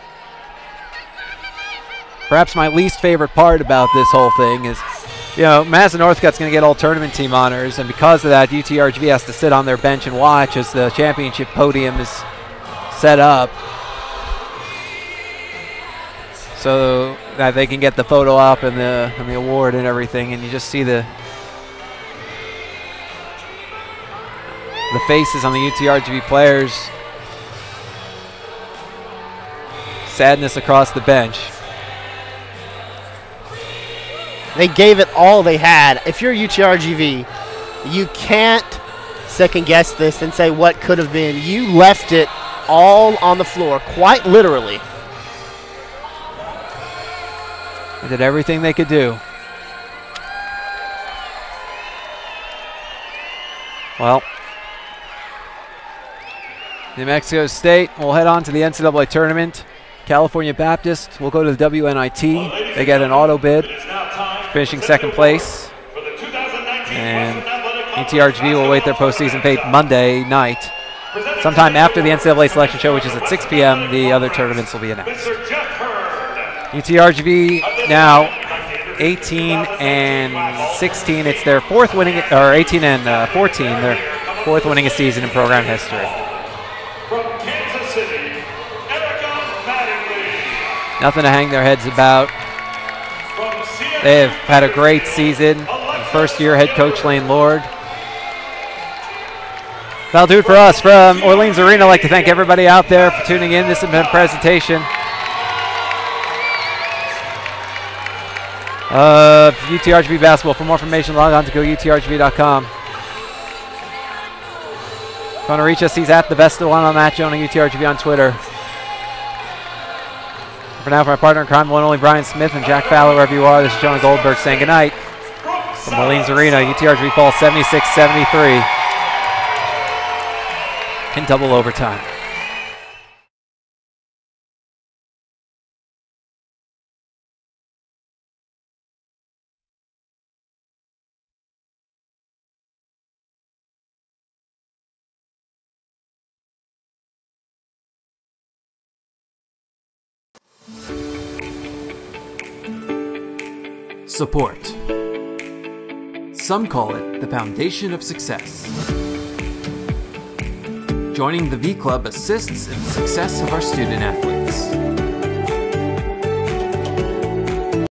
perhaps my least favorite part about this whole thing is, you know, Madison Northcutt's going to get all tournament team honors, and because of that, UTRGV has to sit on their bench and watch as the championship podium is set up so that they can get the photo op and the award and everything, and you just see the faces on the UTRGV players. Sadness across the bench. They gave it all they had. If you're UTRGV, you can't second guess this and say what could have been. You left it all on the floor, quite literally. They did everything they could do. Well, New Mexico State will head on to the NCAA tournament. California Baptist will go to the WNIT. They get an auto bid, finishing second place. And UTRGV will wait their postseason fate Monday night. Sometime after the NCAA selection show, which is at 6 p.m., the other tournaments will be announced. UTRGV now 18-16. It's their fourth winning, or 18-14, their fourth winningest season in program history. Nothing to hang their heads about. They have had a great season. First-year head coach Lane Lord. That'll do it for us from Orleans Arena. I'd like to thank everybody out there for tuning in. This has been a presentation of UTRGV basketball. For more information, log on to goutrgv.com. If you want to reach us, he's at the best of one on that, Jonah UTRGV on Twitter. For now, for my partner in crime, the one and only Bryan Smith and Jack Fowler, wherever you are, this is Jonah Goldberg saying goodnight. From Orleans Arena, UTRGV falls 76-73 in double overtime. Support. Some call it the foundation of success. Joining the V Club assists in the success of our student athletes.